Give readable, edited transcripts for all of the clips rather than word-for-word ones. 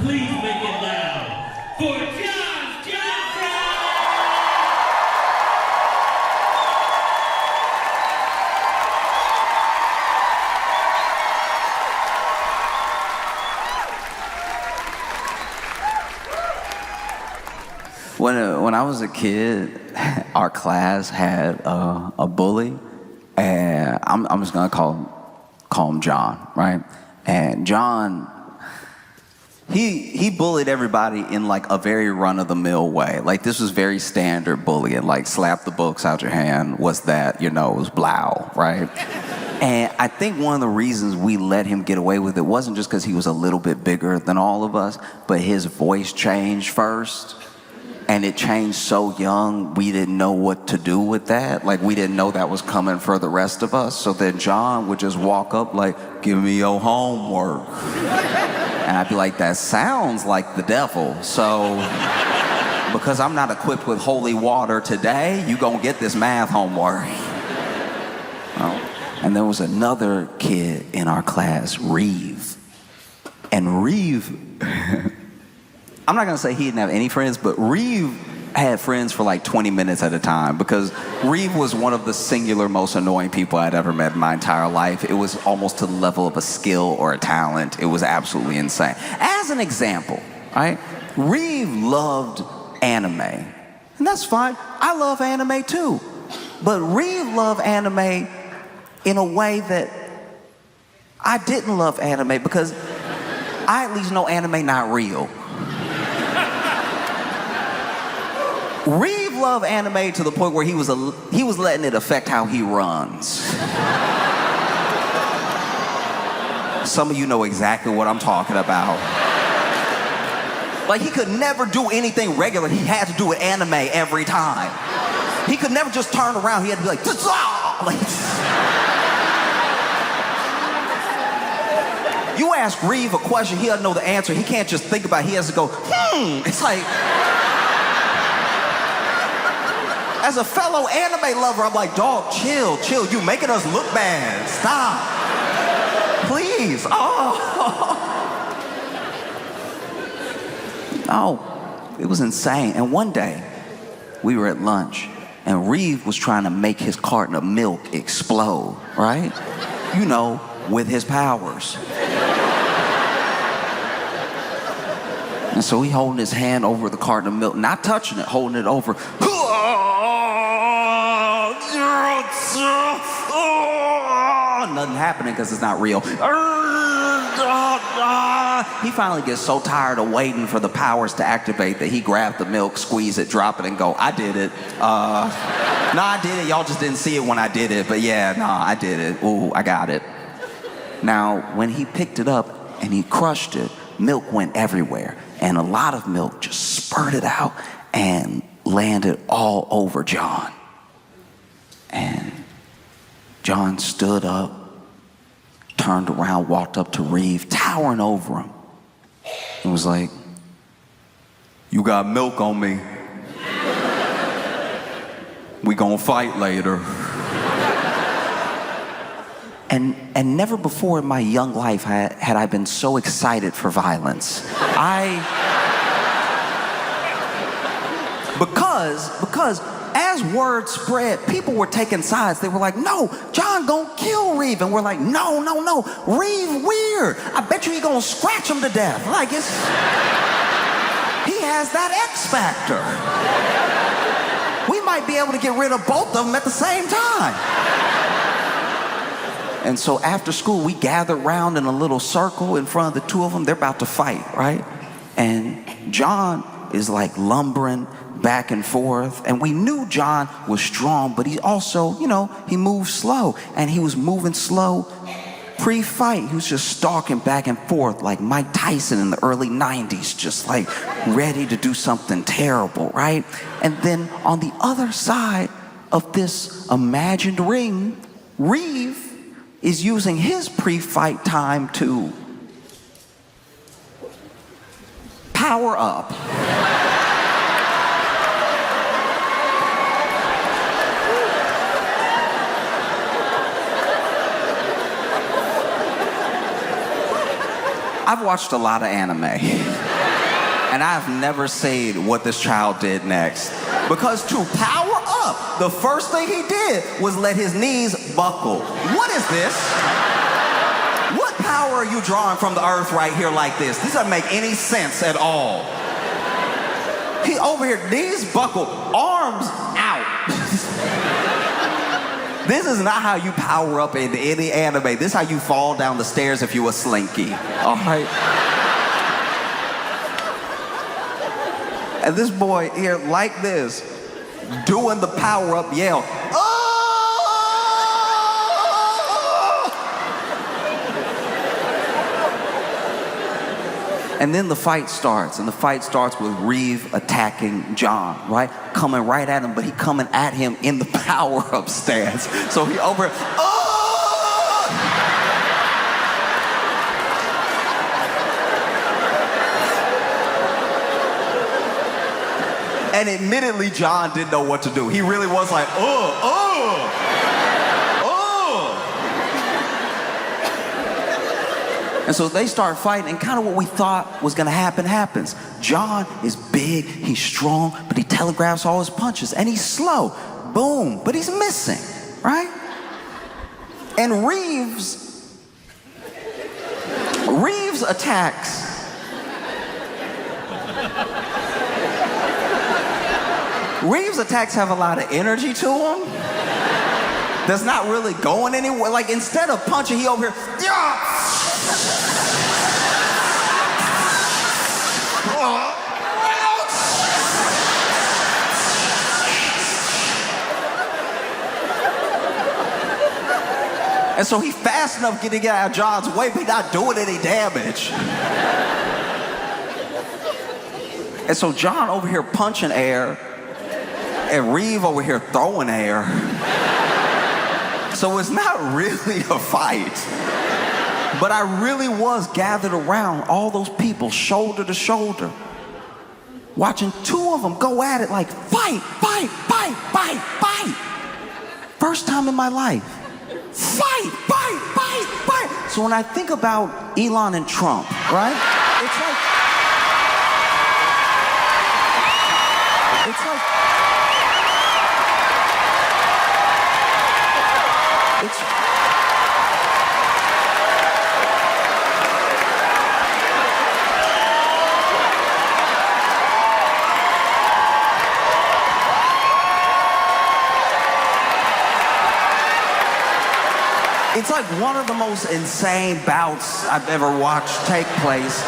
Please make it loud for John Stepdad! When I was a kid, our class had a bully, and I'm just gonna call him John, right? And John, he bullied everybody in like a very run-of-the-mill way. Like this was very standard bullying, like slap the books out your hand, what's that, your nose, blow, right? And I think one of the reasons we let him get away with it wasn't just because he was a little bit bigger than all of us, but his voice changed first. And it changed so young, we didn't know what to do with that. Like, we didn't know that was coming for the rest of us. So then John would just walk up like, give me your homework. And I'd be like, that sounds like the devil. So, because I'm not equipped with holy water today, you gonna get this math homework. And there was another kid in our class, Reeve. And Reeve... I'm not gonna say he didn't have any friends, but Reeve had friends for like 20 minutes at a time because Reeve was one of the singular most annoying people I'd ever met in my entire life. It was almost to the level of a skill or a talent. It was absolutely insane. As an example, right? Reeve loved anime, and that's fine. I love anime too, but Reeve loved anime in a way that I didn't love anime because I at least know anime not real. Reeve loved anime to the point where he was letting it affect how he runs. Some of you know exactly what I'm talking about. Like he could never do anything regular. He had to do it anime every time. He could never just turn around. He had to be like, you ask Reeve a question, he doesn't know the answer. He can't just think about it. He has to go, It's like... As a fellow anime lover, I'm like, dog, chill. You making us look bad. Stop. Please. Oh, it was insane. And one day, we were at lunch, and Reeve was trying to make his carton of milk explode, right? You know, with his powers. And so he holding his hand over the carton of milk, not touching it, holding it over. Nothing happening because it's not real. He finally gets so tired of waiting for the powers to activate that he grabbed the milk, squeeze it, drop it, and go, I did it. No, I did it. Y'all just didn't see it when I did it. But yeah, no, I did it. Ooh, I got it. Now, when he picked it up and he crushed it, milk went everywhere. And a lot of milk just spurted out and landed all over John. And John stood up, turned around, walked up to Reeve, towering over him, and was like, you got milk on me. We gonna fight later. And never before in my young life had I been so excited for violence. Because as word spread, people were taking sides. They were like, no, John gonna kill Reeve. And we're like, no, Reeve weird. I bet you he gonna scratch him to death. Like he has that X factor. We might be able to get rid of both of them at the same time. And so after school, we gathered around in a little circle in front of the two of them. They're about to fight, right? And John is like lumbering back and forth. And we knew John was strong, but he also, he moved slow. And he was moving slow pre-fight. He was just stalking back and forth like Mike Tyson in the early 90s, just like ready to do something terrible, right? And then on the other side of this imagined ring, Reeve is using his pre-fight time to power up. I've watched a lot of anime, and I've never seen what this child did next. Because to power up, the first thing he did was let his knees buckle. What is this? What power are you drawing from the earth right here like this? This doesn't make any sense at all. He over here, knees buckled, arms out. This is not how you power up in any anime. This is how you fall down the stairs if you a slinky. All right? And this boy here, like this, doing the power up yell. Oh! And then the fight starts, and the fight starts with Reeve attacking John, right? Coming right at him, but he coming at him in the power-up stance. So he over, oh! And admittedly, John didn't know what to do. He really was like, And so they start fighting, and kind of what we thought was gonna happen happens. John is big, he's strong, but he telegraphs all his punches, and he's slow. Boom, but he's missing, right? And Reeves attacks. Reeves' attacks have a lot of energy to them. That's not really going anywhere. Like, instead of punching, he over here, yeah! And so he's fast enough getting out of John's way, but he's not doing any damage. And so John over here punching air, and Reeve over here throwing air. So it's not really a fight. But I really was gathered around all those people, shoulder to shoulder, watching two of them go at it like fight, fight, fight, fight, fight. First time in my life. Fight, fight, fight, fight. So when I think about Elon and Trump, right? It's like it's like one of the most insane bouts I've ever watched take place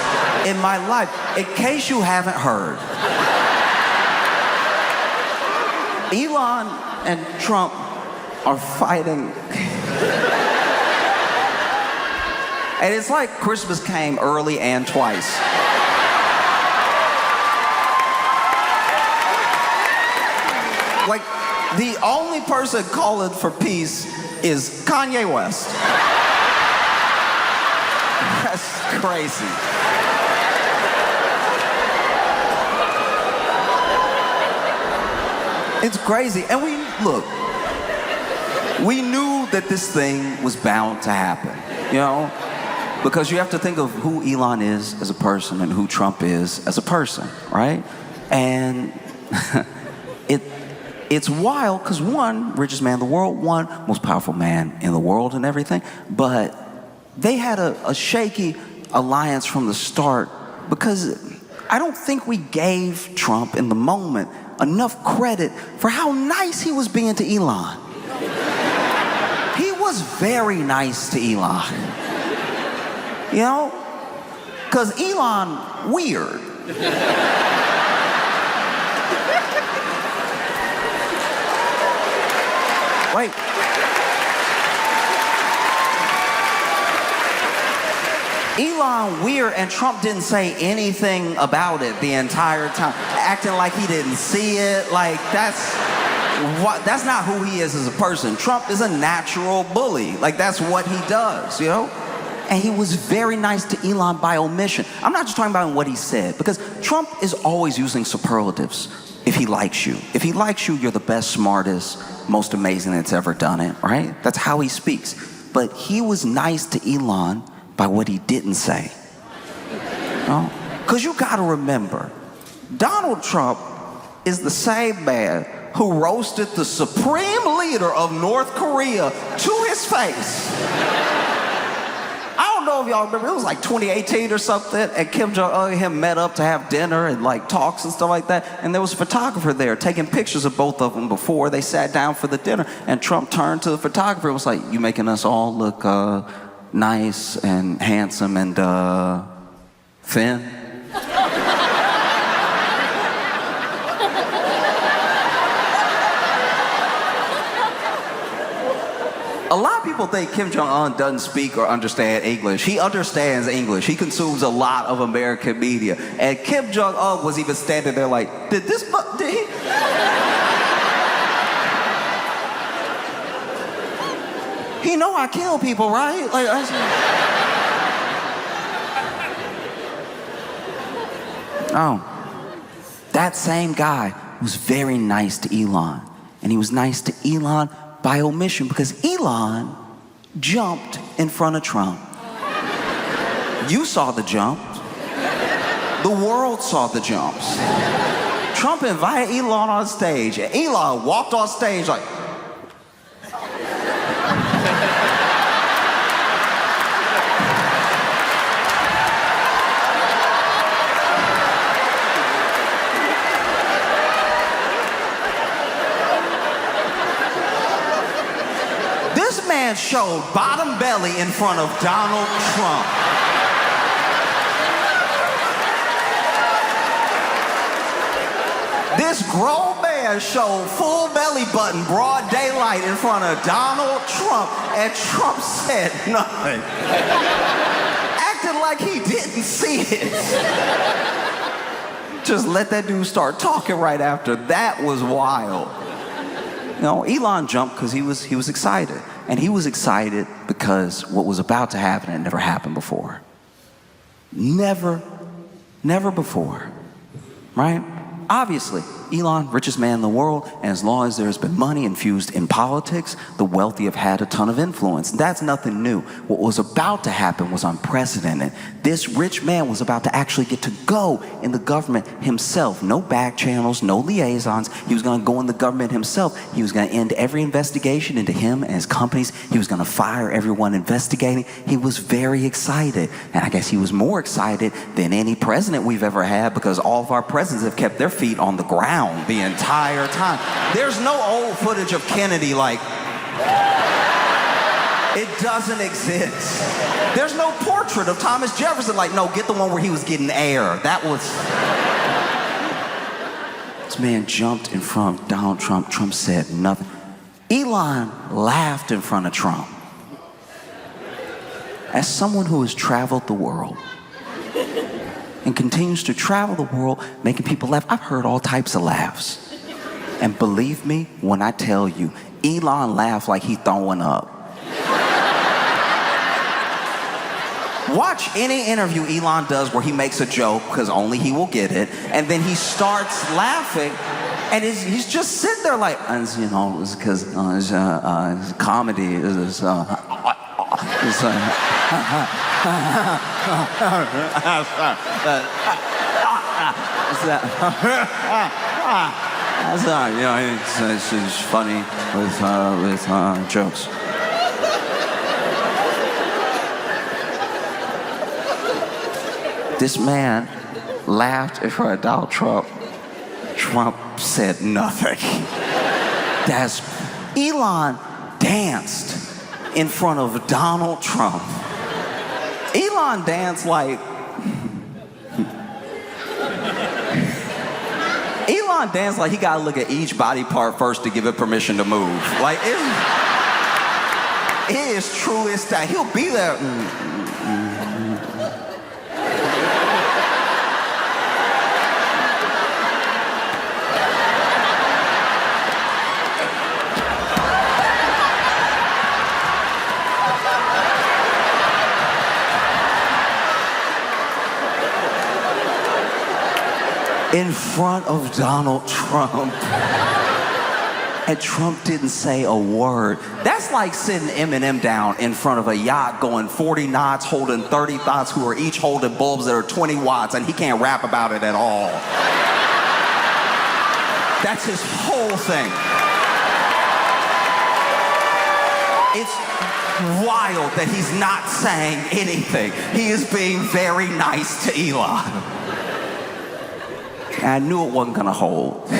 in my life. In case you haven't heard, Elon and Trump are fighting. And it's like Christmas came early and twice. Like, the only person calling for peace is Kanye West. That's crazy. It's crazy. And we knew that this thing was bound to happen, you know? Because you have to think of who Elon is as a person and who Trump is as a person, right? And it's wild because one, richest man in the world, one, most powerful man in the world and everything, but they had a shaky alliance from the start because I don't think we gave Trump in the moment enough credit for how nice he was being to Elon. He was very nice to Elon. You know? Because Elon, weird. Wait. Elon weird, and Trump didn't say anything about it the entire time, acting like he didn't see it. Like, that's not who he is as a person. Trump is a natural bully. Like, that's what he does, you know? And he was very nice to Elon by omission. I'm not just talking about what he said, because Trump is always using superlatives if he likes you. If he likes you, you're the best, smartest, most amazing that's ever done it, right? That's how he speaks. But he was nice to Elon by what he didn't say. Because you got to remember, Donald Trump is the same man who roasted the supreme leader of North Korea to his face. I don't know if y'all remember, it was like 2018 or something, and Kim Jong-un and him met up to have dinner and like talks and stuff like that, and there was a photographer there taking pictures of both of them before they sat down for the dinner, and Trump turned to the photographer and was like, "You making us all look nice and handsome and thin?" A lot of people think Kim Jong-un doesn't speak or understand English. He understands English. He consumes a lot of American media. And Kim Jong-un was even standing there like, did he? He know I kill people, right? Like, that same guy was very nice to Elon. And he was nice to Elon by omission because Elon jumped in front of Trump. You saw the jump. The world saw the jumps. Trump invited Elon on stage, and Elon walked on stage like, showed bottom belly in front of Donald Trump. This grown man showed full belly button, broad daylight in front of Donald Trump, and Trump said nothing. Acting like he didn't see it. Just let that dude start talking right after. That was wild. You know, Elon jumped because he was excited. And he was excited because what was about to happen had never happened before. Never before, right? Obviously, Elon, richest man in the world, and as long as there's been money infused in politics, the wealthy have had a ton of influence. That's nothing new. What was about to happen was unprecedented. This rich man was about to actually get to go in the government himself. No back channels, no liaisons. He was going to go in the government himself. He was going to end every investigation into him and his companies. He was going to fire everyone investigating. He was very excited. And I guess he was more excited than any president we've ever had because all of our presidents have kept their feet on the ground the entire time. There's no old footage of Kennedy like, it doesn't exist. There's no portrait of Thomas Jefferson like, no, get the one where he was getting air. That was... This man jumped in front of Donald Trump. Trump said nothing. Elon laughed in front of Trump. As someone who has traveled the world, and continues to travel the world making people laugh. I've heard all types of laughs. And believe me when I tell you, Elon laughed like he throwing up. Watch any interview Elon does where he makes a joke, because only he will get it, and then he starts laughing, and he's just sitting there like, you know, it's because it's comedy. It's funny with jokes. This man laughed in front of Donald Trump. Trump said nothing. Elon danced in front of Donald Trump. Elon danced like... Elon danced like he gotta look at each body part first to give it permission to move. Like, it is truly that he'll be there. In front of Donald Trump. And Trump didn't say a word. That's like sitting Eminem down in front of a yacht going 40 knots, holding 30 thoughts who are each holding bulbs that are 20 watts, and he can't rap about it at all. That's his whole thing. It's wild that he's not saying anything. He is being very nice to Elon. And I knew it wasn't gonna hold.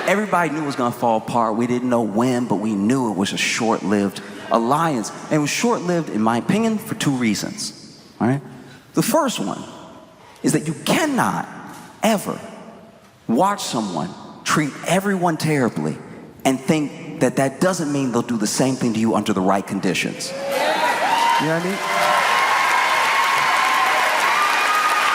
Everybody knew it was gonna fall apart. We didn't know when, but we knew it was a short-lived alliance. And it was short-lived, in my opinion, for two reasons, all right? The first one is that you cannot ever watch someone treat everyone terribly and think that that doesn't mean they'll do the same thing to you under the right conditions. You know what I mean?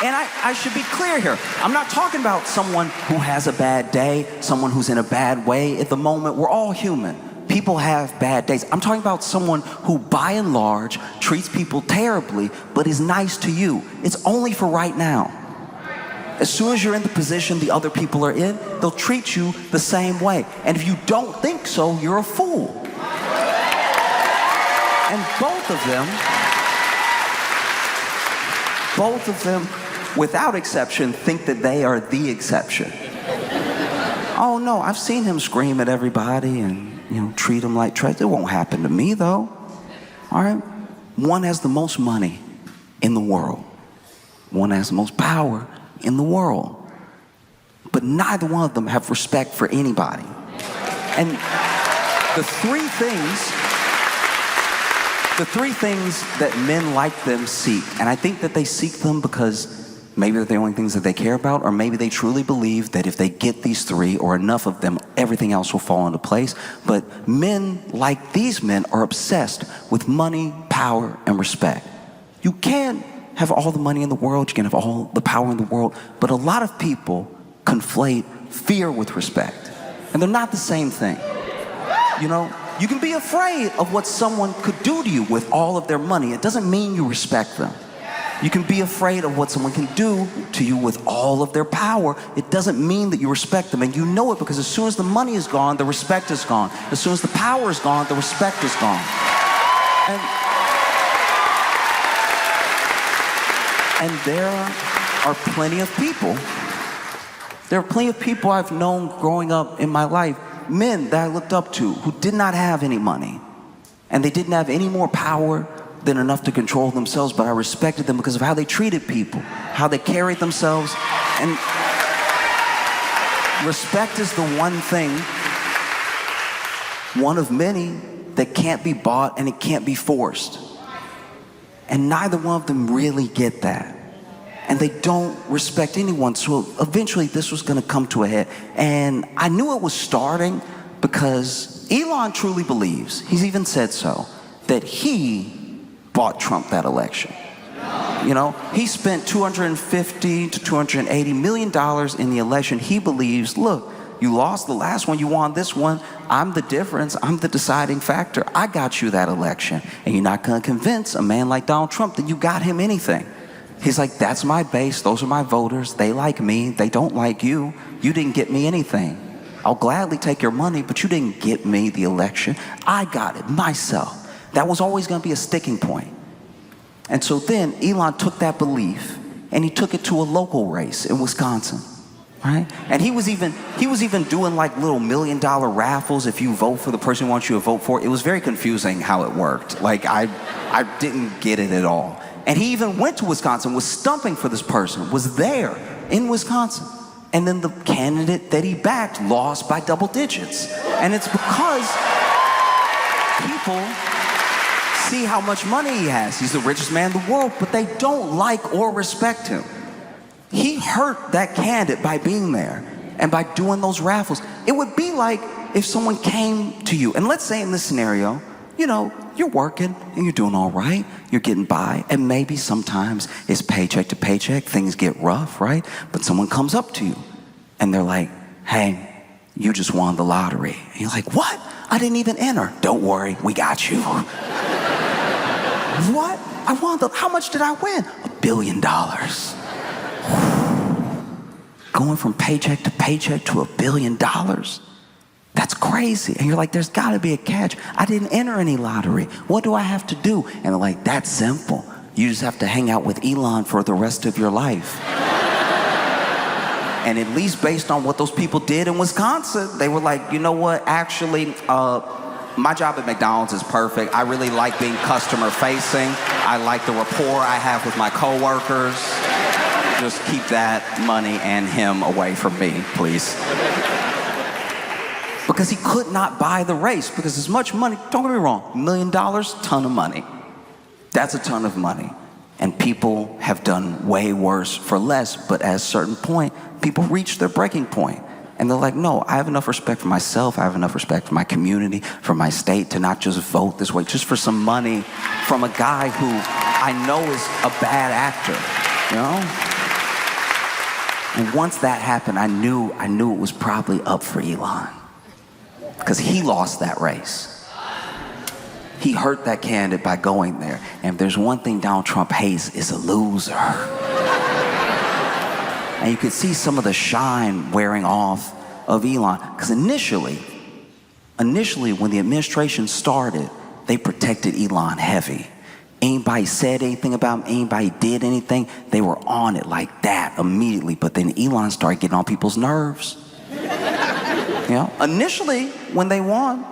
And I should be clear here. I'm not talking about someone who has a bad day, someone who's in a bad way at the moment. We're all human. People have bad days. I'm talking about someone who, by and large, treats people terribly, but is nice to you. It's only for right now. As soon as you're in the position the other people are in, they'll treat you the same way. And if you don't think so, you're a fool. And both of them, without exception, think that they are the exception. Oh no, I've seen him scream at everybody and, treat them like trash. It won't happen to me though. All right? One has the most money in the world. One has the most power in the world. But neither one of them have respect for anybody. And the three things that men like them seek, and I think that they seek them because maybe they're the only things that they care about, or maybe they truly believe that if they get these three or enough of them, everything else will fall into place. But men like these men are obsessed with money, power, and respect. You can't have all the money in the world, you can have all the power in the world, but a lot of people conflate fear with respect. And they're not the same thing. You can be afraid of what someone could do to you with all of their money. It doesn't mean you respect them. You can be afraid of what someone can do to you with all of their power. It doesn't mean that you respect them. And you know it because as soon as the money is gone, the respect is gone. As soon as the power is gone, the respect is gone. And there are plenty of people. There are plenty of people I've known growing up in my life, men that I looked up to who did not have any money. And they didn't have any more power than enough to control themselves, but I respected them because of how they treated people, how they carried themselves. And respect is the one thing, one of many, that can't be bought and it can't be forced. And neither one of them really get that. And they don't respect anyone. So eventually this was gonna come to a head. And I knew it was starting because Elon truly believes, he's even said so, that he bought Trump that election. He spent $250 to $280 million in the election. He believes, look, you lost the last one, you won this one. I'm the difference, I'm the deciding factor. I got you that election. And you're not gonna convince a man like Donald Trump that you got him anything. He's like, that's my base, those are my voters, they like me, they don't like you. You didn't get me anything. I'll gladly take your money, but you didn't get me the election. I got it myself. That was always gonna be a sticking point. And so then Elon took that belief and he took it to a local race in Wisconsin, right? And he was even doing like little $1 million raffles if you vote for the person who wants you to vote for. It was very confusing how it worked. Like I didn't get it at all. And he even went to Wisconsin, was stumping for this person, was there in Wisconsin. And then the candidate that he backed lost by double digits. And it's because people see how much money he has. He's the richest man in the world, but they don't like or respect him. He hurt that candidate by being there and by doing those raffles. It would be like if someone came to you, and let's say in this scenario, you're working and you're doing all right, you're getting by, and maybe sometimes it's paycheck to paycheck, things get rough, right? But someone comes up to you and they're like, hey, you just won the lottery. And you're like, what? I didn't even enter. Don't worry, we got you. What? How much did I win? $1 billion. Going from paycheck to $1 billion. That's crazy. And you're like, there's got to be a catch. I didn't enter any lottery. What do I have to do? And they're like, that's simple. You just have to hang out with Elon for the rest of your life. And at least based on what those people did in Wisconsin, they were like, you know what, actually, my job at McDonald's is perfect. I really like being customer facing. I like the rapport I have with my coworkers. Just keep that money and him away from me, please. Because he could not buy the race, because as much money, don't get me wrong, $1 million, ton of money. That's a ton of money. And people have done way worse for less, but at a certain point, people reach their breaking point. And they're like, no, I have enough respect for myself, I have enough respect for my community, for my state, to not just vote this way, just for some money from a guy who I know is a bad actor, you know? And once that happened, I knew it was probably up for Elon. Because he lost that race. He hurt that candidate by going there. And if there's one thing Donald Trump hates, is a loser. And you could see some of the shine wearing off of Elon. Because initially, when the administration started, they protected Elon heavy. Anybody said anything about him, anybody did anything, they were on it like that immediately. But then Elon started getting on people's nerves. You know, initially, when they won,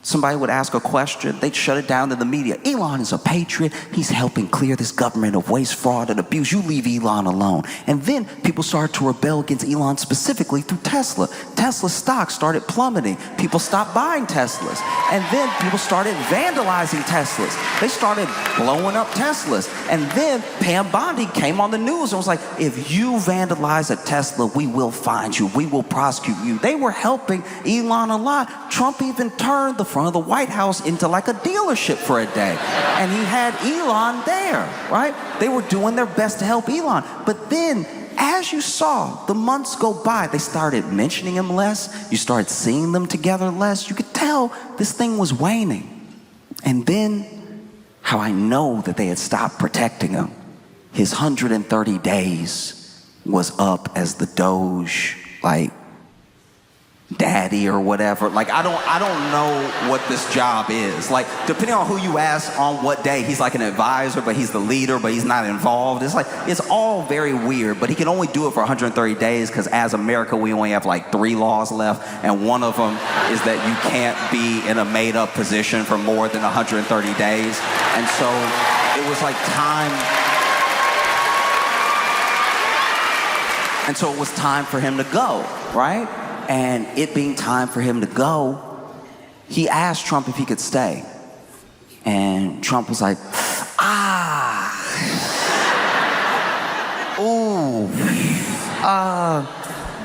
somebody would ask a question, they'd shut it down to the media. Elon is a patriot. He's helping clear this government of waste, fraud, and abuse. You leave Elon alone. And then people started to rebel against Elon specifically through Tesla. Tesla's stock started plummeting. People stopped buying Teslas. And then people started vandalizing Teslas. They started blowing up Teslas. And then Pam Bondi came on the news and was like, if you vandalize a Tesla, we will find you. We will prosecute you. They were helping Elon a lot. Trump even turned the front of the White House into like a dealership for a day. And he had Elon there, right? They were doing their best to help Elon. But then, as you saw the months go by, they started mentioning him less. You started seeing them together less. You could tell this thing was waning. And then, how I know that they had stopped protecting him, his 130 days was up as the Doge, like, daddy or whatever. Like, I don't know what this job is. Like, depending on who you ask on what day, he's like an advisor, but he's the leader, but he's not involved. It's like, it's all very weird, but he can only do it for 130 days because as America, we only have like 3 laws left, and one of them is that you can't be in a made-up position for more than 130 days. And so it was like time. And so it was time for him to go, right? And it being time for him to go, he asked Trump if he could stay. And Trump was like,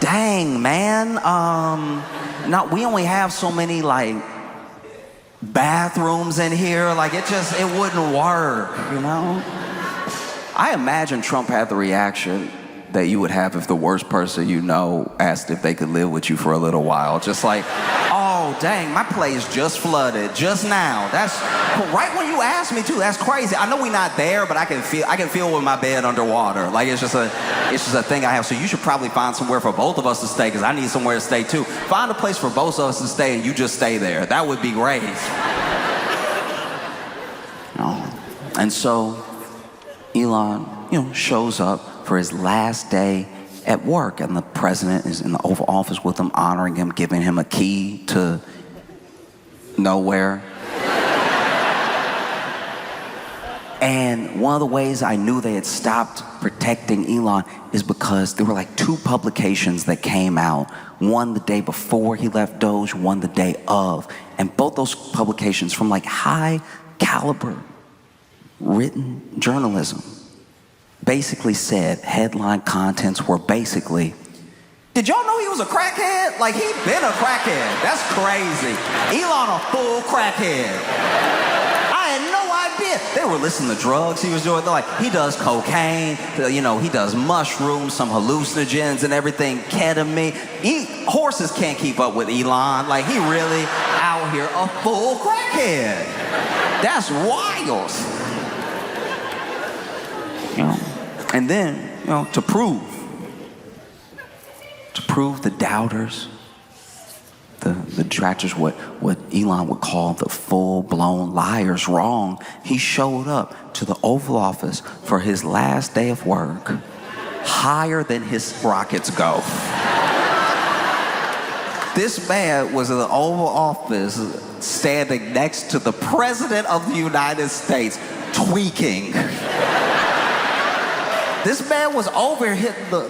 dang, man. We only have so many, like, bathrooms in here. Like, it wouldn't work, you know? I imagine Trump had the reaction that you would have if the worst person you know asked if they could live with you for a little while. Just like, oh, dang, my place just flooded just now. That's right when you asked me too. That's crazy. I know we're not there, but I can feel with my bed underwater. Like, it's just a thing I have. So you should probably find somewhere for both of us to stay, because I need somewhere to stay too. Find a place for both of us to stay and you just stay there. That would be great. And so Elon, shows up for his last day at work, and the president is in the Oval Office with him, honoring him, giving him a key to nowhere. And one of the ways I knew they had stopped protecting Elon is because there were like 2 publications that came out, one the day before he left Doge, one the day of, and both those publications from like high caliber written journalism basically said, headline contents were basically, did y'all know he was a crackhead? Like, he been a crackhead. That's crazy. Elon a full crackhead. I had no idea. They were listing the drugs he was doing. They're like, he does cocaine, he does mushrooms, some hallucinogens and everything, ketamine. Horses can't keep up with Elon. Like, he really out here a full crackhead. That's wild. And then, to prove the doubters the detractors, what Elon would call the full-blown liars, wrong. He showed up to the Oval Office for his last day of work, higher than his rockets go. This man was in the Oval Office standing next to the President of the United States, tweaking. This man was over here hitting the...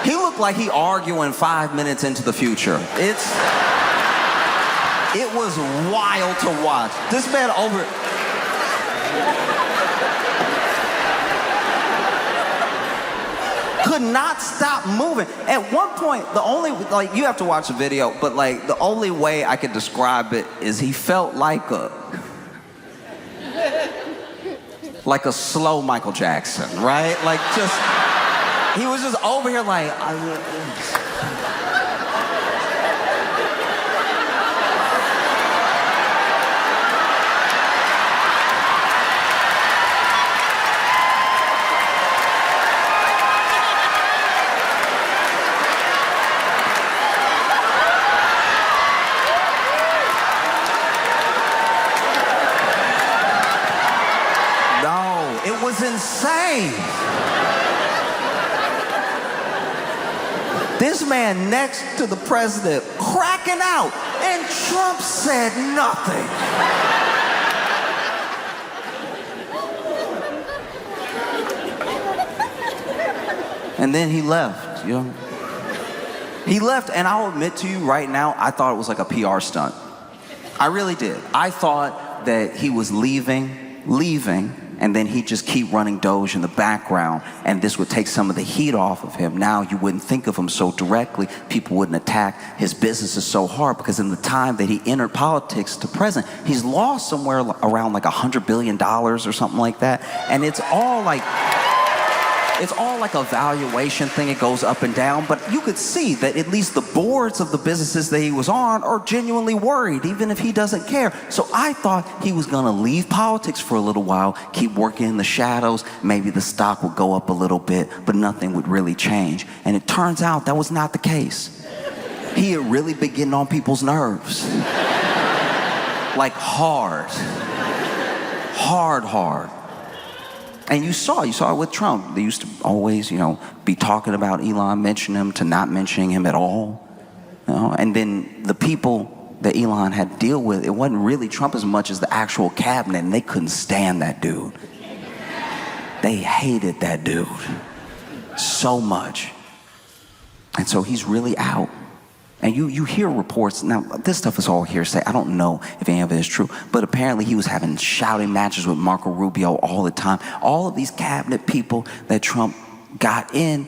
He looked like he arguing 5 minutes into the future. It was wild to watch. This man over... could not stop moving. At one point, the only, like, you have to watch the video, but like, the only way I could describe it is he felt like a slow Michael Jackson, right? Like, just, he was just over here like, it was insane. This man next to the president cracking out, and Trump said nothing. And then he left, you know. He left, and I'll admit to you right now, I thought it was like a PR stunt. I really did. I thought that he was leaving, and then he'd just keep running Doge in the background, and this would take some of the heat off of him. Now you wouldn't think of him so directly. People wouldn't attack his businesses so hard, because in the time that he entered politics to present, he's lost somewhere around like $100 billion or something like that. And it's all like a valuation thing. It goes up and down, but you could see that at least the boards of the businesses that he was on are genuinely worried, even if he doesn't care. So I thought he was gonna leave politics for a little while, keep working in the shadows. Maybe the stock would go up a little bit, but nothing would really change. And it turns out that was not the case. He had really been getting on people's nerves. Like hard. And you saw it with Trump. They used to always, be talking about Elon, mention him, to not mentioning him at all. And then the people that Elon had to deal with, it wasn't really Trump as much as the actual cabinet, and they couldn't stand that dude. They hated that dude so much. And so he's really out. And you hear reports, now this stuff is all hearsay, I don't know if any of it is true, but apparently he was having shouting matches with Marco Rubio all the time. All of these cabinet people that Trump got in,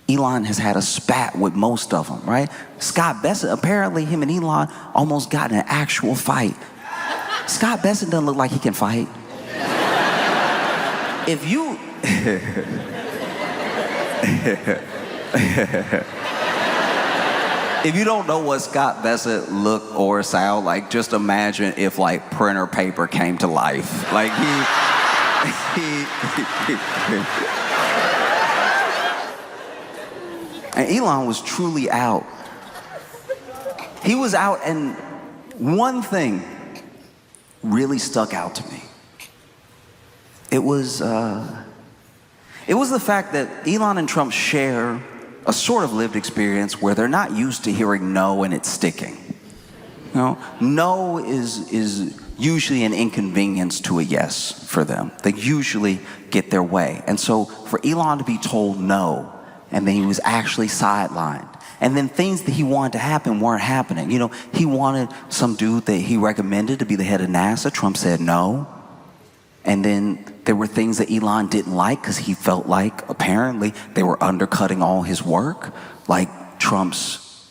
Elon has had a spat with most of them, right? Scott Bessent, apparently him and Elon almost got in an actual fight. Scott Bessent doesn't look like he can fight. If you... If you don't know what Scott Bessent look or sound like, just imagine if like printer paper came to life. Like and Elon was truly out. He was out, and one thing really stuck out to me. It was the fact that Elon and Trump share a sort of lived experience where they're not used to hearing no and it's sticking. No is usually an inconvenience to a yes for them. They usually get their way. And so for Elon to be told no, and then he was actually sidelined, and then things that he wanted to happen weren't happening. He wanted some dude that he recommended to be the head of NASA. Trump said no. And then there were things that Elon didn't like because he felt like apparently they were undercutting all his work, like Trump's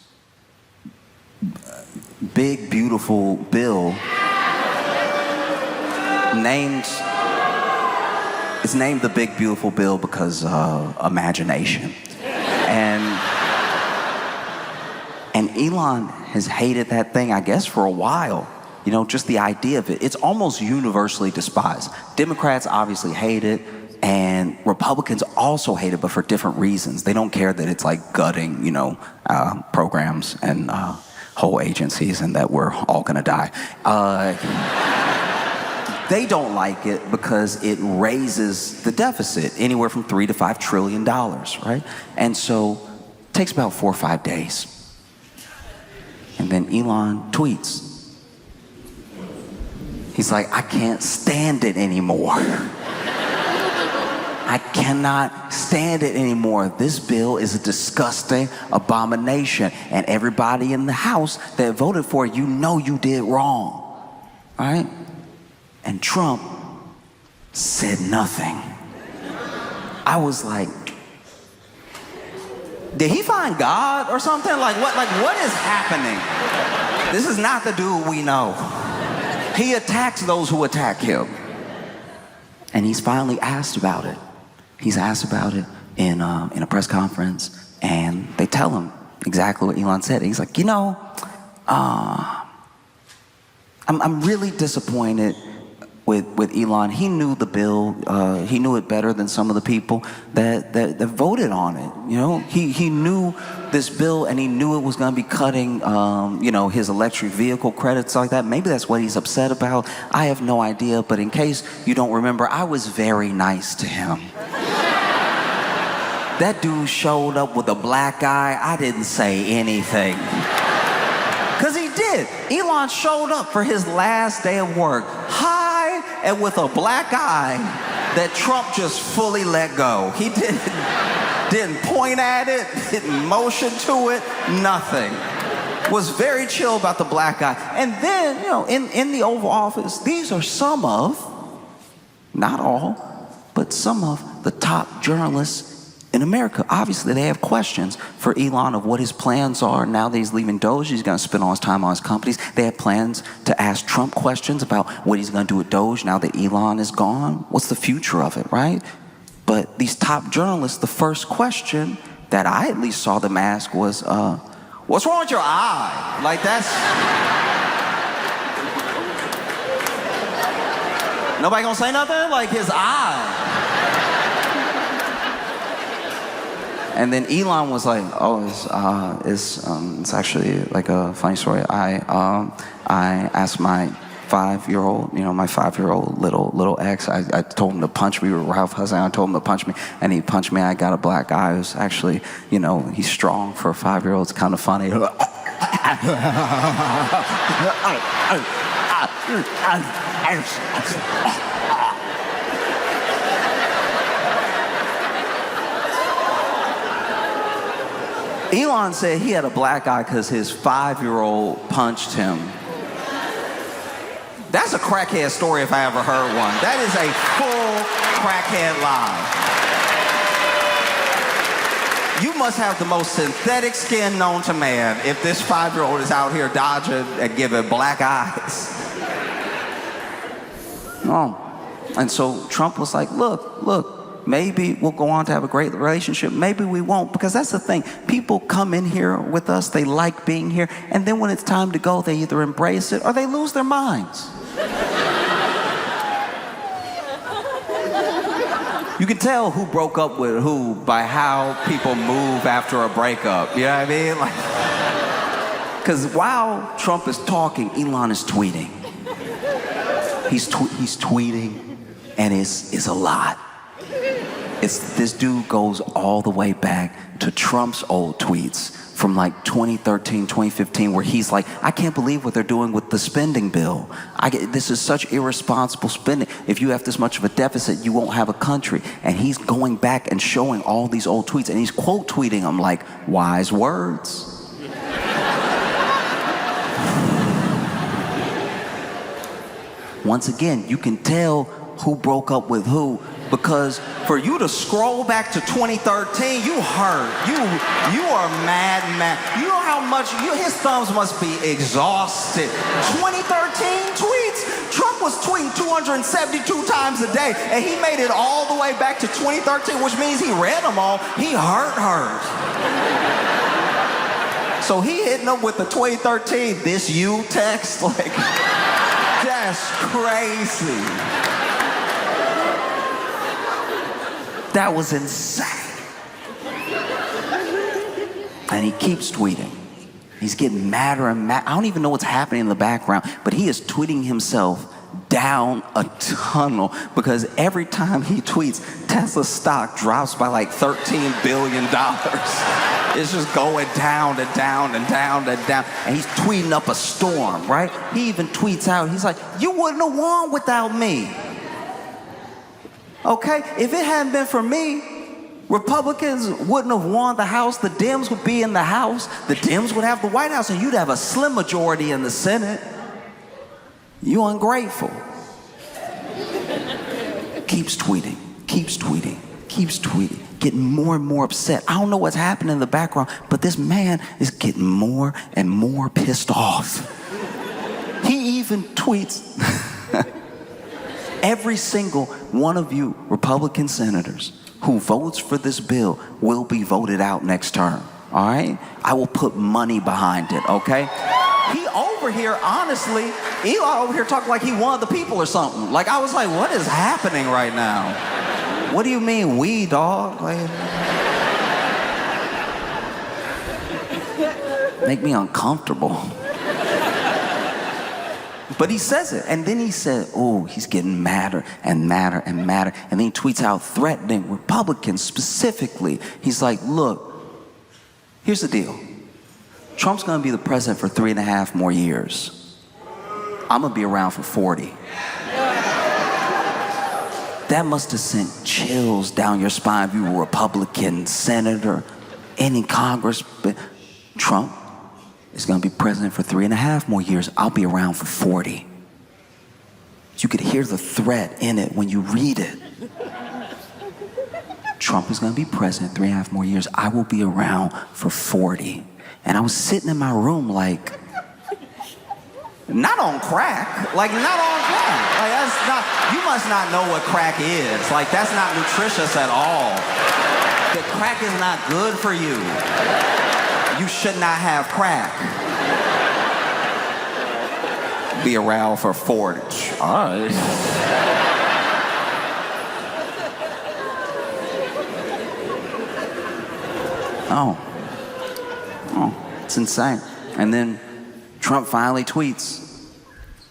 big, beautiful bill it's named the Big Beautiful Bill because imagination. And Elon has hated that thing, I guess, for a while. Just the idea of it. It's almost universally despised. Democrats obviously hate it. And Republicans also hate it, but for different reasons. They don't care that it's like gutting, programs and whole agencies and that we're all gonna die. They don't like it because it raises the deficit anywhere from $3 to $5 trillion, right? And so it takes about 4 or 5 days. And then Elon tweets. He's like, I can't stand it anymore. I cannot stand it anymore. This bill is a disgusting abomination. And everybody in the House that voted for it, you did wrong, right? And Trump said nothing. I was like, did he find God or something? Like what is happening? This is not the dude we know. He attacks those who attack him. And he's finally asked about it. He's asked about it in a press conference, and they tell him exactly what Elon said. He's like, I'm really disappointed with Elon. He knew the bill. He knew it better than some of the people that voted on it. He knew this bill, and he knew it was going to be cutting, his electric vehicle credits like that. Maybe that's what he's upset about. I have no idea. But in case you don't remember, I was very nice to him. That dude showed up with a black eye. I didn't say anything. Because he did. Elon showed up for his last day of work, high and with a black eye that Trump just fully let go. He didn't point at it, didn't motion to it, nothing. Was very chill about the black eye. And then, in the Oval Office, these are some of, not all, but some of the top journalists in America. Obviously, they have questions for Elon of what his plans are. Now that he's leaving Doge, he's going to spend all his time on his companies. They have plans to ask Trump questions about what he's going to do with Doge now that Elon is gone. What's the future of it, right? But these top journalists, the first question that I at least saw them ask was, what's wrong with your eye? Like that's... Nobody gonna say nothing? Like his eye. And then Elon was like, it's actually like a funny story. I asked my 5-year-old, my 5-year-old little ex, I told him to punch me. We were Ralph Hussein. I told him to punch me, and he punched me. I got a black eye. It was actually, he's strong for a 5-year-old. It's kind of funny. Elon said he had a black eye because his 5-year-old punched him. That's a crackhead story if I ever heard one. That is a full crackhead lie. You must have the most synthetic skin known to man if this 5-year-old is out here dodging and giving black eyes. And so Trump was like, look, maybe we'll go on to have a great relationship. Maybe we won't, because that's the thing. People come in here with us, they like being here, and then when it's time to go, they either embrace it or they lose their minds. You can tell who broke up with who by how people move after a breakup. You know what I mean? Because while Trump is talking, Elon is tweeting. He's tweeting, and it's a lot. This dude goes all the way back to Trump's old tweets from like 2013, 2015, where he's like, I can't believe what they're doing with the spending bill. This is such irresponsible spending. If you have this much of a deficit, you won't have a country. And he's going back and showing all these old tweets, and he's quote tweeting them like wise words. Once again, you can tell who broke up with who, because for you to scroll back to 2013, you hurt. You are mad. You know how much his thumbs must be exhausted. 2013 tweets. Trump was tweeting 272 times a day, and he made it all the way back to 2013, which means he read them all. He hurt. So he hitting them with the 2013 "this you" text, like that's crazy. That was insane. And he keeps tweeting. He's getting madder and madder. I don't even know what's happening in the background, but he is tweeting himself down a tunnel because every time he tweets, Tesla stock drops by like $13 billion. It's just going down and down and down and down. And he's tweeting up a storm, right? He even tweets out, he's like, you wouldn't have won without me. Okay, if it hadn't been for me, Republicans wouldn't have won the House. The Dems would be in the House. The Dems would have the White House, and you'd have a slim majority in the Senate. You ungrateful. Keeps tweeting, keeps tweeting, keeps tweeting, getting more and more upset. I don't know what's happening in the background, but this man is getting more and more pissed off. He even tweets, every single one of you Republican senators who votes for this bill will be voted out next term, all right? I will put money behind it, okay? He over here, honestly, Elon over here talking like he won the people or something. Like, I was like, what is happening right now? What do you mean, we, dog? Like, make me uncomfortable. But he says it, and then he said, oh, he's getting madder and madder and madder. And then he tweets out threatening Republicans specifically. He's like, look, here's the deal. Trump's gonna be the president for 3.5 more years. I'm gonna be around for 40. That must have sent chills down your spine if you were a Republican senator, any Congress. But Trump is gonna be president for 3.5 more years. I'll be around for 40. You could hear the threat in it when you read it. Trump is gonna be president 3.5 more years. I will be around for 40. And I was sitting in my room like, not on crack, like not on crack. Like that's not, you must not know what crack is. Like that's not nutritious at all. The crack is not good for you. You should not have crack. Be around for 40. All right. Oh, it's insane. And then Trump finally tweets.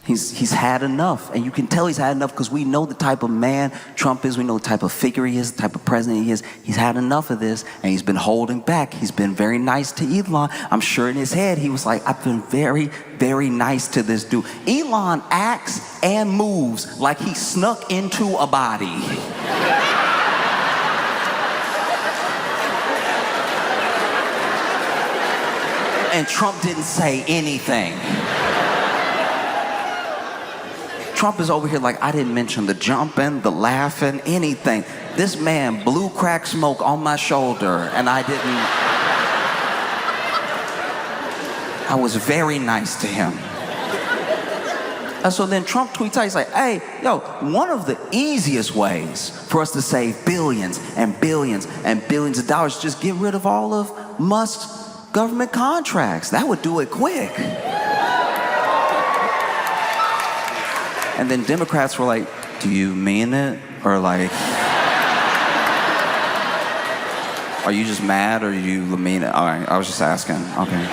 He's had enough. And you can tell he's had enough because we know the type of man Trump is. We know the type of figure he is, the type of president he is. He's had enough of this, and he's been holding back. He's been very nice to Elon. I'm sure in his head he was like, I've been very, very nice to this dude. Elon acts and moves like he snuck into a body. And Trump didn't say anything. Trump is over here like, I didn't mention the jumping, the laughing, anything. This man blew crack smoke on my shoulder, and I was very nice to him. And so then Trump tweets out, he's like, hey, yo, one of the easiest ways for us to save billions and billions and billions of dollars is just get rid of all of Musk's government contracts. That would do it quick. And then Democrats were like, do you mean it? Or like, are you just mad or you mean it? All right, I was just asking. Okay.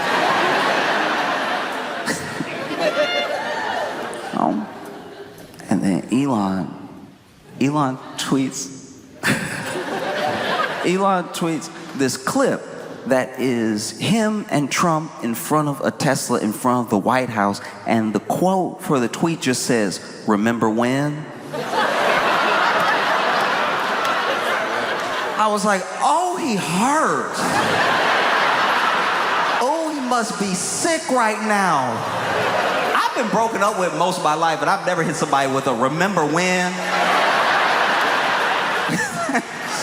And then Elon tweets this clip that is him and Trump in front of a Tesla in front of the White House, and the quote for the tweet just says, remember when? I was like, oh, he hurt. Oh, he must be sick right now. I've been broken up with most of my life, but I've never hit somebody with a remember when.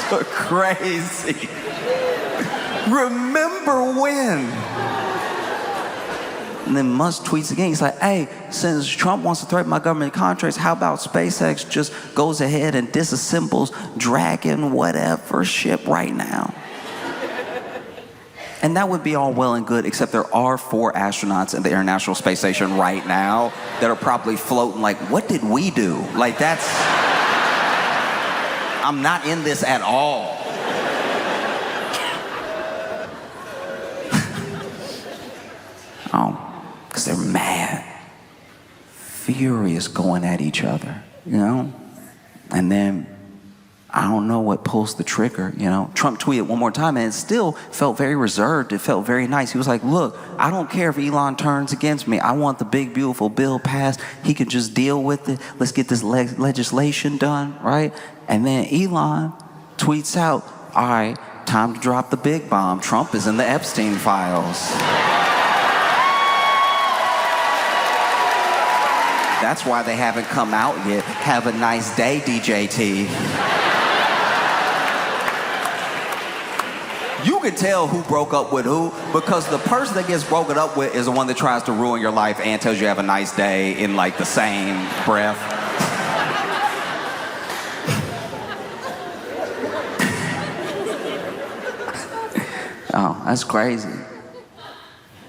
So crazy. Remember when? And then Musk tweets again. He's like, hey, since Trump wants to threaten my government contracts, how about SpaceX just goes ahead and disassembles Dragon whatever ship right now? And that would be all well and good, except there are 4 astronauts in the International Space Station right now that are probably floating like, what did we do? Like that's... I'm not in this at all. Because they're mad, furious, going at each other, you know? And then, I don't know what pulls the trigger, you know? Trump tweeted one more time, and it still felt very reserved. It felt very nice. He was like, look, I don't care if Elon turns against me. I want the big, beautiful bill passed. He can just deal with it. Let's get this legislation done, right? And then Elon tweets out, all right, time to drop the big bomb. Trump is in the Epstein files. That's why they haven't come out yet. Have a nice day, DJT. You can tell who broke up with who, because the person that gets broken up with is the one that tries to ruin your life and tells you have a nice day in like the same breath. Oh, that's crazy.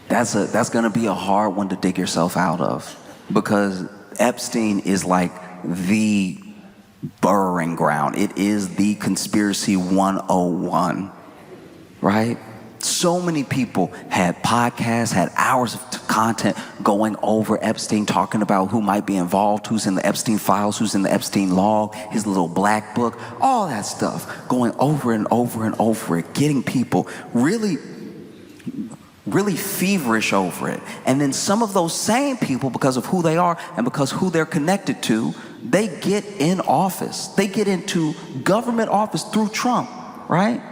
That's gonna be a hard one to dig yourself out of, because Epstein is like the burying ground. It is the conspiracy 101, right? So many people had podcasts, had hours of content going over Epstein, talking about who might be involved, who's in the Epstein files, who's in the Epstein log, his little black book, all that stuff, going over and over and over it, getting people really feverish over it. And then some of those same people, because of who they are and because who they're connected to, they get in office. They get into government office through Trump, right?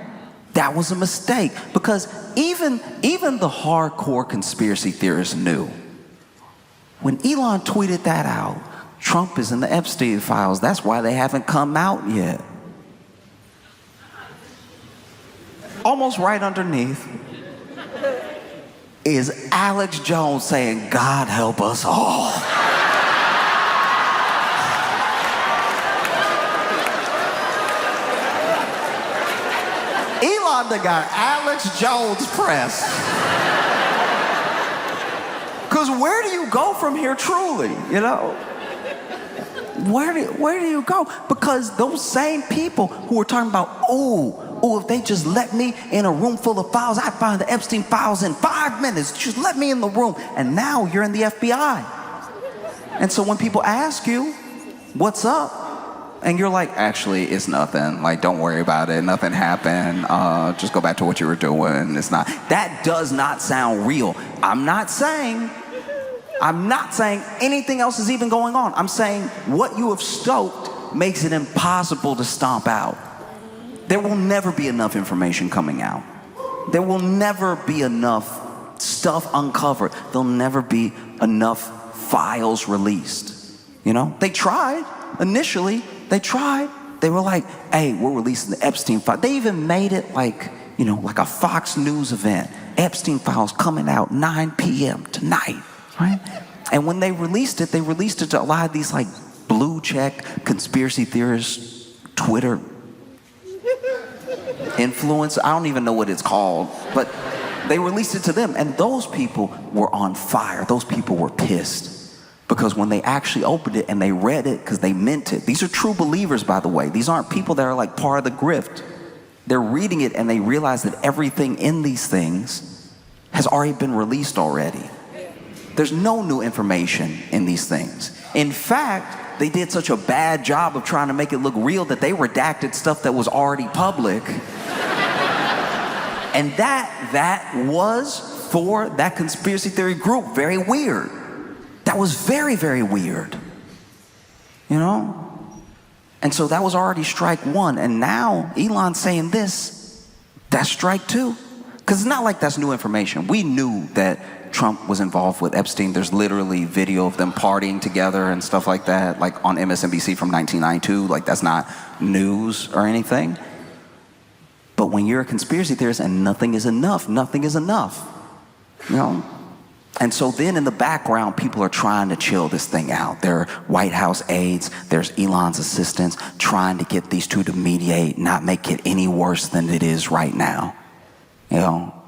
That was a mistake, because even the hardcore conspiracy theorists knew. When Elon tweeted that out, Trump is in the Epstein files. That's why they haven't come out yet. Almost right underneath is Alex Jones saying, God help us all. Elon done got Alex Jones press. Because where do you go from here truly, you know? Where do you go? Because those same people who were talking about, if they just let me in a room full of files, I'd find the Epstein files in 5 minutes. Just let me in the room. And now you're in the FBI. And so when people ask you, what's up? And you're like, actually, it's nothing. Like, don't worry about it. Nothing happened. Just go back to what you were doing. It's not. That does not sound real. I'm not saying anything else is even going on. I'm saying what you have stoked makes it impossible to stomp out. There will never be enough information coming out. There will never be enough stuff uncovered. There'll never be enough files released. You know, they tried initially. They tried. They were like, hey, we're releasing the Epstein file. They even made it like, you know, like a Fox News event. Epstein files coming out 9 p.m. tonight, right? And when they released it to a lot of these like blue check conspiracy theorists, Twitter influence. I don't even know what it's called, but they released it to them. And those people were on fire. Those people were pissed. Because when they actually opened it and they read it, because they meant it. These are true believers, by the way. These aren't people that are like part of the grift. They're reading it and they realize that everything in these things has already been released already. There's no new information in these things. In fact, they did such a bad job of trying to make it look real that they redacted stuff that was already public. And that was, for that conspiracy theory group, very weird. That was very, very weird. You know? And so that was already strike one. And now Elon's saying this, that's strike two. Because it's not like that's new information. We knew that Trump was involved with Epstein. There's literally video of them partying together and stuff like that, like on MSNBC from 1992. Like, that's not news or anything. But when you're a conspiracy theorist and nothing is enough, nothing is enough. You know? And so then in the background, people are trying to chill this thing out. There are White House aides, there's Elon's assistants trying to get these two to mediate, not make it any worse than it is right now. You know?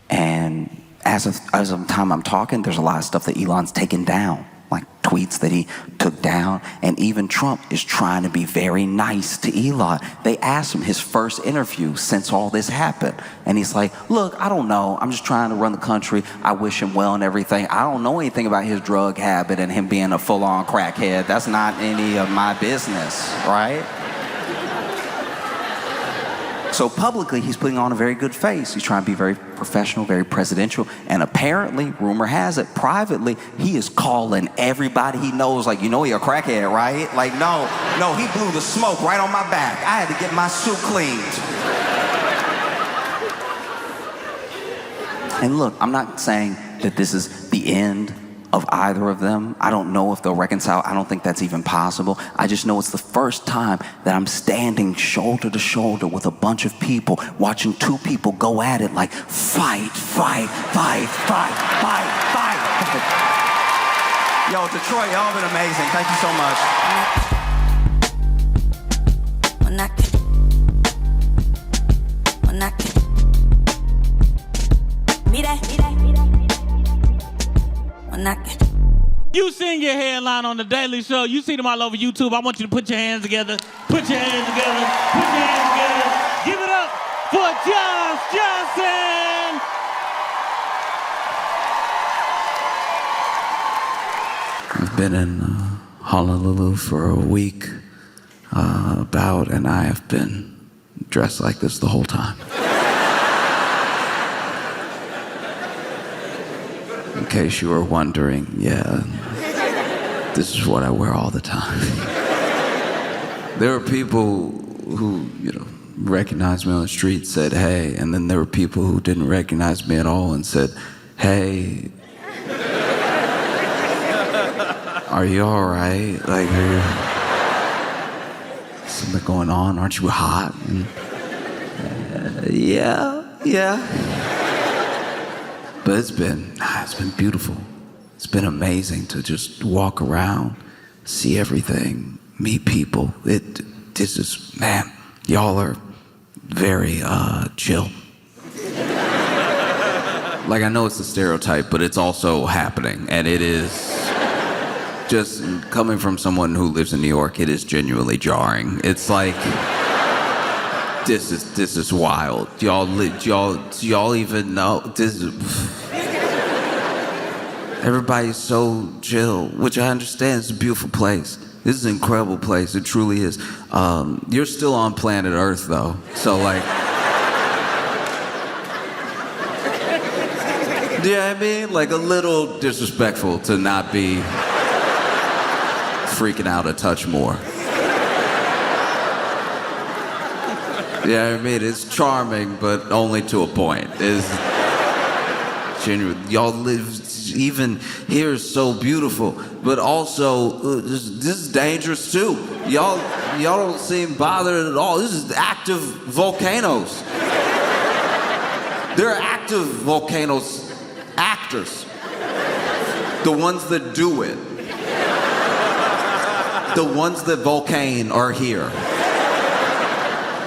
And as of the time I'm talking, there's a lot of stuff that Elon's taken down, like tweets that he took down. And even Trump is trying to be very nice to Elon. They asked him his first interview since all this happened. And he's like, look, I don't know. I'm just trying to run the country. I wish him well and everything. I don't know anything about his drug habit and him being a full-on crackhead. That's not any of my business, right? So publicly, he's putting on a very good face. He's trying to be very professional, very presidential. And apparently, rumor has it, privately, he is calling everybody he knows, like, you know he a crackhead, right? Like, no, he blew the smoke right on my back. I had to get my suit cleaned. And look, I'm not saying that this is the end of either of them. I don't know if they'll reconcile. I don't think that's even possible. I just know it's the first time that I'm standing shoulder to shoulder with a bunch of people, watching two people go at it like fight. Yo, Detroit, y'all been amazing. Thank you so much. You seen your headline on The Daily Show. You see them all over YouTube. I want you to put your hands together. Put your hands together. Put your hands together. Give it up for Josh Johnson. I've been in Honolulu for a week, and I have been dressed like this the whole time. In case you were wondering, yeah, this is what I wear all the time. There were people who, recognized me on the street, said, hey, and then there were people who didn't recognize me at all and said, hey, are you all right? Like, something going on? Aren't you hot? And, yeah. But it's been beautiful. It's been amazing to just walk around, see everything, meet people. Man, y'all are very chill. Like, I know it's a stereotype, but it's also happening, and it is just coming from someone who lives in New York. It is genuinely jarring. It's like, this is wild. Y'all even know this is. Everybody's so chill, which I understand. It's a beautiful place. This is an incredible place. It truly is. You're still on planet Earth, though. So, like, do you know what I mean? Like, a little disrespectful to not be freaking out a touch more. Yeah, I mean, it's charming, but only to a point. It's genuine. Y'all live, even here is so beautiful, but also this is dangerous too. Y'all don't seem bothered at all. This is active volcanoes. There are active volcanoes, actors, the ones that do it, the ones that volcane are here.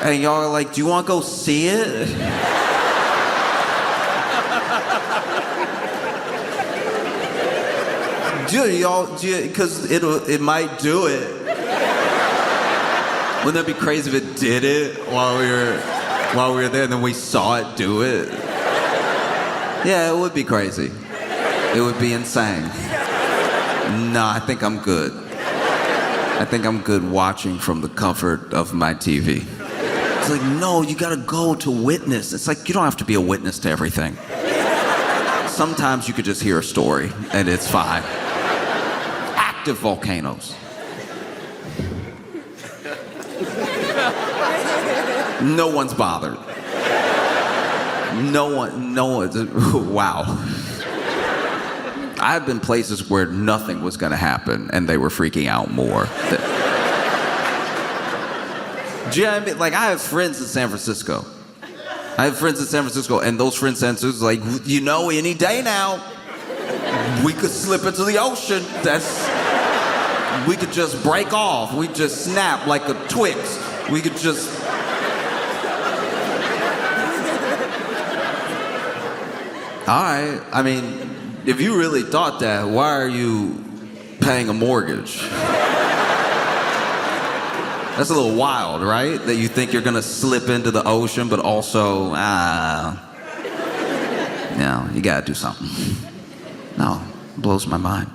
And y'all are like, do you want to go see it? Because it might do it. Wouldn't that be crazy if it did it while we were there and then we saw it do it? Yeah, it would be crazy. It would be insane. No, I think I'm good. I think I'm good watching from the comfort of my TV. It's like, no, you gotta go to witness. It's like, you don't have to be a witness to everything. Sometimes you could just hear a story and it's fine. Active volcanoes. No one's bothered. No one, wow. I've been places where nothing was gonna happen and they were freaking out more. Do you know what I mean? Like, I have friends in San Francisco. And those friends in San Francisco, like, any day now, we could slip into the ocean. We could just break off. We just snap like a Twix. We could just. All right. I mean, if you really thought that, why are you paying a mortgage. That's a little wild, right? That you think you're gonna slip into the ocean, but also, you gotta do something. No, it blows my mind.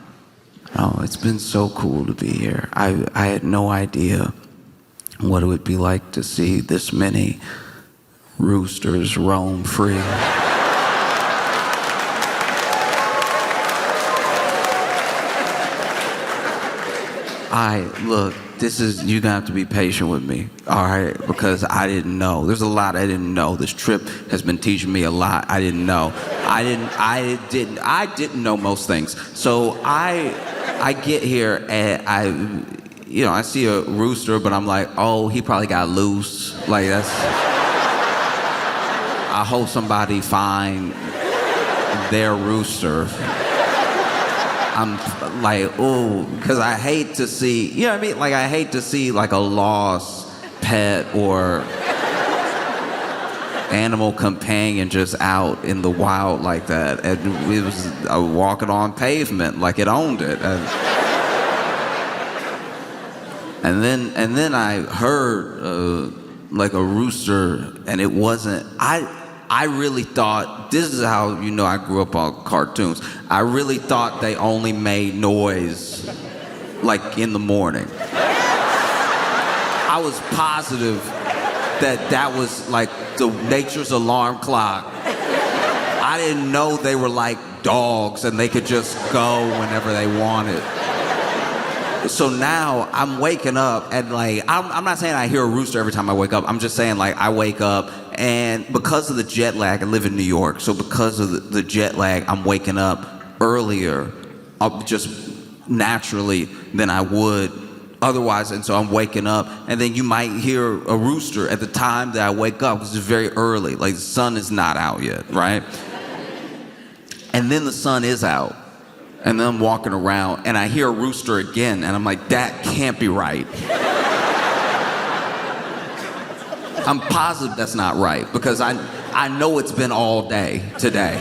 No, it's been so cool to be here. I had no idea what it would be like to see this many roosters roam free. Look, you're gonna have to be patient with me, all right? Because I didn't know. There's a lot I didn't know. This trip has been teaching me a lot I didn't know. I didn't know most things. So I get here and I see a rooster, but I'm like, oh, he probably got loose. Like I hope somebody find their rooster. I'm like, oh, because I hate to see, you know what I mean? Like, I hate to see like a lost pet or animal companion just out in the wild like that. And it was walking on pavement like it owned it. And then I heard like a rooster, and it wasn't. I really thought, this is how you know I grew up on cartoons. I really thought they only made noise like in the morning. I was positive that was like the nature's alarm clock. I didn't know they were like dogs and they could just go whenever they wanted. So now I'm waking up and like, I'm not saying I hear a rooster every time I wake up. I'm just saying like I wake up and because of the jet lag, I live in New York. So because of the jet lag, I'm waking up earlier, just naturally than I would otherwise. And so I'm waking up and then you might hear a rooster at the time that I wake up because it's very early. Like the sun is not out yet, right? And then the sun is out. And then I'm walking around and I hear a rooster again and I'm like, that can't be right. I'm positive that's not right because I know it's been all day today.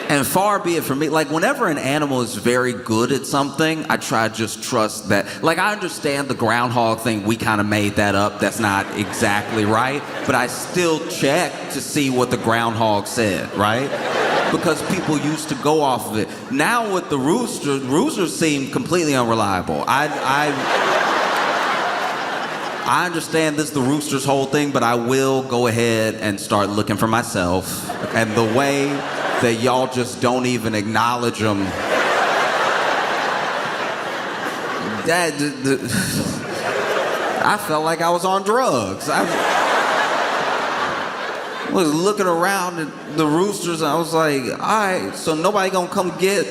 And far be it from me, like whenever an animal is very good at something, I try to just trust that. Like I understand the groundhog thing, we kind of made that up, that's not exactly right, but I still check to see what the groundhog said, right? Because people used to go off of it. Now with the roosters seem completely unreliable. I understand this is the rooster's whole thing, but I will go ahead and start looking for myself. And the way that y'all just don't even acknowledge them, I felt like I was on drugs. I was looking around at the roosters and I was like, all right, so nobody gonna come get.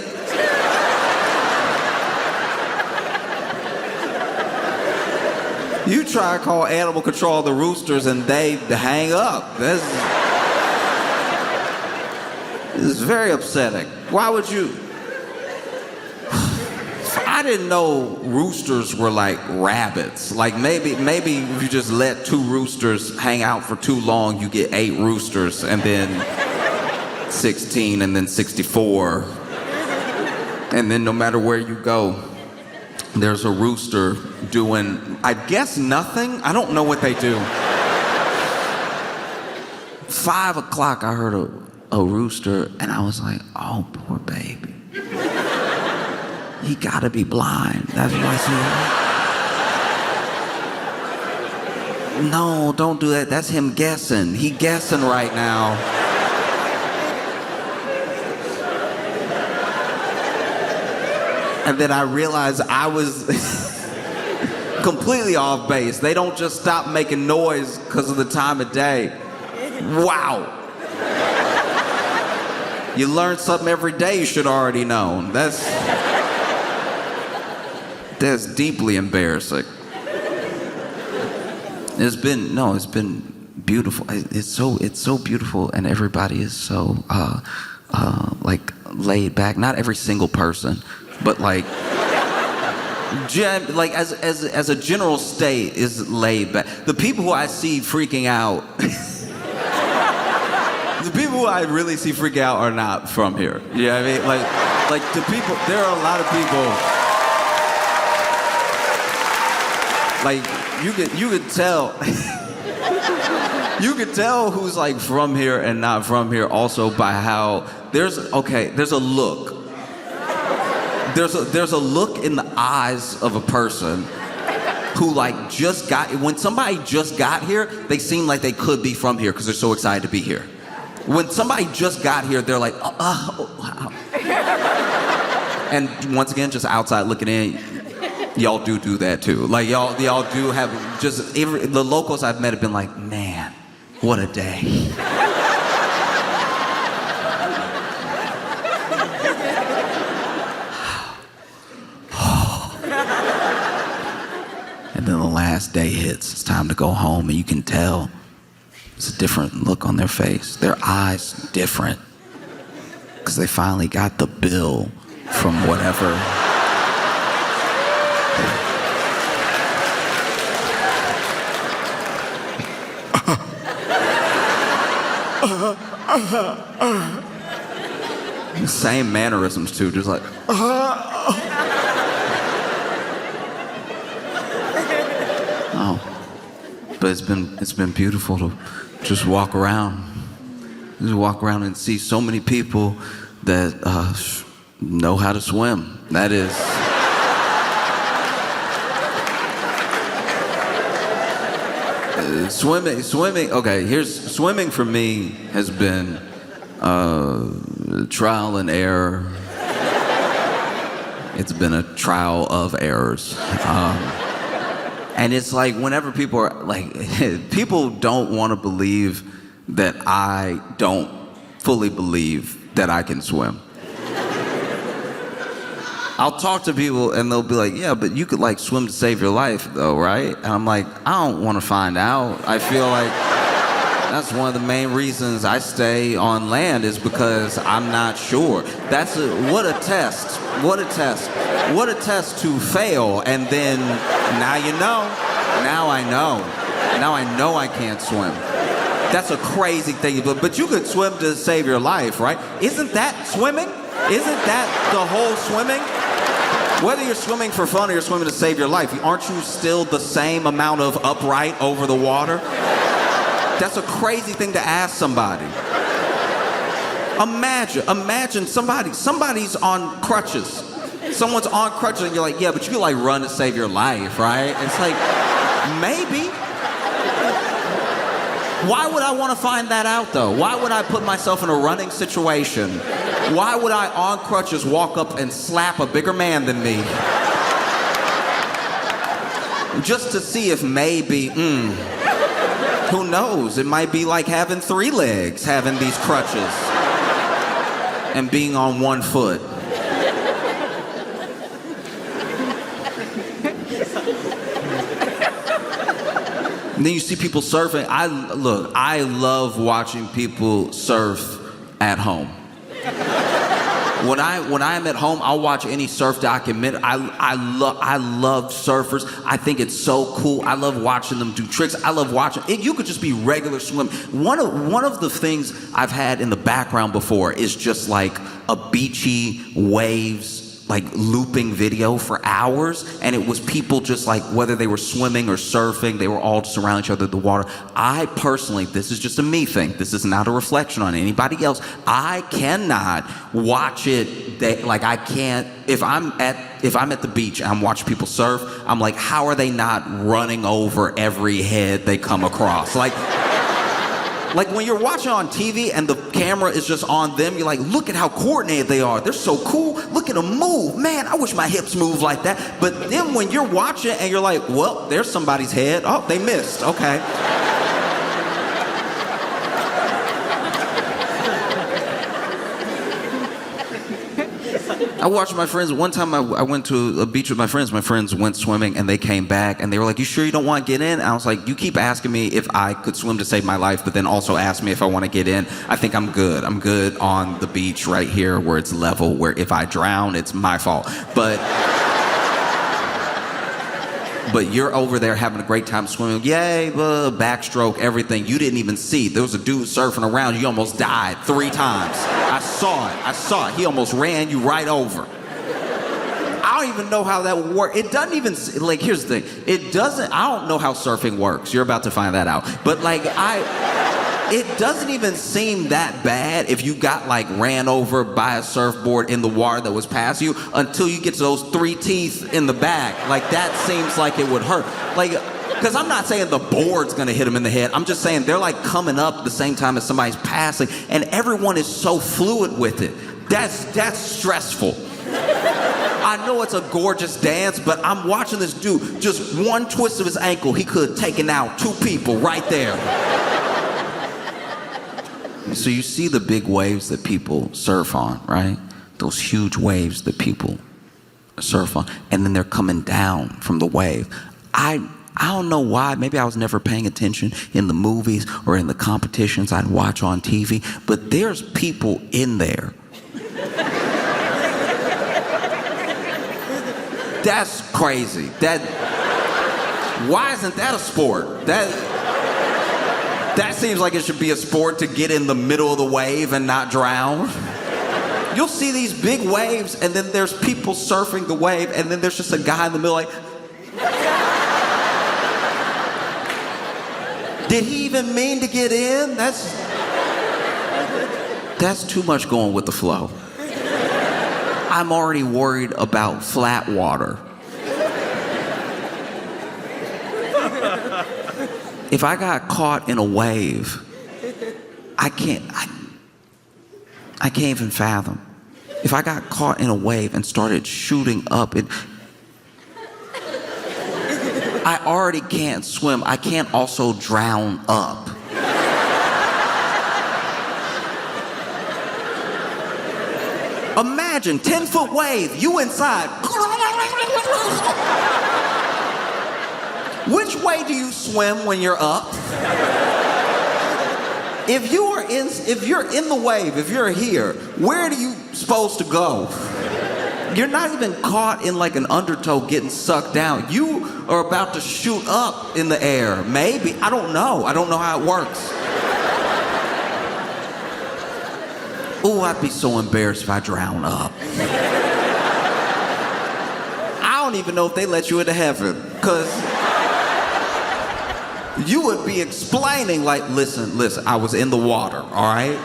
You try to call animal control of the roosters and they hang up. This is very upsetting. Why would you? I didn't know roosters were like rabbits. Like maybe if you just let two roosters hang out for too long, you get 8 roosters and then 16 and then 64. And then no matter where you go, there's a rooster doing, I guess nothing. I don't know what they do. 5 o'clock, I heard a rooster and I was like, oh, poor baby. He gotta be blind. That's what I said. No, don't do that. That's him guessing. He guessing right now. And then I realized I was completely off base. They don't just stop making noise because of the time of day. Wow. You learn something every day you should already know. That's deeply embarrassing. It's been beautiful. It's so beautiful, and everybody is so like laid back. Not every single person, but like as a general state is laid back. The people who I see freaking out, the people who I really see freak out are not from here. You know what I mean? Like. Like, to people, there are a lot of people. Like, you could tell. You could tell who's like from here and not from here also by how there's a look. There's a look in the eyes of a person who like when somebody just got here, they seem like they could be from here because they're so excited to be here. When somebody just got here, they're like, wow. And once again, just outside looking in, y'all do that too. Like y'all do have the locals I've met have been like, man, what a day. And then the last day hits. It's time to go home, and you can tell it's a different look on their face. Their eyes different because they finally got the bill from whatever. Same mannerisms too, just like. Oh, but it's been beautiful to just walk around and see so many people that know how to swim. That is. Swimming. Okay, swimming for me has been trial and error. It's been a trial of errors. And it's like whenever people are like, people don't want to believe that I don't fully believe that I can swim. I'll talk to people and they'll be like, yeah, but you could like swim to save your life though, right? And I'm like, I don't want to find out. I feel like that's one of the main reasons I stay on land is because I'm not sure. What a test. What a test. What a test to fail. And then now you know. Now I know. Now I know I can't swim. That's a crazy thing. But you could swim to save your life, right? Isn't that swimming? Isn't that the whole swimming? Whether you're swimming for fun or you're swimming to save your life, aren't you still the same amount of upright over the water? That's a crazy thing to ask somebody. Imagine somebody's on crutches. Someone's on crutches and you're like, yeah, but you could like run to save your life, right? It's like, maybe. Why would I want to find that out though? Why would I put myself in a running situation? Why would I on crutches walk up and slap a bigger man than me? Just to see if maybe, who knows? It might be like having 3 legs, having these crutches and being on 1 foot. And then you see people surfing. I love watching people surf at home. When I'm at home, I'll watch any surf documentary. I love surfers. I think it's so cool. I love watching them do tricks. I love watching it. You could just be regular swim. One of the things I've had in the background before is just like a beachy waves, like looping video for hours, and it was people just like, whether they were swimming or surfing, they were all just around each other in the water. I personally, this is just a me thing, this is not a reflection on anybody else, I cannot watch it, I can't, if I'm at the beach and I'm watching people surf, I'm like, how are they not running over every head they come across? Like when you're watching on TV and the camera is just on them, you're like, look at how coordinated they are. They're so cool. Look at them move. Man, I wish my hips moved like that. But then when you're watching and you're like, well, there's somebody's head. Oh, they missed. Okay. I watched my friends. One time I went to a beach with my friends. My friends went swimming and they came back and they were like, you sure you don't want to get in? And I was like, you keep asking me if I could swim to save my life, but then also ask me if I want to get in. I think I'm good. I'm good on the beach right here where it's level, where if I drown, it's my fault. But but you're over there having a great time swimming. Yay, backstroke, everything. You didn't even see. There was a dude surfing around. You almost died 3 times. I saw it. He almost ran you right over. I don't even know how that would work. It doesn't even, like, here's the thing. I don't know how surfing works. You're about to find that out. But, like, it doesn't even seem that bad if you got, like, ran over by a surfboard in the water that was past you until you get to those 3 teeth in the back. Like, that seems like it would hurt. Like, because I'm not saying the board's going to hit them in the head. I'm just saying they're, like, coming up at the same time as somebody's passing, and everyone is so fluid with it. That's stressful. I know it's a gorgeous dance, but I'm watching this dude, just one twist of his ankle, he could have taken out 2 people right there. So you see the big waves that people surf on, right? Those huge waves that people surf on, and then they're coming down from the wave. I don't know why, maybe I was never paying attention in the movies or in the competitions I'd watch on TV, but there's people in there. That's crazy. Why isn't that a sport? That seems like it should be a sport to get in the middle of the wave and not drown. You'll see these big waves, and then there's people surfing the wave, and then there's just a guy in the middle like, did he even mean to get in? That's too much going with the flow. I'm already worried about flat water. If I got caught in a wave, I can't even fathom. If I got caught in a wave and started shooting up, I already can't swim. I can't also drown up. Imagine 10-foot wave, you inside. Which way do you swim when you're up? If you're in the wave, if you're here, where are you supposed to go? You're not even caught in like an undertow getting sucked down. You are about to shoot up in the air. Maybe. I don't know. I don't know how it works. Oh, I'd be so embarrassed if I drown up. I don't even know if they let you into heaven, because you would be explaining like, listen, I was in the water, all right?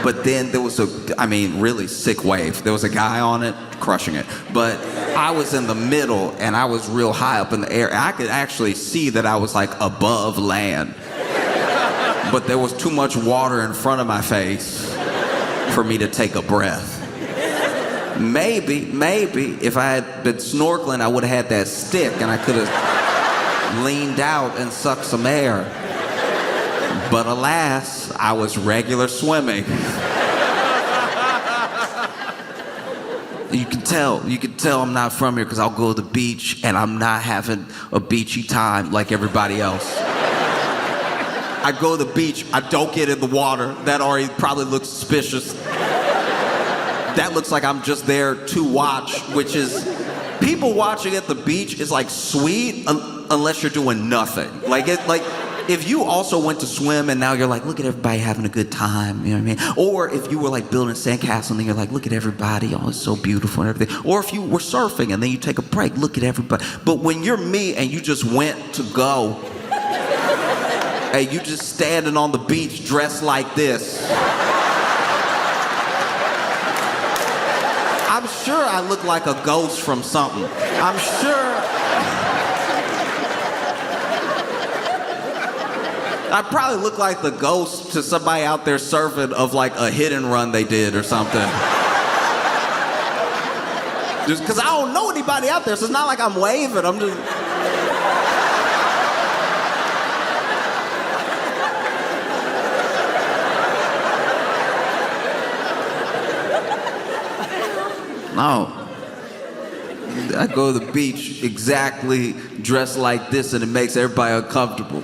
But then there was really sick wave. There was a guy on it, crushing it. But I was in the middle, and I was real high up in the air. And I could actually see that I was like above land. But there was too much water in front of my face for me to take a breath. Maybe, if I had been snorkeling, I would have had that stick and I could have leaned out and sucked some air. But alas, I was regular swimming. You can tell I'm not from here because I'll go to the beach and I'm not having a beachy time like everybody else. I go to the beach, I don't get in the water. That already probably looks suspicious. That looks like I'm just there to watch, which is, people watching at the beach is like sweet unless you're doing nothing. If you also went to swim and now you're like, look at everybody having a good time, you know what I mean? Or if you were like building a sandcastle and then you're like, look at everybody, oh, it's so beautiful and everything. Or if you were surfing and then you take a break, look at everybody. But when you're me and you just went to go, and you just standing on the beach dressed like this, I'm sure I look like a ghost from something. I'm sure. I probably look like the ghost to somebody out there surfing of like a hit and run they did or something. Just because I don't know anybody out there, so it's not like I'm waving. I'm just. No. I go to the beach exactly dressed like this and it makes everybody uncomfortable.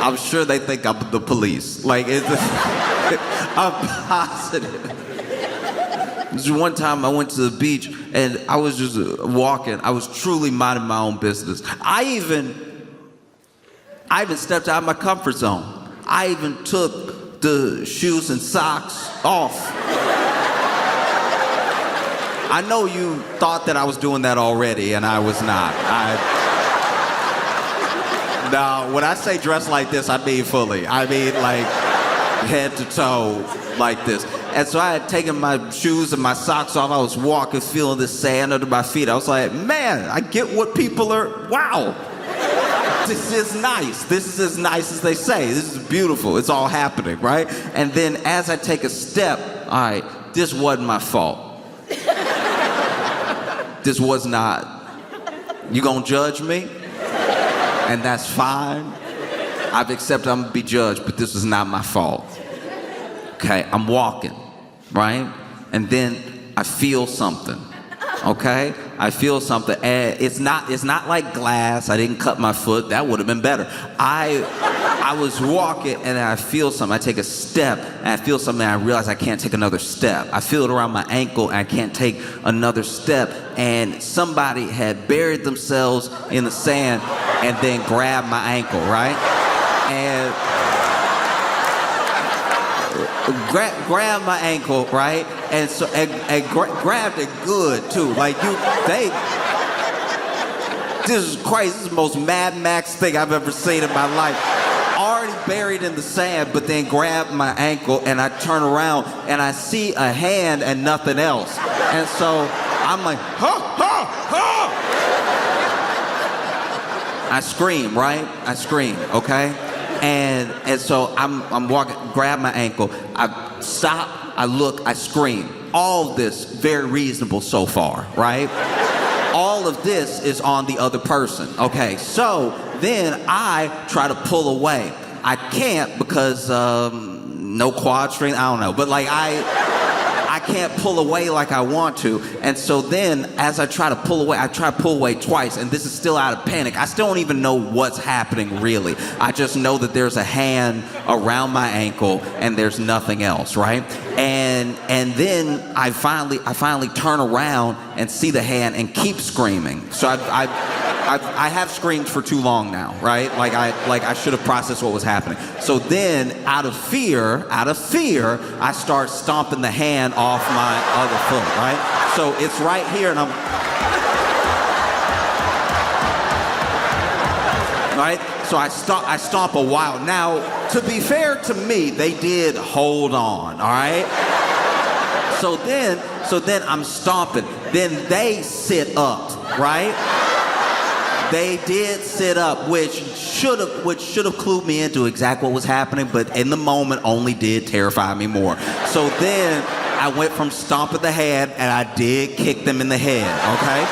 I'm sure they think I'm the police. I'm positive. This one time I went to the beach and I was just walking. I was truly minding my own business. I even stepped out of my comfort zone. I even took the shoes and socks off. I know you thought that I was doing that already, and I was not. No, when I say dress like this, I mean fully. I mean like head to toe like this. And so I had taken my shoes and my socks off. I was walking, feeling the sand under my feet. I was like, man, I get what people are, wow. This is nice. This is as nice as they say. This is beautiful. It's all happening, right? And then as I take a step, all right, this wasn't my fault. This was not. You gonna judge me? And that's fine. I've accepted I'm gonna be judged, but this is not my fault. Okay, I'm walking, right? And then I feel something, okay? I feel something, and it's not like glass. I didn't cut my foot. That would have been better. I was walking, and I feel something. I take a step, and I feel something, and I realize I can't take another step. I feel it around my ankle, and I can't take another step. And somebody had buried themselves in the sand and then grabbed my ankle, right? And grabbed my ankle, right? And so grabbed it good too. Like this is crazy. This is the most Mad Max thing I've ever seen in my life. Already buried in the sand, but then grabbed my ankle, and I turn around and I see a hand and nothing else. And so I'm like, ha, ha, ha! I scream, right? I scream, okay? And so I'm walking, grab my ankle, I stop, I look, I scream. All of this very reasonable so far, right? All of this is on the other person. Okay, so then I try to pull away. I can't because no quad strength, I don't know. But like I can't pull away like I want to. And so then as I try to pull away, I try to pull away twice, and this is still out of panic. I still don't even know what's happening really. I just know that there's a hand around my ankle and there's nothing else, right? And then I finally turn around and see the hand and keep screaming. So I have screamed for too long now, right? Like I should have processed what was happening. So then out of fear, I start stomping the hand off my other foot, right? So it's right here, and I'm right? So I stomp a while. Now, to be fair to me, they did hold on, all right? So then I'm stomping. Then they sit up, right? They did sit up, which should have clued me into exactly what was happening, but in the moment only did terrify me more. So then I went from stomping the head, and I did kick them in the head, okay?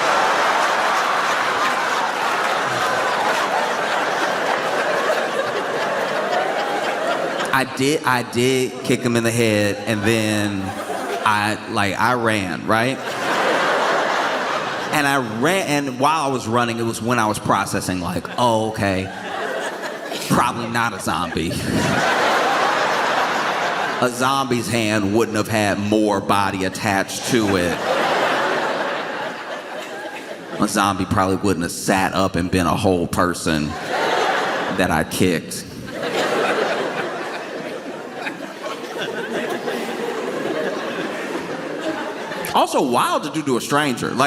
I did kick him in the head, and then I ran, right? And I ran, and while I was running, it was when I was processing, like, oh, okay, probably not a zombie. A zombie's hand wouldn't have had more body attached to it. A zombie probably wouldn't have sat up and been a whole person that I kicked. Also wild to do to a stranger. If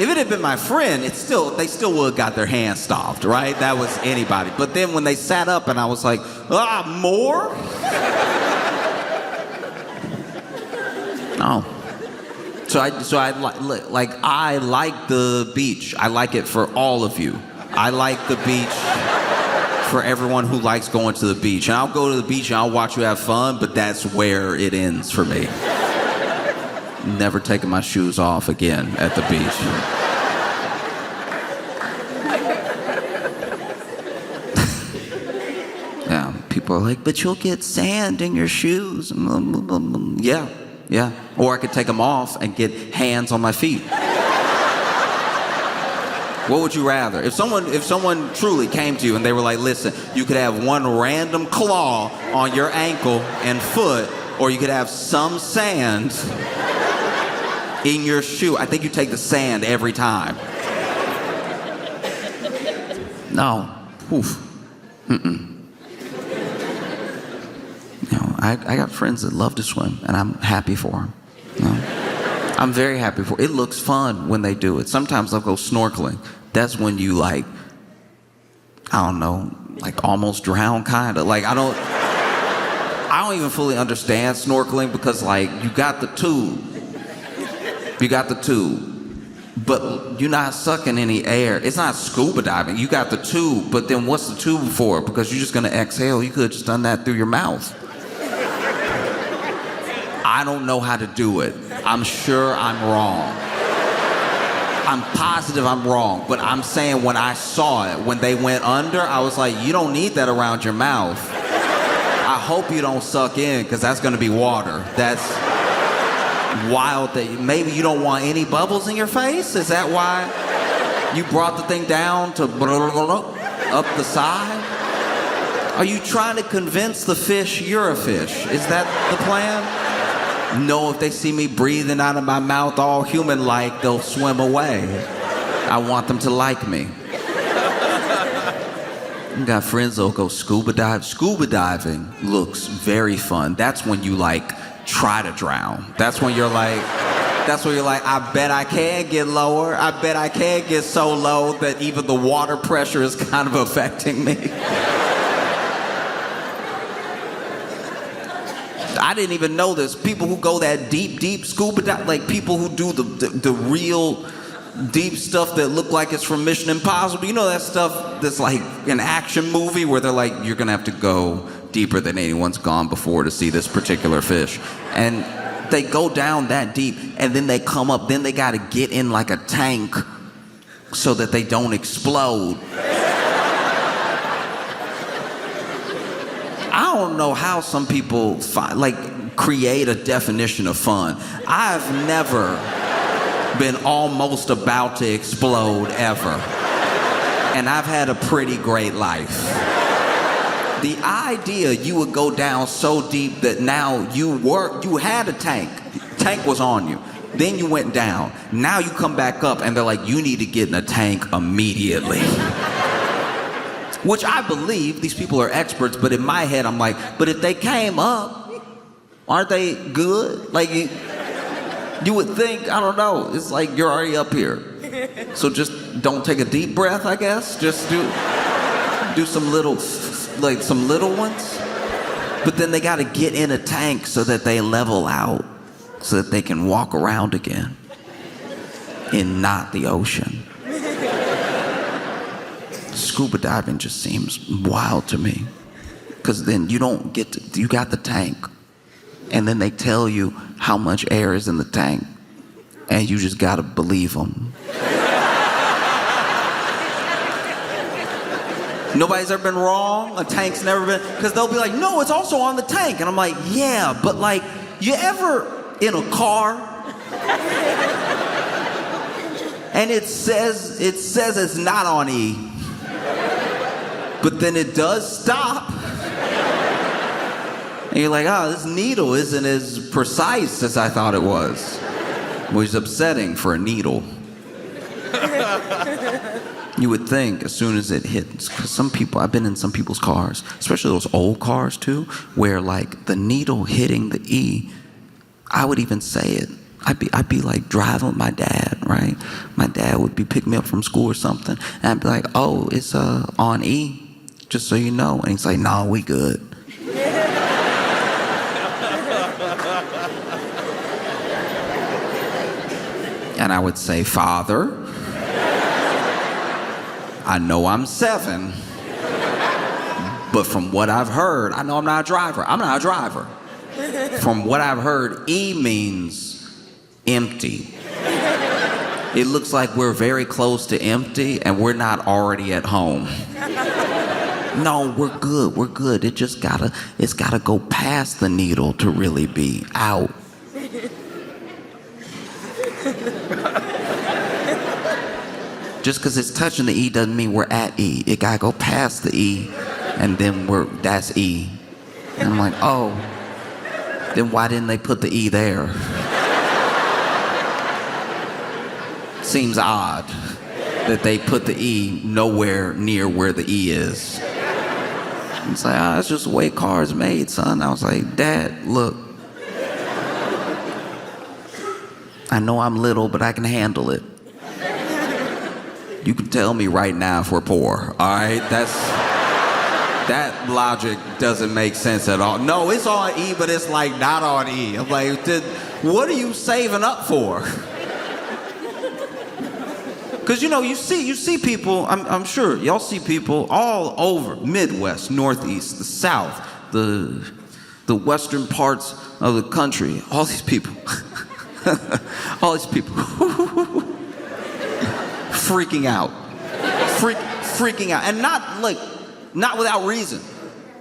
it had been my friend, they still would have got their hand stomped, right? That was anybody. But then when they sat up and I was like, more? No. So I like the beach. I like it for all of you. I like the beach for everyone who likes going to the beach. And I'll go to the beach and I'll watch you have fun, but that's where it ends for me. Never taking my shoes off again at the beach. Yeah, people are like, but you'll get sand in your shoes. Yeah. Or I could take them off and get hands on my feet. What would you rather? If someone truly came to you and they were like, listen, you could have one random claw on your ankle and foot, or you could have some sand in your shoe. I think you take the sand every time. No. Oof. I got friends that love to swim, and I'm happy for them. I'm very happy for it. It looks fun when they do it. Sometimes I'll go snorkeling. That's when you I don't know, almost drown, kind of. I don't even fully understand snorkeling because you got the tube. But you're not sucking any air. It's not scuba diving. You got the tube, but then what's the tube for? Because you're just gonna exhale. You could have just done that through your mouth. I don't know how to do it. I'm sure I'm wrong. I'm positive I'm wrong, but I'm saying when I saw it, when they went under, I was like, you don't need that around your mouth. I hope you don't suck in, because that's gonna be water. That's wild that maybe you don't want any bubbles in your face? Is that why you brought the thing down to up the side? Are you trying to convince the fish you're a fish? Is that the plan? No, if they see me breathing out of my mouth all human-like, they'll swim away. I want them to like me. I got friends that'll go scuba dive. Scuba diving looks very fun. That's when you try to drown. That's when you're I bet I can get lower. I bet I can get so low that even the water pressure is kind of affecting me. I didn't even know this. People who go that deep scuba dive, people who do the real deep stuff that look like it's from Mission Impossible. You know that stuff that's an action movie where they're you're gonna have to go deeper than anyone's gone before to see this particular fish. And they go down that deep and then they come up, then they gotta get in a tank so that they don't explode. I don't know how some people create a definition of fun. I've never been almost about to explode ever. And I've had a pretty great life. The idea you would go down so deep that now you had a tank. Tank was on you. Then you went down. Now you come back up and they're you need to get in a tank immediately. Which I believe these people are experts, but in my head I'm but if they came up, aren't they good? You would think, I don't know, it's you're already up here. So just don't take a deep breath, I guess. Just do some little ones. But then they got to get in a tank so that they level out, so that they can walk around again in not the ocean. Scuba diving just seems wild to me, because then you got the tank, and then they tell you how much air is in the tank, and you just gotta believe them. Nobody's ever been wrong. A tank's never been, because they'll be no, it's also on the tank, and I'm yeah, but you ever in a car and it says it's not on E, but then it does stop. And you're this needle isn't as precise as I thought it was. Which is upsetting for a needle. You would think as soon as it hits, because some people, I've been in some people's cars, especially those old cars too, where the needle hitting the E, I would even say it. I'd be driving with my dad, right? My dad would be picking me up from school or something, and I'd be oh, it's on E, just so you know. And he's no, we good. And I would say, Father, I know I'm 7, but from what I've heard, I know I'm not a driver. I'm not a driver. From what I've heard, E means empty. It looks like we're very close to empty and we're not already at home. No, we're good. It's gotta go past the needle to really be out. Just because it's touching the E doesn't mean we're at E. It gotta go past the E, and then that's E. And I'm oh, Then why didn't they put the E there? Seems odd that they put the E nowhere near where the E is. It's like, that's just the way cars made, son. I was like, Dad, look. I know I'm little, but I can handle it. You can tell me right now if we're poor, all right? That logic doesn't make sense at all. No, it's on E, but it's like not on E. I'm like, what are you saving up for? Because, you see people, I'm sure, y'all see people all over, Midwest, Northeast, the South, the western parts of the country, all these people, freaking out, freaking out, and not without reason.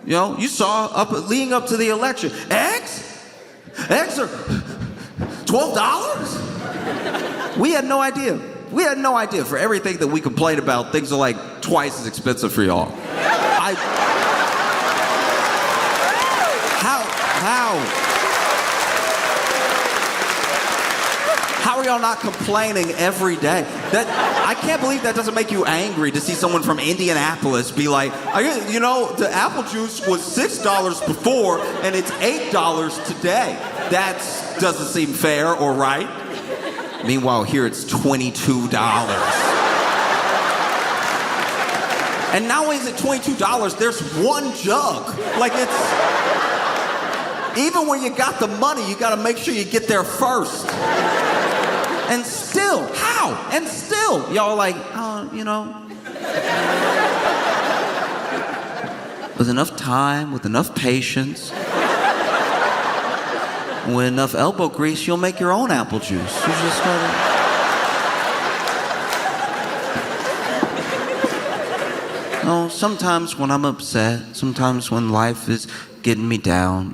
You saw leading up to the election, eggs are $12? We had no idea. For everything that we complain about, things are like twice as expensive for y'all. How are y'all not complaining every day? I can't believe that doesn't make you angry to see someone from Indianapolis be like, the apple juice was $6 before and it's $8 today. That doesn't seem fair or right. Meanwhile, here it's $22. And not only is it $22, there's one jug. Like even when you got the money, you gotta make sure you get there first. And still, how? And still, y'all like, with enough time, with enough patience, with enough elbow grease, you'll make your own apple juice. You just gotta... Sometimes when I'm upset, sometimes when life is getting me down,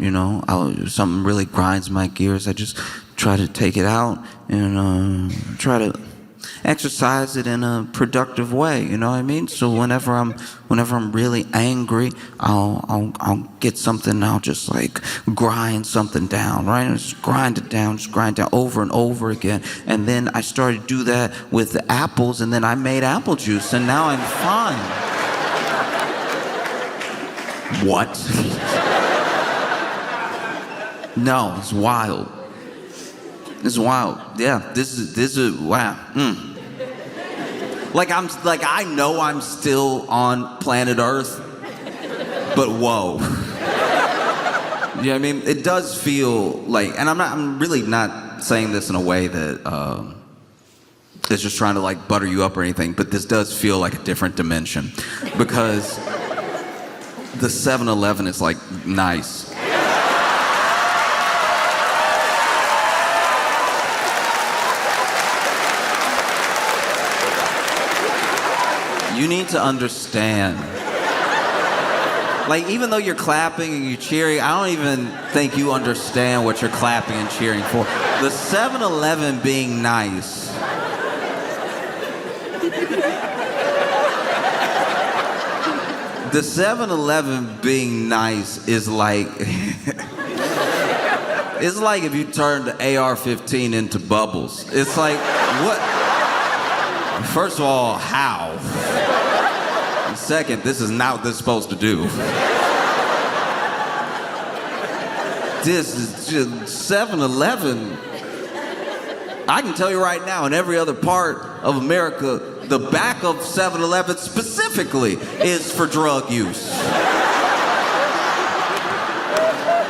something really grinds my gears, I just try to take it out and try to exercise it in a productive way, you know what I mean? So whenever I'm really angry, I'll get something and I'll just like grind something down, right? And just grind it down over and over again. And then I started to do that with the apples, and then I made apple juice, and now I'm fine. What? No, it's wild. It's wild. Yeah, this is wow. I know I'm still on planet Earth, but whoa. You know what I mean? It does feel like, and I'm really not saying this in a way that is just trying to like butter you up or anything, but this does feel like a different dimension, because the 7-Eleven is like nice. You need to understand. Like, even though you're clapping and you're cheering, I don't even think you understand what you're clapping and cheering for. The 7-Eleven being nice. The 7-Eleven being nice is like... it's like if you turned the AR-15 into bubbles. It's like, what? First of all, how? And second, this is not what this is supposed to do. This is just 7-Eleven. I can tell you right now, in every other part of America, the back of 7-Eleven specifically is for drug use.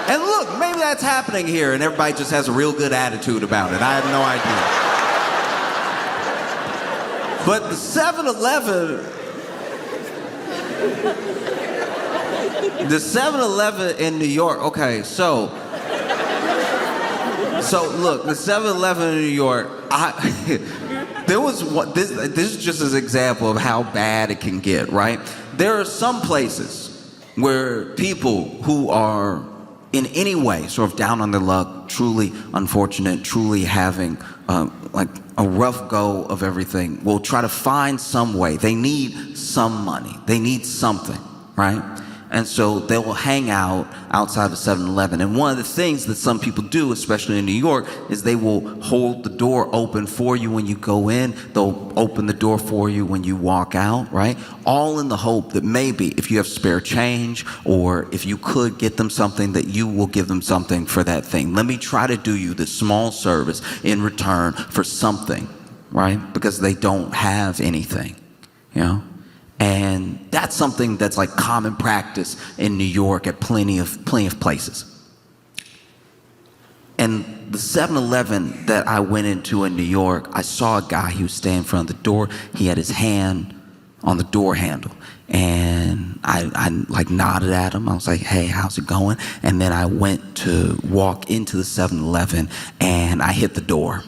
And look, maybe that's happening here and everybody just has a real good attitude about it. I have no idea. But the 7-Eleven in New York, okay, so look, the 7-Eleven in New York, there was one, this is just an example of how bad it can get, right? There are some places where people who are in any way sort of down on their luck, truly unfortunate, truly having like a rough go of everything, will try to find some way. They need some money. They need something, right? And so they will hang out outside of 7-Eleven. And one of the things that some people do, especially in New York, is they will hold the door open for you when you go in. They'll open the door for you when you walk out, right? All in the hope that maybe if you have spare change or if you could get them something, that you will give them something for that thing. Let me try to do you this small service in return for something, right? Because they don't have anything, you know? And that's something that's like common practice in New York at plenty of places. And the 7-Eleven that I went into in New York, I saw a guy, he was standing in front of the door. He had his hand on the door handle. And I like nodded at him. I was like, hey, how's it going? And then I went to walk into the 7-Eleven and I hit the door.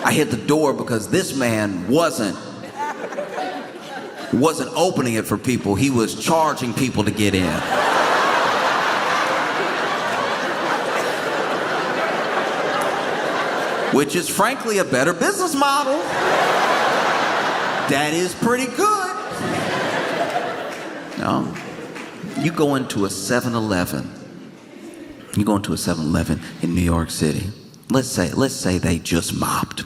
I hit the door because this man wasn't opening it for people. He was charging people to get in. Which is frankly a better business model. That is pretty good. No. You go into a 7-Eleven. You go into a 7-Eleven in New York City. Let's say they just mopped.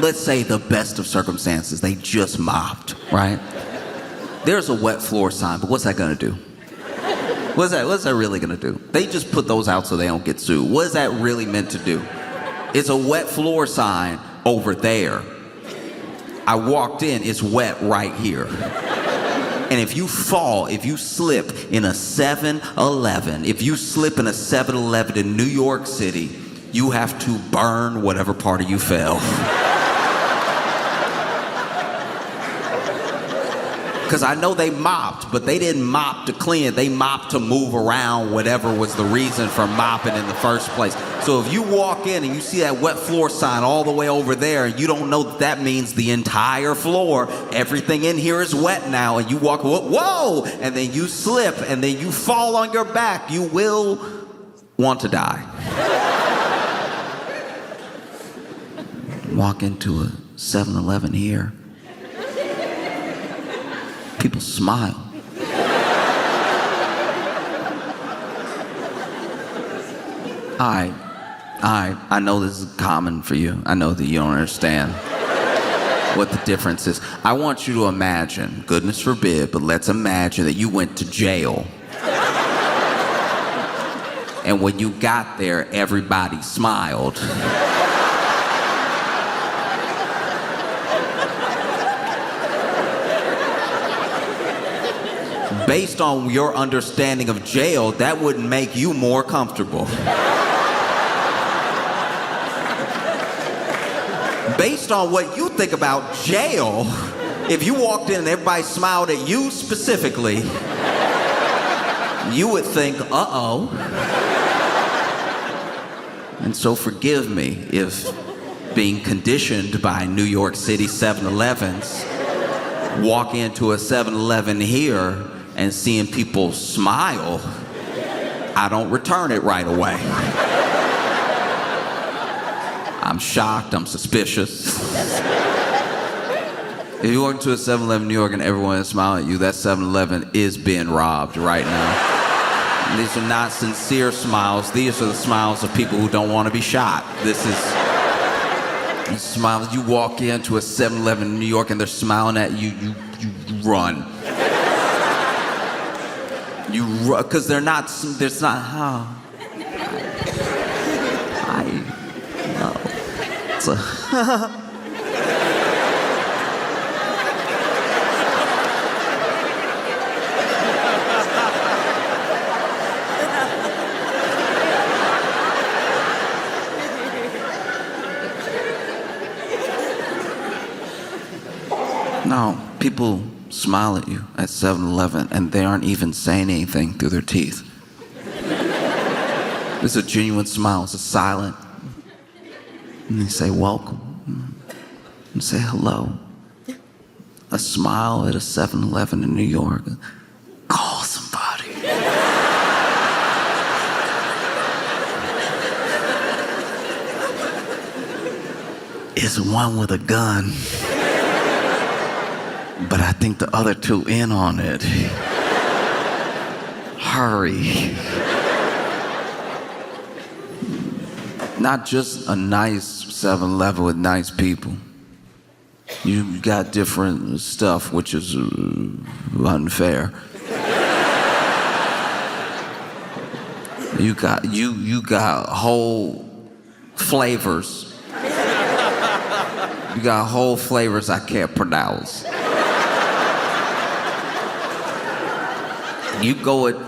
Let's say the best of circumstances, they just mopped, right? There's a wet floor sign, but what's that gonna do? What's that really gonna do? They just put those out so they don't get sued. What is that really meant to do? It's a wet floor sign over there. I walked in, it's wet right here. And if you fall, if you slip in a 7-Eleven, if you slip in a 7-Eleven in New York City, you have to burn whatever part of you fell. Because I know they mopped, but they didn't mop to clean it. They mopped to move around whatever was the reason for mopping in the first place. So if you walk in and you see that wet floor sign all the way over there, and you don't know that means the entire floor, everything in here is wet now, and you walk, whoa, and then you slip, and then you fall on your back, you will want to die. Walk into a 7-Eleven here. People smile. I know this is common for you. I know that you don't understand what the difference is. I want you to imagine, goodness forbid, but let's imagine that you went to jail. And when you got there, everybody smiled. Based on your understanding of jail, that wouldn't make you more comfortable. Based on what you think about jail, if you walked in and everybody smiled at you specifically, you would think, uh-oh. And so forgive me if being conditioned by New York City 7-Elevens, walking into a 7-Eleven here and seeing people smile, I don't return it right away. I'm shocked, I'm suspicious. If you walk into a 7-Eleven in New York and everyone is smiling at you, that 7-Eleven is being robbed right now. These are not sincere smiles. These are the smiles of people who don't want to be shot. This is smiles. You walk into a 7-Eleven in New York and they're smiling at you, you run. You run, because there's not, oh, I know. It's a, no, people smile at you at 7-Eleven and they aren't even saying anything through their teeth. It's a genuine smile. It's a silent. And they say welcome. And say hello. A smile at a 7-Eleven in New York. Call somebody. It's one with a gun. But I think the other two in on it. Hurry. Not just a nice 7-Eleven with nice people. You got different stuff, which is unfair. You got whole flavors. You got whole flavors I can't pronounce. You go into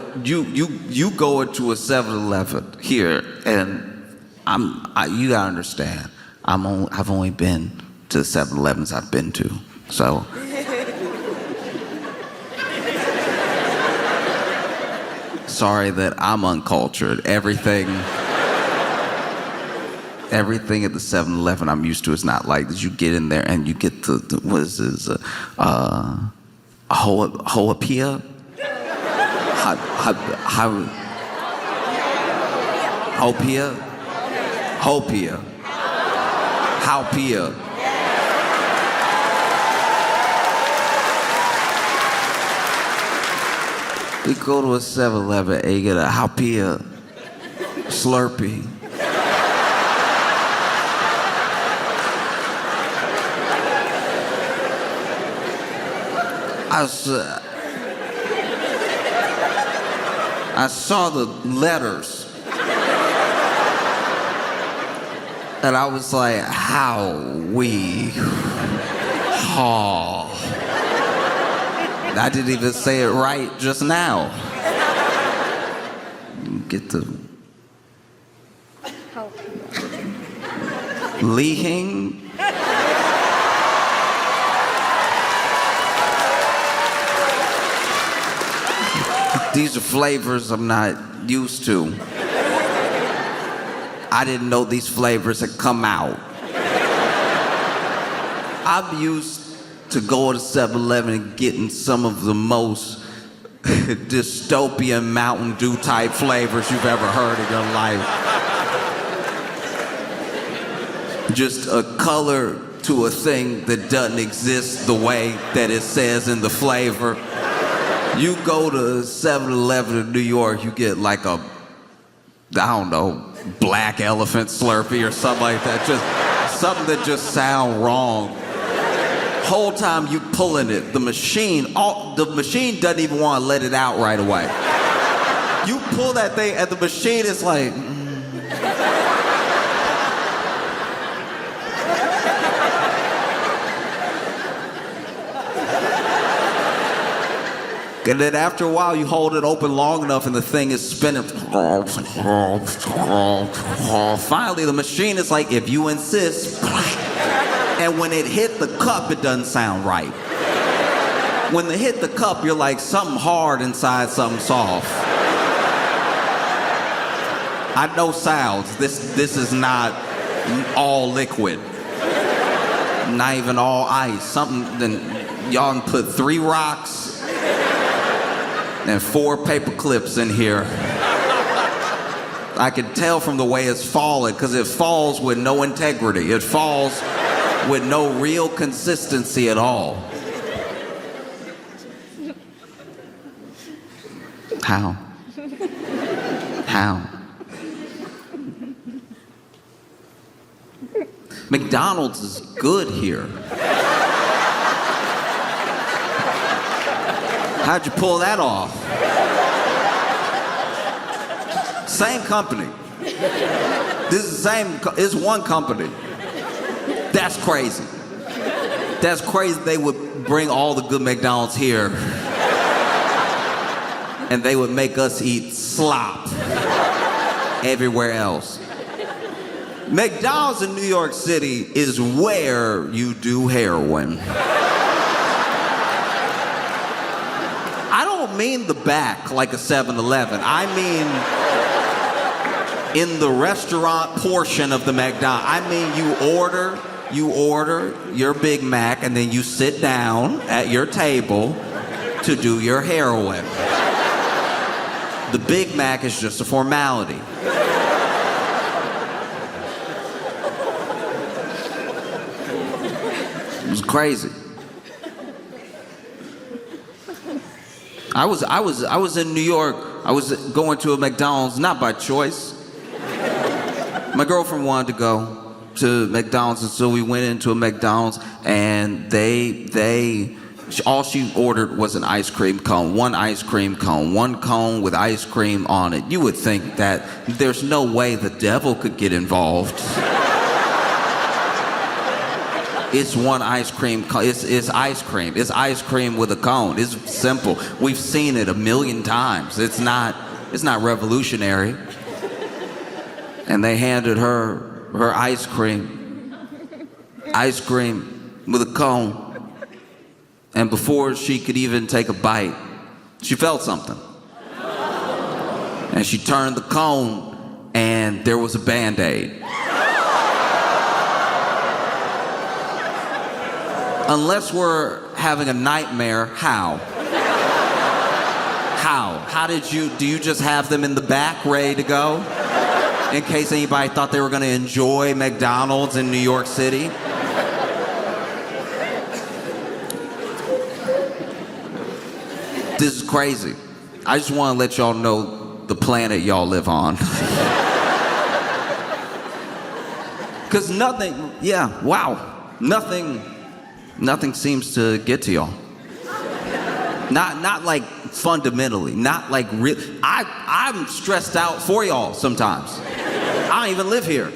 a 7-Eleven here, and you gotta understand. I've only been to the 7-Elevens I've been to, so. Sorry that I'm uncultured. Everything at the 7-Eleven I'm used to is not like this. You get in there and you get the what is this? Hopia? Hopia. You go to a 7-Eleven and you get a Hopia Slurpee. I saw the letters. And I was like, I didn't even say it right just now. Get the Lihing. These are flavors I'm not used to. I didn't know these flavors had come out. I'm used to going to 7-Eleven and getting some of the most dystopian Mountain Dew type flavors you've ever heard in your life. Just a color to a thing that doesn't exist the way that it says in the flavor. You go to 7-Eleven in New York, you get like a, I don't know, black elephant Slurpee or something like that. Just something that just sound wrong. Whole time you pulling it, the machine doesn't even want to let it out right away. You pull that thing and the machine is like, And then after a while, you hold it open long enough and the thing is spinning. Finally, the machine is like, if you insist. And when it hit the cup, it doesn't sound right. When they hit the cup, you're like, something hard inside, something soft. I know sounds. This is not all liquid. Not even all ice. Something, then y'all can put 3 rocks and 4 paper clips in here. I can tell from the way it's falling, because it falls with no integrity. It falls with no real consistency at all. How? McDonald's is good here. How'd you pull that off? Same company. This is the same, it's one company. That's crazy. That's crazy they would bring all the good McDonald's here and they would make us eat slop everywhere else. McDonald's in New York City is where you do heroin. I don't mean the back like a 7-Eleven. I mean in the restaurant portion of the McDonald's. I mean you order your Big Mac and then you sit down at your table to do your heroin. The Big Mac is just a formality. It was crazy. I was in New York. I was going to a McDonald's, not by choice. My girlfriend wanted to go to McDonald's, and so we went into a McDonald's, and all she ordered was an ice cream cone, one ice cream cone, one cone with ice cream on it. You would think that there's no way the devil could get involved. It's one ice cream cone. It's ice cream. It's ice cream with a cone. It's simple. We've seen it a million times. It's not revolutionary. And they handed her ice cream with a cone. And before she could even take a bite, she felt something. And she turned the cone, and there was a Band-Aid. Unless we're having a nightmare, how? How do you just have them in the back ready to go? In case anybody thought they were gonna enjoy McDonald's in New York City? This is crazy. I just want to let y'all know the planet y'all live on. Because nothing seems to get to y'all. Not like fundamentally, not like real. I'm stressed out for y'all sometimes. I don't even live here,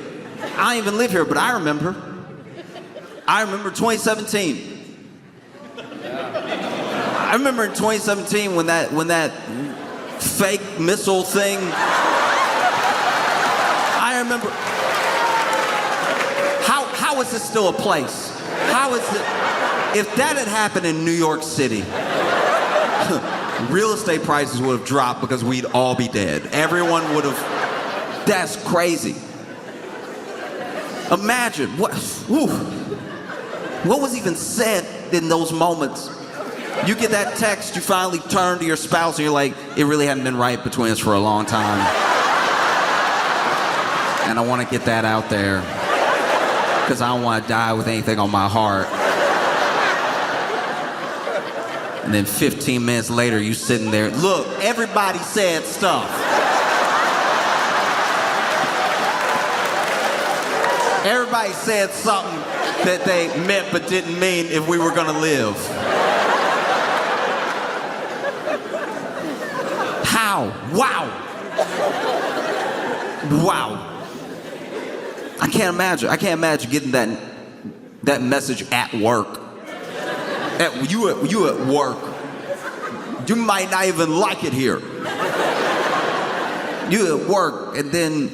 but I remember 2017. I remember in 2017 when that fake missile thing. I remember. How is this still a place? How is it? If that had happened in New York City, real estate prices would have dropped because we'd all be dead. Everyone would have. That's crazy. Imagine what was even said in those moments. You get that text, you finally turn to your spouse, and you're like, it really hadn't been right between us for a long time. And I want to get that out there, because I don't want to die with anything on my heart. And then 15 minutes later, you sitting there, look, everybody said stuff. Everybody said something that they meant but didn't mean if we were going to live. How? Wow. I can't imagine getting that message at work. You at work. You might not even like it here. You at work, and then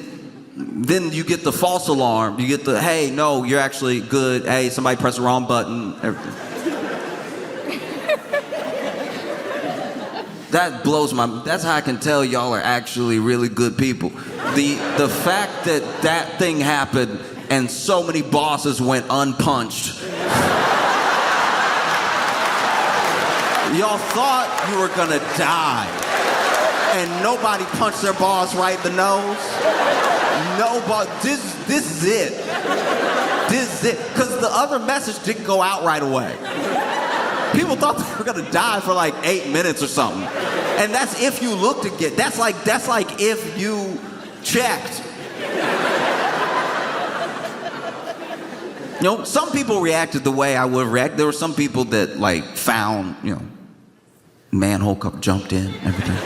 you get the false alarm. You get the, hey, no, you're actually good. Hey, somebody pressed the wrong button. That blows that's how I can tell y'all are actually really good people. The fact that thing happened and so many bosses went unpunched. Y'all thought you were gonna die. And nobody punched their boss right in the nose. Nobody, this is it. This is it. Because the other message didn't go out right away. People thought they were gonna die for like 8 minutes or something. And that's if you looked again. That's like if you checked. You know, some people reacted the way I would react. There were some people that like found, manhole cover, jumped in, everything.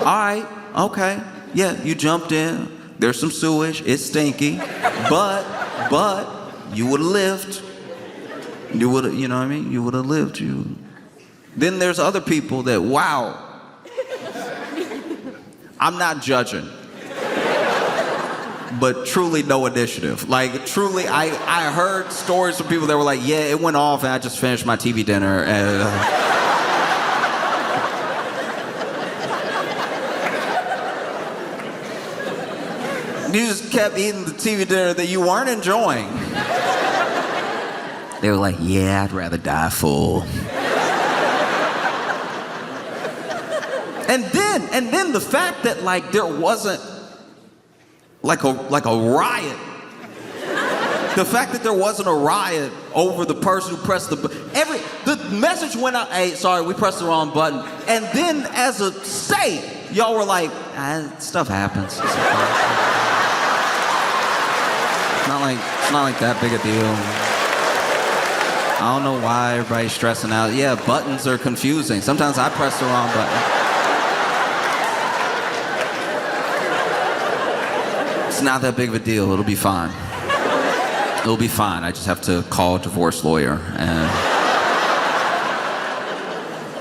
All right, okay, yeah, you jumped in. There's some sewage, it's stinky, but you would have lived. You would have, you know what I mean? You would have lived. Then there's other people that, wow. I'm not judging, but truly no initiative. Like, truly, I heard stories from people that were like, yeah, it went off and I just finished my TV dinner. And, you just kept eating the TV dinner that you weren't enjoying. They were like, yeah, I'd rather die full. And then the fact that like there wasn't like a riot. The fact that there wasn't a riot over the person who pressed the message went out, hey, sorry, we pressed the wrong button. And then as a state, y'all were like, stuff happens. It's not like that big a deal. I don't know why everybody's stressing out. Yeah, buttons are confusing. Sometimes I press the wrong button. It's not that big of a deal. It'll be fine. It'll be fine. I just have to call a divorce lawyer and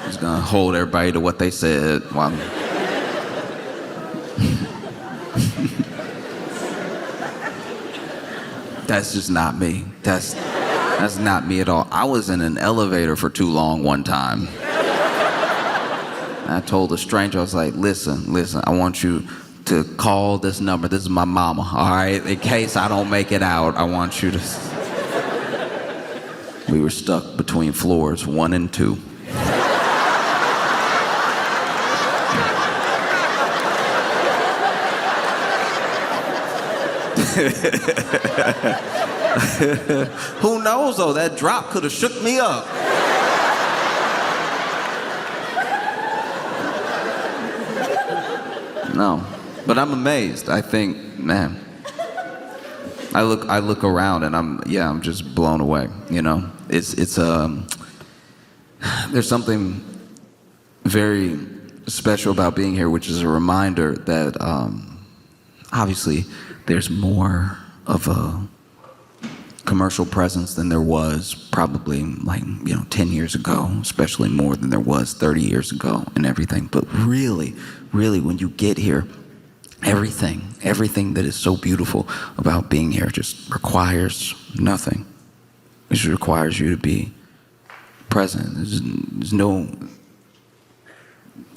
he's gonna hold everybody to what they said while That's just not me. That's not me at all. I was in an elevator for too long one time. I told a stranger, I was like, listen, I want you to call this number. This is my mama, all right? In case I don't make it out, I want you to... We were stuck between floors 1 and 2. Who knows, though? That drop could have shook me up. No. But I'm amazed. I think, man, I look around and I'm just blown away. You know, there's something very special about being here, which is a reminder that obviously there's more of a commercial presence than there was probably 10 years ago, especially more than there was 30 years ago and everything. But really, when you get here, everything that is so beautiful about being here just requires nothing. It just requires you to be present. There's no,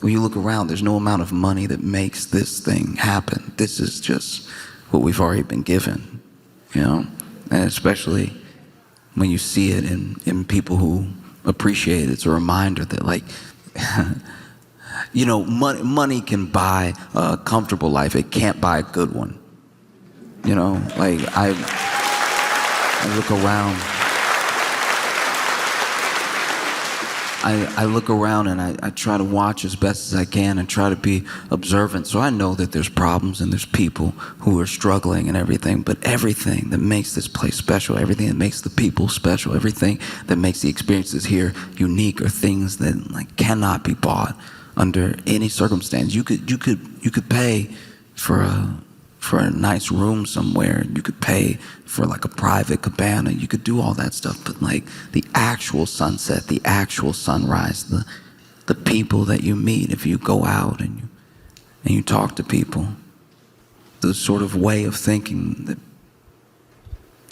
when you look around, there's no amount of money that makes this thing happen. This is just what we've already been given, you know? And especially when you see it in people who appreciate it, it's a reminder that money can buy a comfortable life. It can't buy a good one. You know, I look around. I look around and I try to watch as best as I can and try to be observant. So I know that there's problems and there's people who are struggling and everything, but everything that makes this place special, everything that makes the people special, everything that makes the experiences here unique are things that cannot be bought under any circumstance. You could pay for a nice room somewhere. You could pay for a private cabana. You could do all that stuff, but the actual sunset, the actual sunrise, the people that you meet if you go out and you talk to people, the sort of way of thinking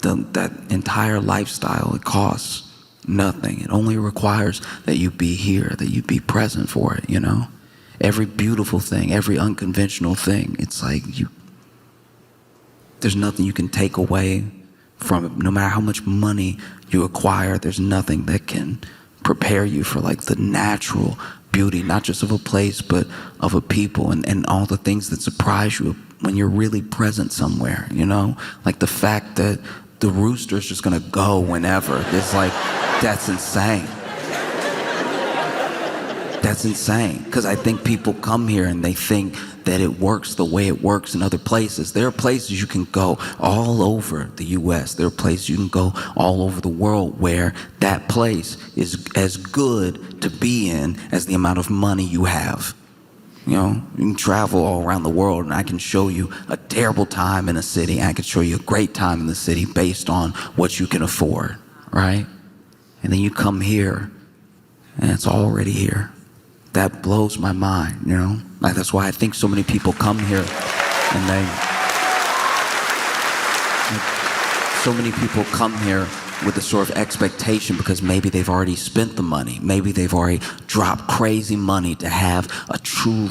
that entire lifestyle, it costs nothing. It only requires that you be here, that you be present for it, you know? Every beautiful thing, every unconventional thing, it's there's nothing you can take away from it. No matter how much money you acquire, there's nothing that can prepare you for the natural beauty, not just of a place, but of a people and all the things that surprise you when you're really present somewhere, you know? The fact that the rooster's just gonna go whenever. It's that's insane. That's insane, because I think people come here and they think that it works the way it works in other places. There are places you can go all over the US. There are places you can go all over the world where that place is as good to be in as the amount of money you have. You know, you can travel all around the world and I can show you a terrible time in a city. I can show you a great time in the city based on what you can afford, right? And then you come here and it's already here. That blows my mind, you know? That's why I think so many people come here and so many people come here with a sort of expectation because maybe they've already spent the money. Maybe they've already dropped crazy money to have a true,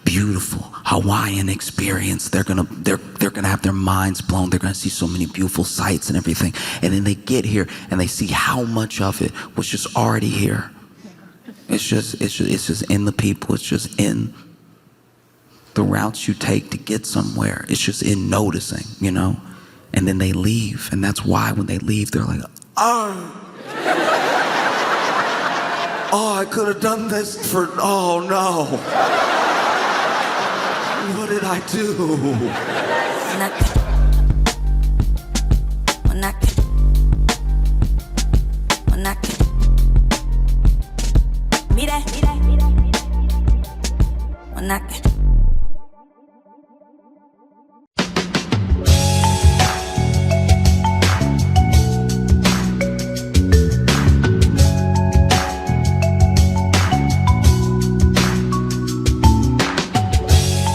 beautiful Hawaiian experience. They're gonna have their minds blown. They're gonna see so many beautiful sights and everything. And then they get here and they see how much of it was just already here. It's just in the people. It's just in the routes you take to get somewhere. It's just in noticing, you know? and then they leave. And that's why when they leave, they're like, oh, I could have done this oh no. What did I do?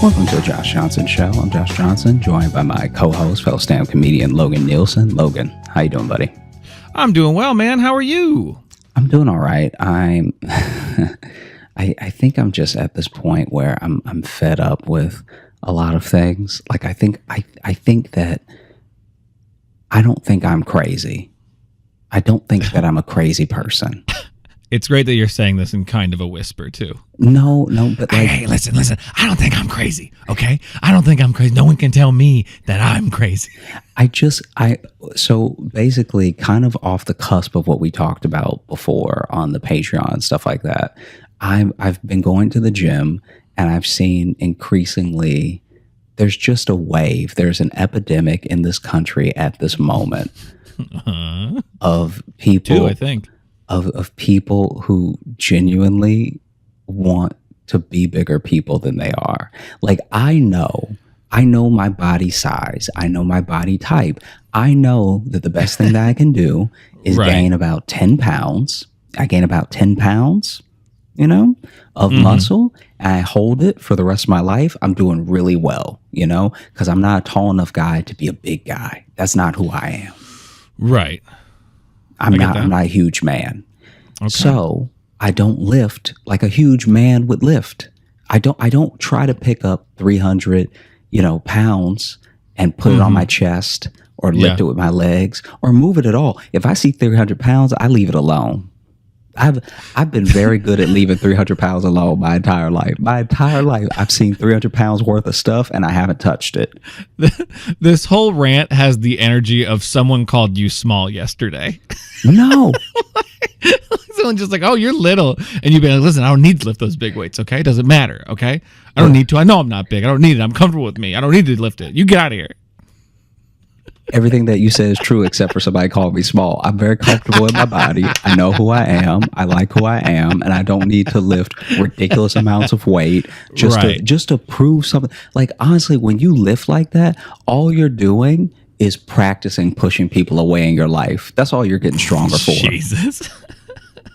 Welcome to the Josh Johnson Show. I'm Josh Johnson, joined by my co-host, fellow stand-up comedian Logan Nielsen. Logan, how you doing, buddy? I'm doing well, man. How are you? I'm doing all right. I think I'm just at this point where I'm fed up with a lot of things. Like I think that I don't think I'm crazy. I don't think that I'm a crazy person. It's great that you're saying this in kind of a whisper, too. No, but like... Hey, listen. I don't think I'm crazy, okay? I don't think I'm crazy. No one can tell me that I'm crazy. So basically, kind of off the cusp of what we talked about before on the Patreon and stuff like that, I've been going to the gym, and I've seen increasingly, there's just a wave. There's an epidemic in this country at this moment of people... Two, I think. Of people who genuinely want to be bigger people than they are. Like I know my body size. I know my body type. I know that the best thing that I can do is gain about 10 pounds. I gain about 10 pounds, of muscle, and I hold it for the rest of my life. I'm doing really well, because I'm not a tall enough guy to be a big guy. That's not who I am. Right. I'm not a huge man. Okay. So I don't lift like a huge man would lift. I don't try to pick up 300, pounds and put it on my chest or lift it with my legs or move it at all. If I see 300 pounds, I leave it alone. I've been very good at leaving 300 pounds alone my entire life. My entire life, I've seen 300 pounds worth of stuff and I haven't touched it. This whole rant has the energy of someone called you small yesterday. No. Someone just like, oh, you're little. And you've been like, listen, I don't need to lift those big weights, okay? Doesn't matter, okay? I don't need to. I know I'm not big. I don't need it. I'm comfortable with me. I don't need to lift it. You get out of here. Everything that you said is true except for somebody calling me small. I'm very comfortable in my body. I know who I am. I like who I am. And I don't need to lift ridiculous amounts of weight just to prove something. Like, honestly, when you lift like that, all you're doing is practicing pushing people away in your life. That's all you're getting stronger for. Jesus.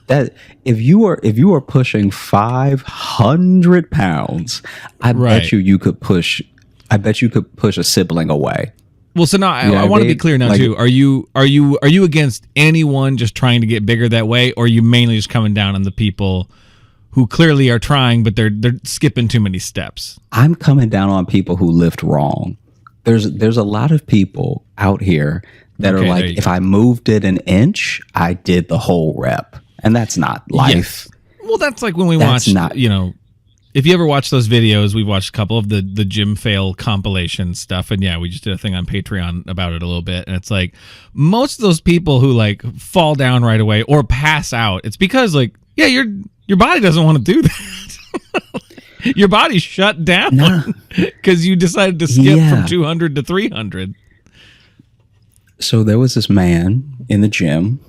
That if you are pushing 500 pounds, I bet you could push a sibling away. Well, so now I want to be clear now too. Are you against anyone just trying to get bigger that way, or are you mainly just coming down on the people who clearly are trying, but they're skipping too many steps? I'm coming down on people who lift wrong. There's a lot of people out here that are like, if I moved it an inch, I did the whole rep, and that's not life. Yes. Well, that's like when we watched, if you ever watch those videos, we've watched a couple of the gym fail compilation stuff. And yeah, we just did a thing on Patreon about it a little bit. And it's like most of those people who like fall down right away or pass out, it's because like, yeah, your body doesn't want to do that. Your body shut down because you decided to skip from 200 to 300. So there was this man in the gym.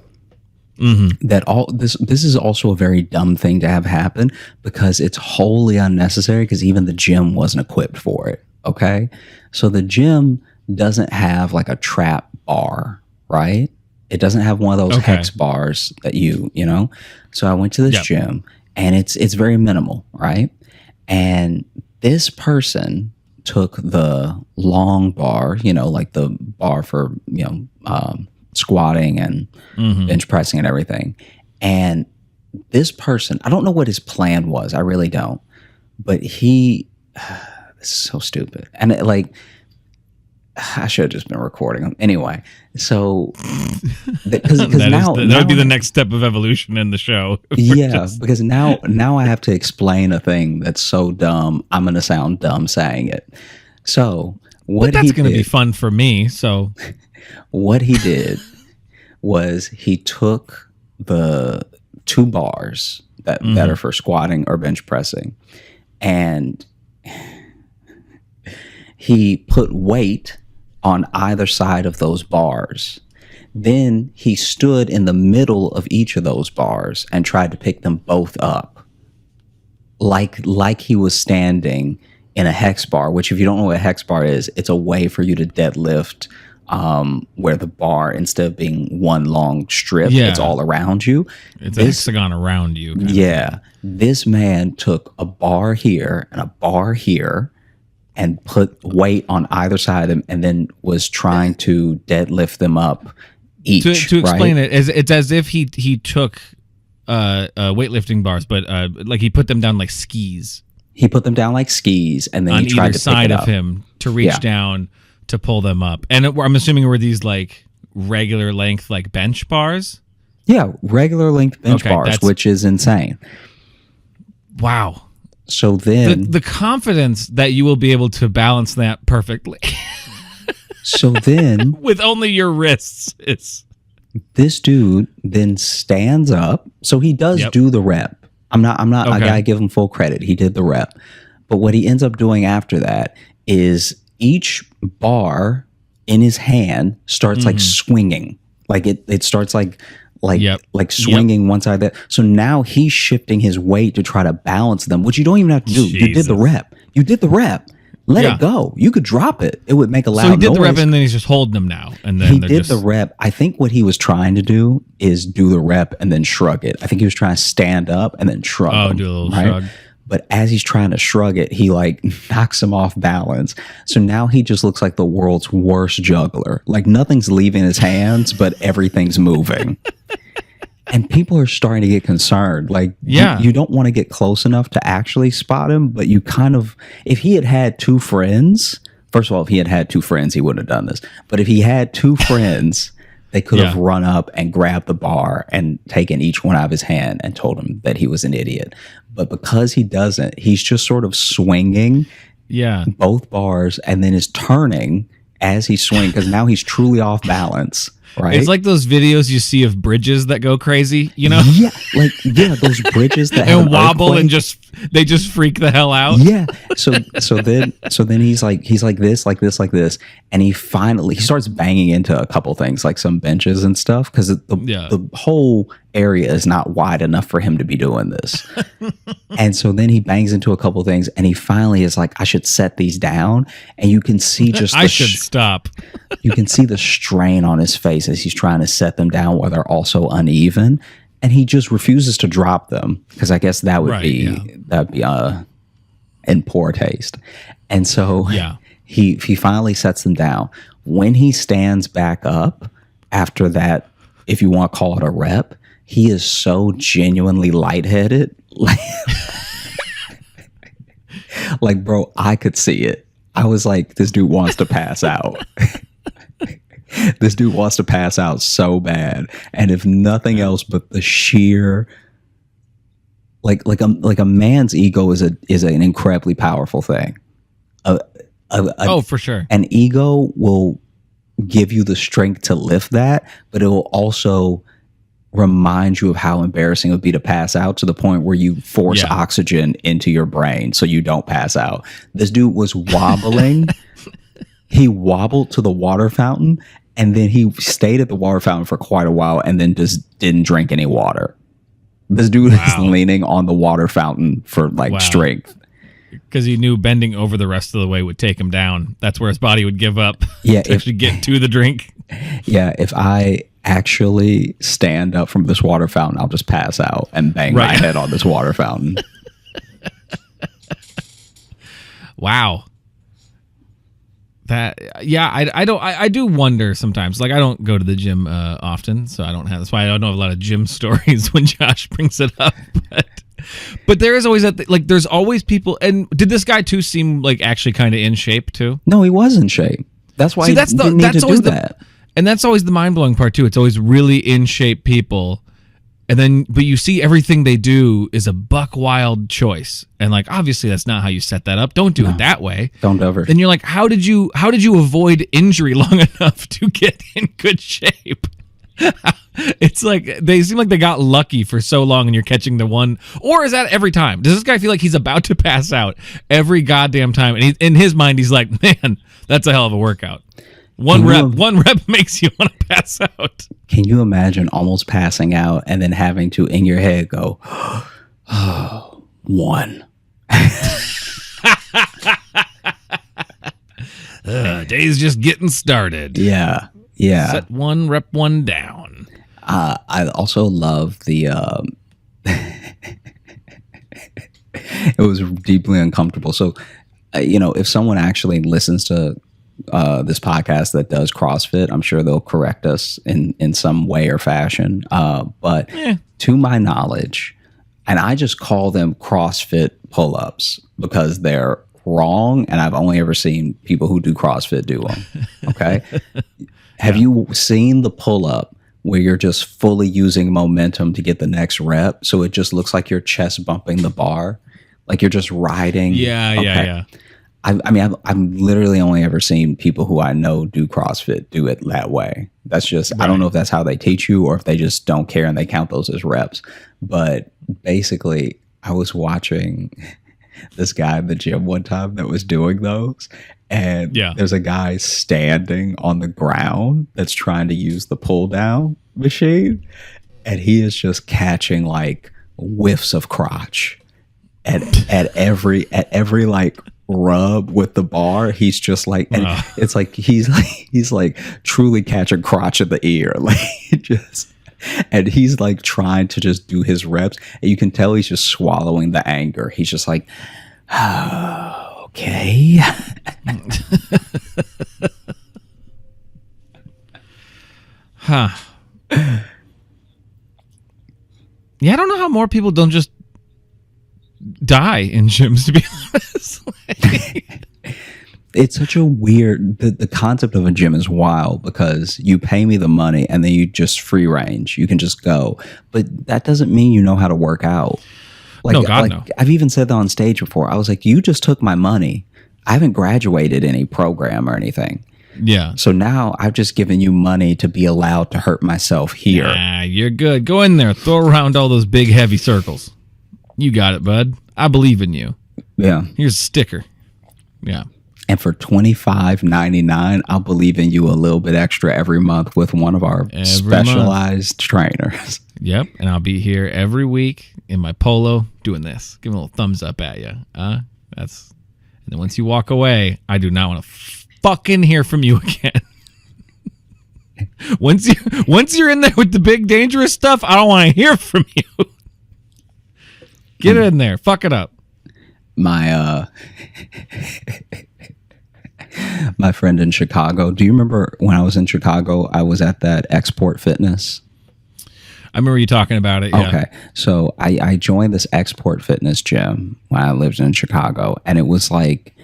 This is also a very dumb thing to have happen because it's wholly unnecessary because even the gym wasn't equipped for it. Okay. So the gym doesn't have like a trap bar, right? It doesn't have one of those hex bars that so I went to this gym and it's very minimal, right? And this person took the long bar, like the bar for, squatting and bench pressing and everything. And this person, I don't know what his plan was. I really don't. But this is so stupid. And I should have just been recording him. Anyway, so because that would be the next step of evolution in the show. Because now I have to explain a thing that's so dumb. I'm going to sound dumb saying it. So what that's he going to be did, fun for me. So what he did was he took the 2 bars that are for squatting or bench pressing, and he put weight on either side of those bars. Then he stood in the middle of each of those bars and tried to pick them both up, like he was standing in a hex bar. Which, if you don't know what a hex bar is, it's a way for you to deadlift, where the bar, instead of being one long strip, it's all around you. It's a hexagon around you. Yeah. This man took a bar here and a bar here and put weight on either side of them, and then was trying to deadlift them up each. To explain right? it's as if he took weightlifting bars, but like he put them down like skis. He put them down like skis, and then on he tried either to side pick it of up. him to reach down to pull them up. And I'm assuming were these like regular length like bench bars? Yeah, regular length bench bars, which is insane. Wow. So then the confidence that you will be able to balance that perfectly. So then with only your wrists, this dude then stands up. So he does do the rep. I'm not I gotta give him full credit. He did the rep. But what he ends up doing after that is each bar in his hand starts like swinging. Like it starts like swinging one side of that. So now he's shifting his weight to try to balance them, which you don't even have to do. Jesus. You did the rep. You did the rep. Let it go. You could drop it. It would make a loud noise. So he did the rep, and then he's just holding them now. And then he did the rep. I think what he was trying to do is do the rep and then shrug it. I think he was trying to stand up and then shrug. Oh, do a little shrug. But as he's trying to shrug it, he like knocks him off balance. So now he just looks like the world's worst juggler. Like nothing's leaving his hands, but everything's moving. And people are starting to get concerned. Like, you don't want to get close enough to actually spot him, but you kind of, if he had had 2 friends, first of all, if he had had 2 friends, he wouldn't have done this. But if he had 2 friends, they could have run up and grabbed the bar and taken each one out of his hand and told him that he was an idiot. But because he doesn't, he's just sort of swinging both bars and then is turning as he swings, because now he's truly off balance. Right? It's like those videos you see of bridges that go crazy, you know? Yeah, those bridges that and wobble and they just freak the hell out. Yeah. So then he's like this, and he starts banging into a couple things, like some benches and stuff, because the whole area is not wide enough for him to be doing this. And so then he bangs into a couple things, and he finally is like, I should set these down. And you can see just I should stop. You can see the strain on his face as he's trying to set them down while they're also uneven. And he just refuses to drop them, because I guess that would be in poor taste. And so he finally sets them down. When he stands back up after that, if you want to call it a rep, he is so genuinely lightheaded. Like, bro, I could see it. I was like, this dude wants to pass out. This dude wants to pass out so bad. And if nothing else but the sheer, like a man's ego is an incredibly powerful thing. For sure. An ego will give you the strength to lift that, but it will also remind you of how embarrassing it would be to pass out, to the point where you force oxygen into your brain so you don't pass out. This dude was wobbling. He wobbled to the water fountain, and then he stayed at the water fountain for quite a while, and then just didn't drink any water. This dude is leaning on the water fountain for strength. Because he knew bending over the rest of the way would take him down. That's where his body would give up to actually get to the drink. Yeah, if I actually stand up from this water fountain, I'll just pass out and bang my head on this water fountain. Wow. I do wonder sometimes. Like, I don't go to the gym often, so that's why I don't have a lot of gym stories when Josh brings it up. But there is always there's always people. And did this guy too seem like actually kind of in shape too? No, he was in shape. That's why he didn't need to do that. And that's always the mind blowing part too. It's always really in shape people And then, but you see everything they do is a buck wild choice. And like, obviously that's not how you set that up. Don't do it that way. Don't ever. Then you're like, how did you avoid injury long enough to get in good shape? It's like, they seem like they got lucky for so long and you're catching the one, or is that every time? Does this guy feel like he's about to pass out every goddamn time? And in his mind, he's like, man, that's a hell of a workout. One rep makes you want to pass out. Can you imagine almost passing out and then having to, in your head, go, oh, one. Day's just getting started. Yeah. Set one, rep one down. I also love the, it was deeply uncomfortable. So, if someone actually listens to this podcast that does CrossFit, I'm sure they'll correct us in some way or fashion. But to my knowledge, and I just call them CrossFit pull-ups because they're wrong, and I've only ever seen people who do CrossFit do them. Okay. Have you seen the pull-up where you're just fully using momentum to get the next rep? So it just looks like you're chest bumping the bar, like you're just riding. Yeah. I've literally only ever seen people who I know do CrossFit do it that way. That's just, right. I don't know if that's how they teach you or if they just don't care and they count those as reps. But basically, I was watching this guy in the gym one time that was doing those. And there's a guy standing on the ground that's trying to use the pull down machine. And he is just catching like whiffs of crotch at every like rub with the bar. He's just like, and it's like he's like truly catching crotch in the ear, like just, and he's like trying to just do his reps, and you can tell he's just swallowing the anger. He's just like, oh, okay. Huh. Yeah, I don't know how more people don't just die in gyms, to be honest. It's such a weird, the concept of a gym is wild because you pay me the money and then you just free range. You can just go. But that doesn't mean you know how to work out. Like, no, God, no. I've even said that on stage before. I was like, you just took my money. I haven't graduated any program or anything. Yeah. So now I've just given you money to be allowed to hurt myself here. Nah, you're good. Go in there. Throw around all those big, heavy circles. You got it, bud. I believe in you. Yeah. Here's a sticker. Yeah. And for $25.99, I'll believe in you a little bit extra every month with one of our specialized trainers. Yep. And I'll be here every week in my polo doing this. Give a little thumbs up at you. And then once you walk away, I do not want to fucking hear from you again. Once you're in there with the big dangerous stuff, I don't want to hear from you. Get in there. Fuck it up. My my friend in Chicago. Do you remember when I was in Chicago, I was at that Export Fitness? I remember you talking about it. Yeah. Okay. So I joined this Export Fitness gym when I lived in Chicago. And it was like,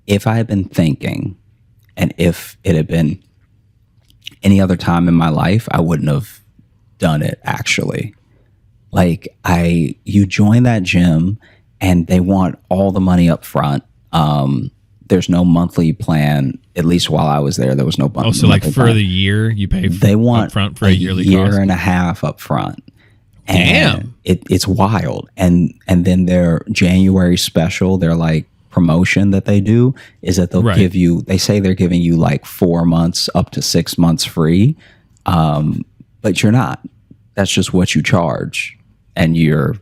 if I had been thinking and if it had been any other time in my life, I wouldn't have done it actually. Like you join that gym and they want all the money up front. There's no monthly plan. At least while I was there was no monthly. Oh, so like for plan. the year you pay they want up front for a yearly year cost? And a half up front. Damn. And it's wild. And then their January special, their like promotion that they do is that they'll give you, they say they're giving you like 4 months up to 6 months free. But you're not. That's just what you charge. And you're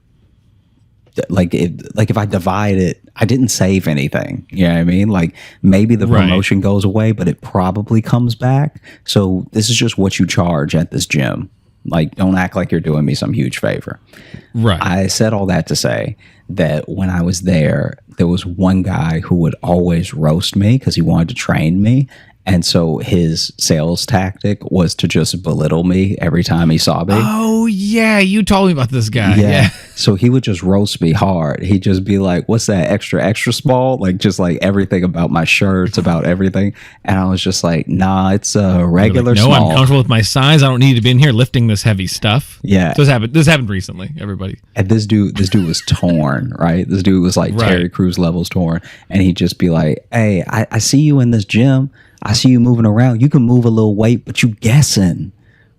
like, if I divide it, I didn't save anything. You know what I mean? Like maybe the promotion goes away, but it probably comes back. So this is just what you charge at this gym. Like, don't act like you're doing me some huge favor. Right. I said all that to say that when I was there was one guy who would always roast me because he wanted to train me. And so his sales tactic was to just belittle me every time he saw me. Oh, yeah. You told me about this guy. Yeah. So he would just roast me hard. He'd just be like, what's that, extra small? Like, just like everything about my shirts, about everything. And I was just like, nah, it's a regular no, small. I'm comfortable with my size. I don't need to be in here lifting this heavy stuff. Yeah. So this happened recently, everybody. And this dude was torn, right? This dude was like Terry Crews levels torn. And he'd just be like, hey, I see you in this gym. I see you moving around. You can move a little weight, but you guessing.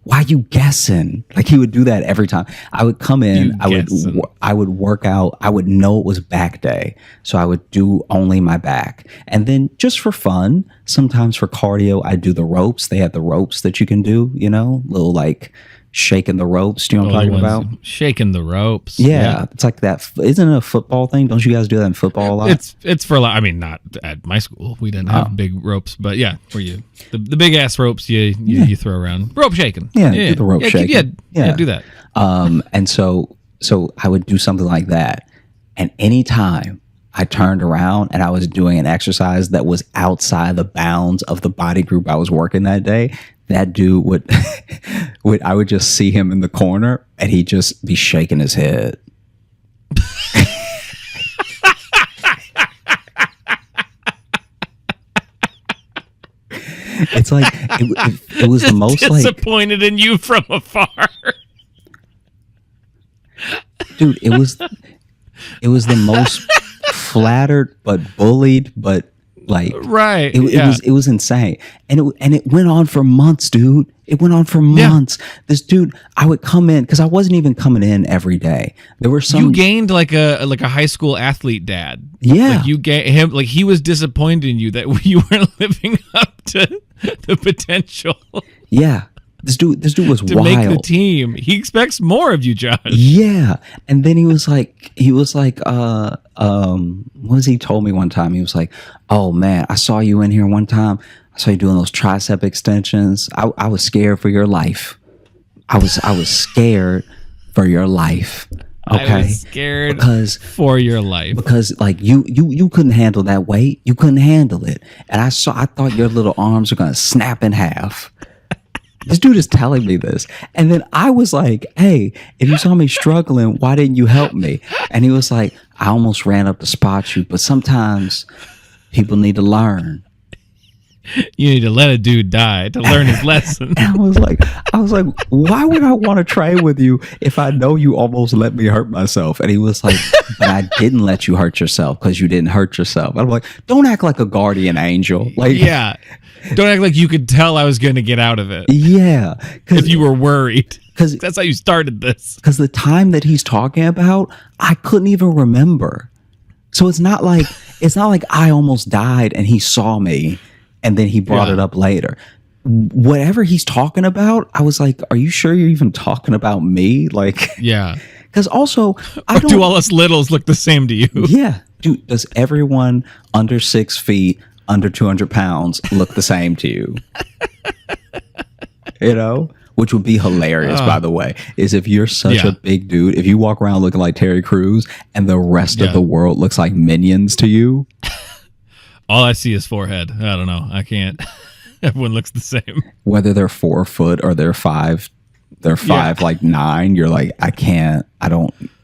Why you guessing? Like, he would do that every time. I would come in, I would work out. I would know it was back day. So I would do only my back. And then just for fun, sometimes for cardio, I do the ropes. They have the ropes that you can do, little like shaking the ropes. Do you know what I'm talking about? Shaking the ropes. Yeah. It's like that. Isn't it a football thing? Don't you guys do that in football a lot? It's for a lot. I mean, not at my school. We didn't have big ropes, but yeah, where the big ass ropes you throw around. Rope shaking. Yeah, do the rope shaking. Yeah, do that. And so I would do something like that. And anytime I turned around and I was doing an exercise that was outside the bounds of the body group I was working that day, that dude would, I would just see him in the corner and he'd just be shaking his head. It's like, it was the most disappointed in you from afar. Dude, it was the most flattered but bullied, but like it was insane. And it went on for months, dude. It went on for months. This dude, I would come in because I wasn't even coming in every day. There were some. You gained like a high school athlete dad. Yeah, like you gained him. Like, he was disappointed in you that you weren't living up to the potential. Yeah. This dude was to wild. Make the team. He expects more of you, Josh. Yeah. And then he was like, what was he told me one time? He was like, oh man, I saw you in here one time. I saw you doing those tricep extensions. I was scared for your life. I was scared for your life. Okay. I was scared for your life. Because like you couldn't handle that weight. You couldn't handle it. And I thought your little arms were gonna snap in half. This dude is telling me this. And then I was like, hey, if you saw me struggling, why didn't you help me? And he was like, I almost ran up to spot you, but sometimes people need to learn. You need to let a dude die to learn his lesson. And I was like, why would I want to train with you if I know you almost let me hurt myself? And he was like, but I didn't let you hurt yourself because you didn't hurt yourself. I'm like, don't act like a guardian angel. Like, yeah. Don't act like you could tell I was going to get out of it. Yeah. If you were worried. Because that's how you started this. Because the time that he's talking about, I couldn't even remember. So it's not like I almost died and he saw me and then he brought it up later. Whatever he's talking about, I was like, are you sure you're even talking about me? Like, yeah. Because also, do all us littles look the same to you? Yeah. Dude, does everyone under 6 feet, under 200 pounds look the same to you? Which would be hilarious, by the way, is if you're such a big dude, if you walk around looking like Terry Crews and the rest of the world looks like minions to you. All I see is forehead. I don't know. I can't. Everyone looks the same. Whether they're 4 foot or they're 5, like 9. You're like,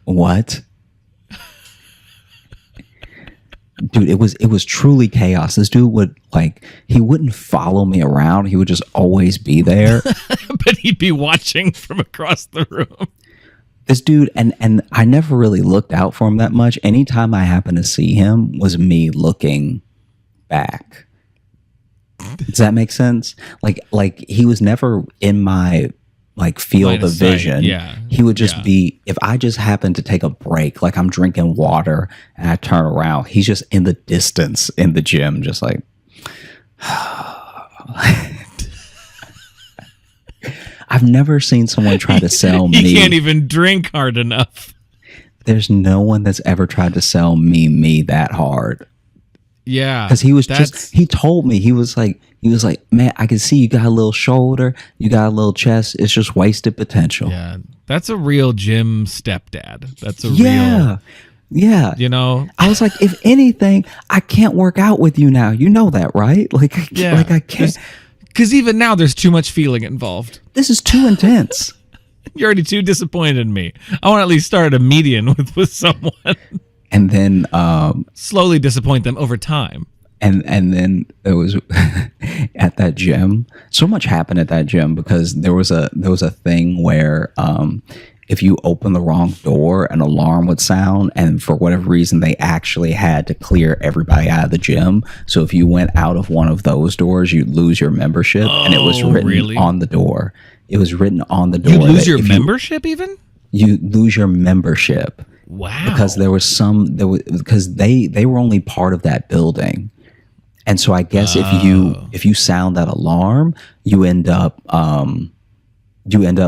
what? Dude, it was truly chaos. This dude he wouldn't follow me around. He would just always be there. But he'd be watching from across the room. This dude, and I never really looked out for him that much. Anytime I happened to see him was me looking back. Does that make sense? Like he was never in my field of vision. Yeah. He would just be, if I just happened to take a break, like I'm drinking water and I turn around, he's just in the distance in the gym, just like I've never seen someone try to sell me. He can't even drink hard enough. There's no one that's ever tried to sell me that hard. Yeah. Because he was he told me, he was like, man, I can see you got a little shoulder, you got a little chest. It's just wasted potential. Yeah. That's a real Gym Stepdad. That's a real. Yeah. You know? I was like, if anything, I can't work out with you now. You know that, right? Like, like I can't. Because even now, there's too much feeling involved. This is too intense. You're already too disappointed in me. I want to at least start a median with someone. And then slowly disappoint them over time. And then it was at that gym. So much happened at that gym because there was a thing where if you open the wrong door, an alarm would sound, and for whatever reason, they actually had to clear everybody out of the gym. So if you went out of one of those doors, you'd lose your membership, and it was written on the door. It was written on the door. You lose your membership, even? You lose your membership. Wow. Because because they were only part of that building. And so I guess if you sound that alarm, you end up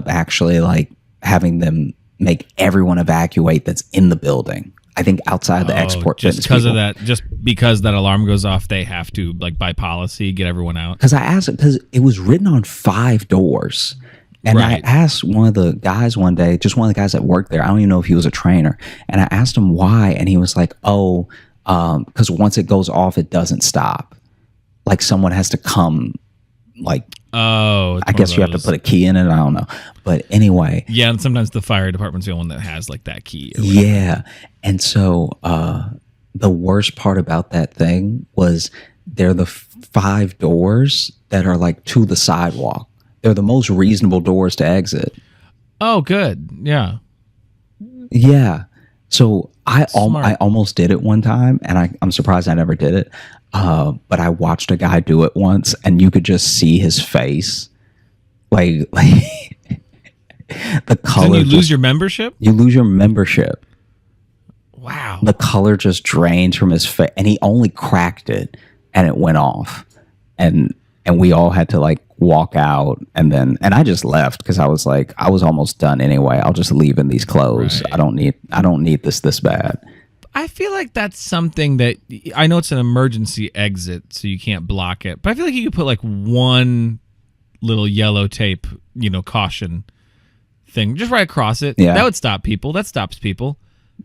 actually like having them make everyone evacuate that's in the building. I think outside the export just because of that, just because that alarm goes off, they have to, like, by policy, get everyone out. Because I asked it, because it was written on 5 doors. And I asked one of the guys one day, just one of the guys that worked there, I don't even know if he was a trainer, and I asked him why, and he was like, because once it goes off, it doesn't stop. Like someone has to come, like, I guess you have to put a key in it. I don't know. But anyway. Yeah, and sometimes the fire department's the one that has, like, that key. Yeah. And so the worst part about that thing was they're the 5 doors that are, like, to the sidewalk. They're the most reasonable doors to exit. Oh, good. Yeah. Yeah. So I almost did it one time, and I'm surprised I never did it. But I watched a guy do it once, and you could just see his face. Like the color. Then you lose your membership? You lose your membership. Wow. The color just drains from his face, and he only cracked it, and it went off. And we all had to, like, walk out, and I just left because I was like, I was almost done anyway. I'll just leave in these clothes. Right. I don't need this bad. I feel like that's something that, I know it's an emergency exit, so you can't block it, but I feel like you could put, like, one little yellow tape, caution thing just right across it. Yeah. That would stop people. That stops people.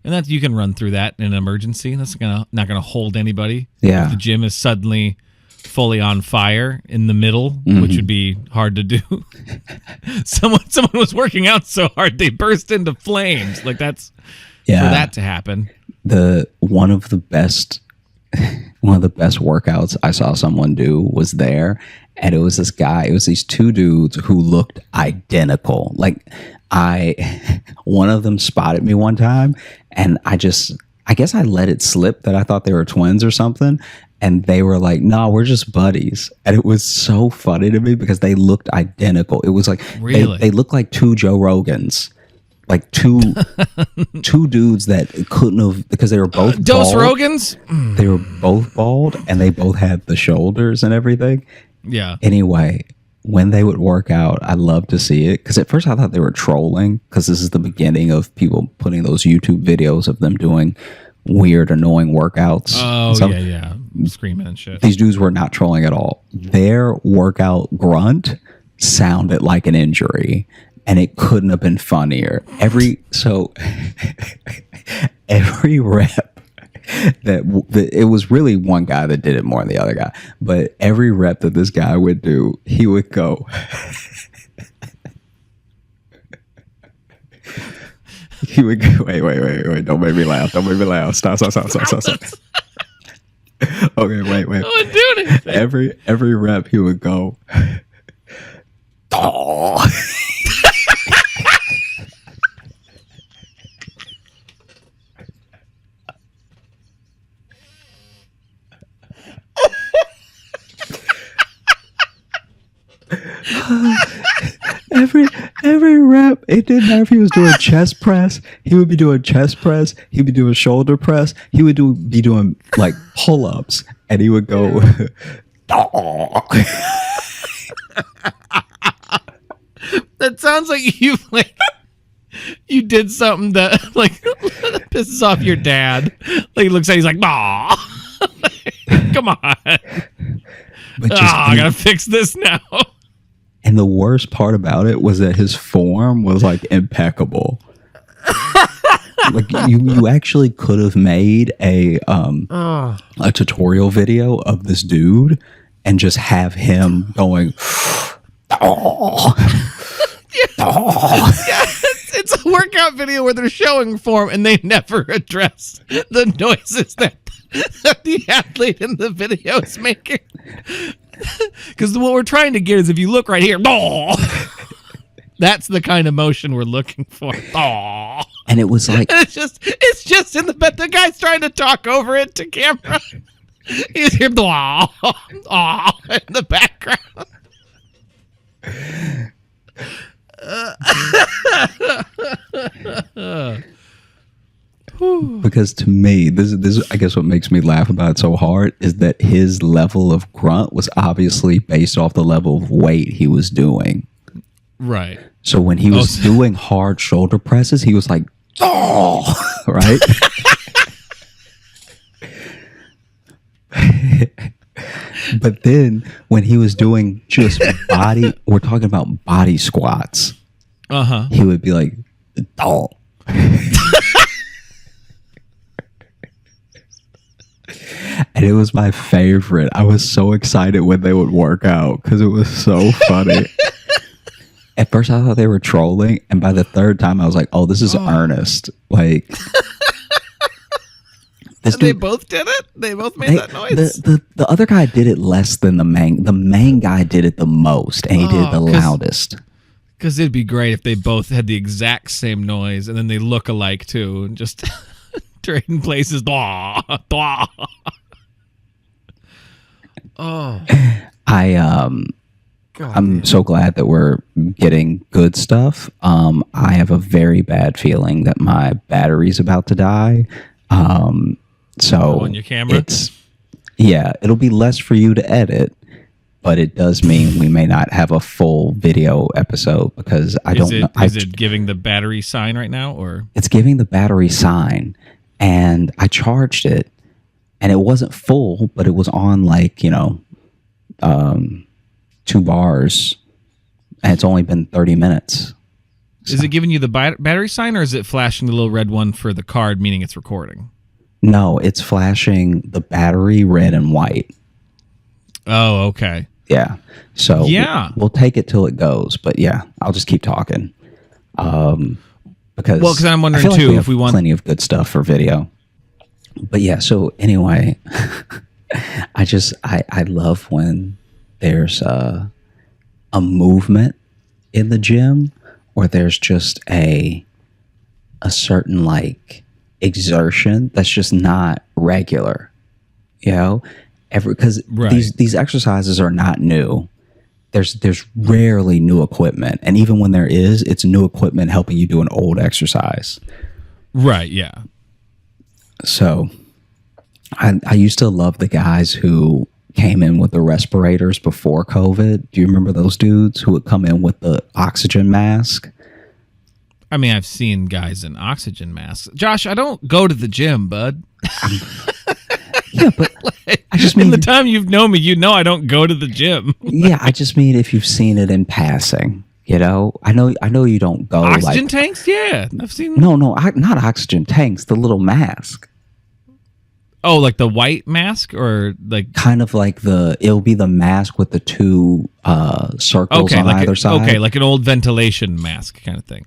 And that you can run through that in an emergency. That's not gonna hold anybody. Yeah. If the gym is suddenly fully on fire in the middle, which would be hard to do. Someone was working out so hard they burst into flames. Like, that's for that to happen. One of the best workouts I saw someone do was there, and it was this guy. It was these 2 dudes who looked identical. Like, one of them spotted me one time, and I guess I let it slip that I thought they were twins or something. And they were like, "No, we're just buddies." And it was so funny to me because they looked identical. It was like, really? They looked like 2 Joe Rogans. Like two dudes that couldn't have, because they were both Dos bald. Rogans? They were both bald, and they both had the shoulders and everything. Yeah. Anyway, when they would work out, I love to see it, because at first I thought they were trolling, because this is the beginning of people putting those YouTube videos of them doing weird, annoying workouts. Oh, yeah. Screaming and shit. These dudes were not trolling at all. Their workout grunt sounded like an injury, and it couldn't have been funnier. Every rep it was really one guy that did it more than the other guy, but every rep that this guy would do, he would go. He would go, wait, don't make me laugh. Stop. Okay, wait. I wasn't doing anything. Every rep he would go. Oh. Every rep, it didn't matter if he was doing chest press. He would be doing chest press. He'd be doing shoulder press. He would be doing like pull-ups, and he would go. That sounds like you did something that, like, pisses off your dad. Like, he looks at, he's like, "Aw, come on, I gotta fix this now." And the worst part about it was that his form was, like, impeccable. Like you actually could have made a tutorial video of this dude and just have him going, oh. It's a workout video where they're showing form and they never address the noises that the athlete in the video is making. Because what we're trying to get is, if you look right here, that's the kind of motion we're looking for. And it was like, And it's just in the guy's trying to talk over it to camera. He's here, in the background. because to me, this I guess what makes me laugh about it so hard is that his level of grunt was obviously based off the level of weight he was doing. Right. So when he was doing hard shoulder presses, he was like, oh, right? But then when he was doing just we're talking about body squats. He would be like, oh. And it was my favorite. I was so excited when they would work out because it was so funny. At first I thought they were trolling, and by the third time I was like, oh, this is earnest. Like, they both did it? They both made that noise? The other guy did it less than the main guy did it the most, and he did it the loudest. Because it'd be great if they both had the exact same noise, and then they look alike too, and just trading places. I'm so glad that we're getting good stuff. I have a very bad feeling that my battery's about to die. So on your camera? It'll be less for you to edit, but it does mean we may not have a full video episode because I don't know. Is it giving the battery sign right now, or it's giving the battery sign? And I charged it, and it wasn't full, but it was on 2 bars, and it's only been 30 minutes. Is it giving you the battery sign, or is it flashing the little red one for the card, meaning it's recording? No, it's flashing the battery red and white. Oh, okay. Yeah. So we'll take it till it goes, but yeah, I'll just keep talking. Because I'm wondering I feel too, like we if we have want plenty of good stuff for video. But yeah, so anyway, I love when there's a movement in the gym, or there's just a certain exertion that's just not regular, because these exercises are not new. There's rarely new equipment, and even when there is, it's new equipment helping you do an old exercise. Right. Yeah. So I used to love the guys who came in with the respirators before COVID. Do you remember those dudes who would come in with the oxygen mask? I mean, I've seen guys in oxygen masks. Josh, I don't go to the gym, bud. Yeah, but I just mean, in the time you've known me, I don't go to the gym. Yeah, I just mean if you've seen it in passing, I know you don't go oxygen tanks. Yeah, I've seen. No, not oxygen tanks. The little mask. Oh, like the white mask, or kind of it'll be the mask with the 2 circles on either side. Okay, like an old ventilation mask kind of thing.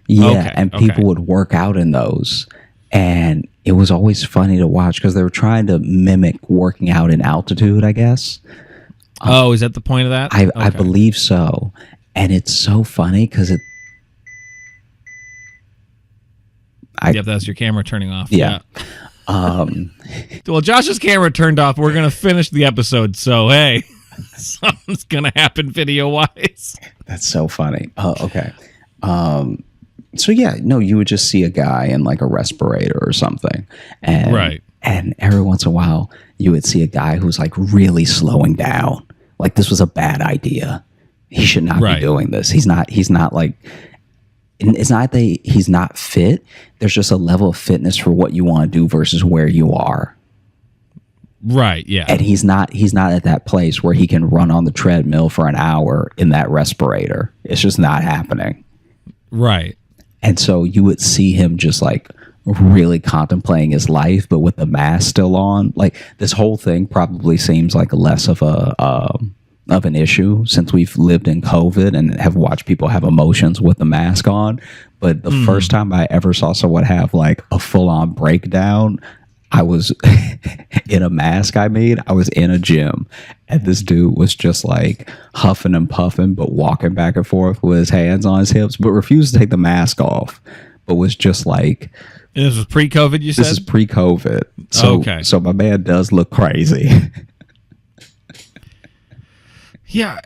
Yeah, and people would work out in those. And it was always funny to watch because they were trying to mimic working out in altitude, I guess. Is that the point of that? I believe so. And it's so funny because yep, that's your camera turning off. Yeah. Well, Josh's camera turned off. We're going to finish the episode. So, hey, something's going to happen video-wise. That's so funny. Oh, okay. So yeah, no, you would just see a guy in a respirator or something. And, and every once in a while you would see a guy who's really slowing down. This was a bad idea. He should not be doing this. He's not it's not that he's not fit. There's just a level of fitness for what you want to do versus where you are. Right. Yeah. And he's not at that place where he can run on the treadmill for an hour in that respirator. It's just not happening. Right. And so you would see him just like really contemplating his life, but with the mask still on. Like this whole thing probably seems like less of an issue since we've lived in COVID and have watched people have emotions with the mask on. But the first time I ever saw someone have like a full on breakdown, I was in a mask. I was in a gym, and this dude was just like huffing and puffing, but walking back and forth with his hands on his hips, but refused to take the mask off, but was just like. And this was pre-COVID, you said? This is pre-COVID. So, okay. So my man does look crazy. Yeah,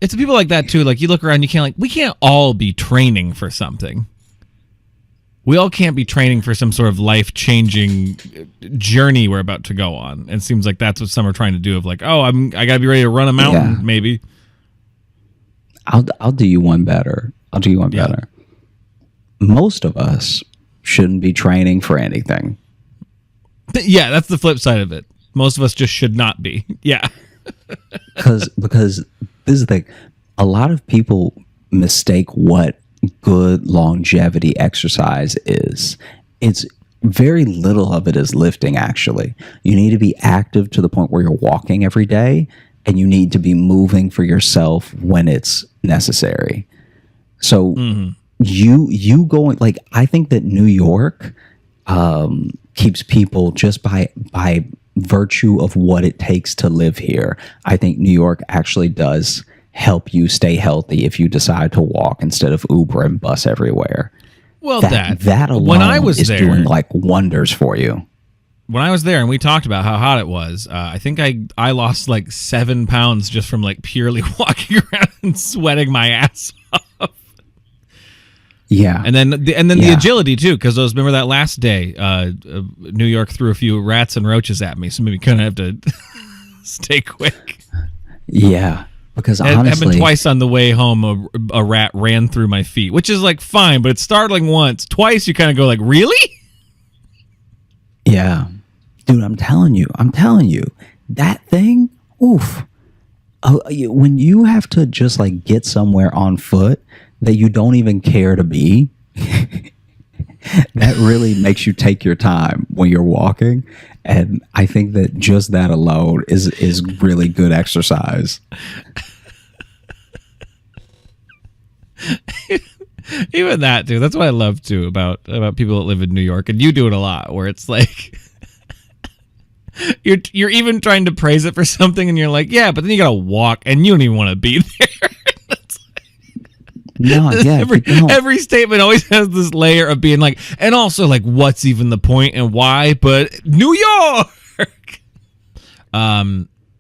it's people like that too. Like you look around, we can't all be training for something. We all can't be training for some sort of life-changing journey we're about to go on. And it seems like that's what some are trying to do. Of like, oh, I gotta be ready to run a mountain, maybe. I'll do you one better. Better. Most of us shouldn't be training for anything. Yeah, that's the flip side of it. Most of us just should not be. Yeah. because this is the thing. A lot of people mistake what good longevity exercise is. It's very little of it is lifting, actually. You need to be active to the point where you're walking every day, and you need to be moving for yourself when it's necessary. So you going, like, I think that New York keeps people just by virtue of what it takes to live here. I think New York actually does help you stay healthy if you decide to walk instead of Uber and bus everywhere. Well, that alone when I was is there, doing like wonders for you. When I was there and we talked about how hot it was, I think I lost like 7 pounds just from like purely walking around and sweating my ass off. Yeah, and then the agility too, because remember that last day, New York threw a few rats and roaches at me, so maybe kind of have to stay quick. Yeah, because honestly, happened twice on the way home. A rat ran through my feet, which is like fine, but it's startling once. Twice, you kind of go like, really? Yeah, dude, I'm telling you, that thing, oof. When you have to just like get somewhere on foot that you don't even care to be, that really makes you take your time when you're walking. And I think that just that alone is really good exercise. Even that, dude. That's what I love too about people that live in New York, and you do it a lot, where it's like you're even trying to praise it for something, and you're like, yeah, but then you gotta walk, and you don't even want to be there. No, yeah. Every statement always has this layer of being like, and also like, what's even the point and why? But New York.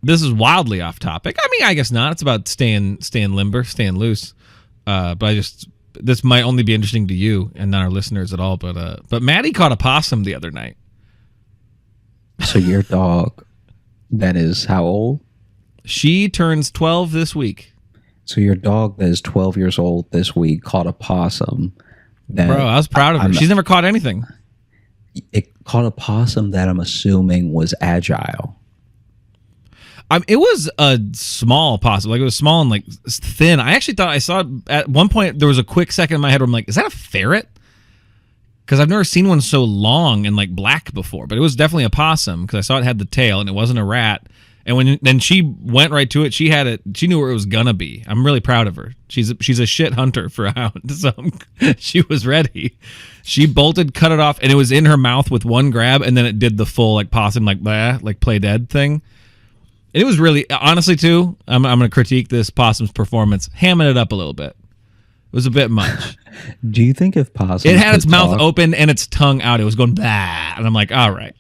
This is wildly off topic. I mean, I guess not. It's about staying limber, staying loose. But this might only be interesting to you and not our listeners at all. But Maddie caught a possum the other night. So your dog, that is how old? She turns 12 this week. So your dog that is 12 years old this week caught a possum. Bro, I was proud of her. She's never caught anything. It caught a possum that I'm assuming was agile. It was a small possum. Like, it was small and like thin. I actually thought I saw it at one point. There was a quick second in my head where I'm like, is that a ferret? Because I've never seen one so long and like black before. But it was definitely a possum because I saw it had the tail and it wasn't a rat. And then she went right to it. She had it. She knew where it was gonna be. I'm really proud of her. She's a shit hunter for a hound. So she was ready. She bolted, cut it off, and it was in her mouth with one grab, and then it did the full like possum like blah, like play dead thing. And it was really, honestly too. I'm gonna critique this possum's performance, hamming it up a little bit. It was a bit much. Do you think if possums it had its mouth talk, open and its tongue out, it was going bah, and I'm like, all right.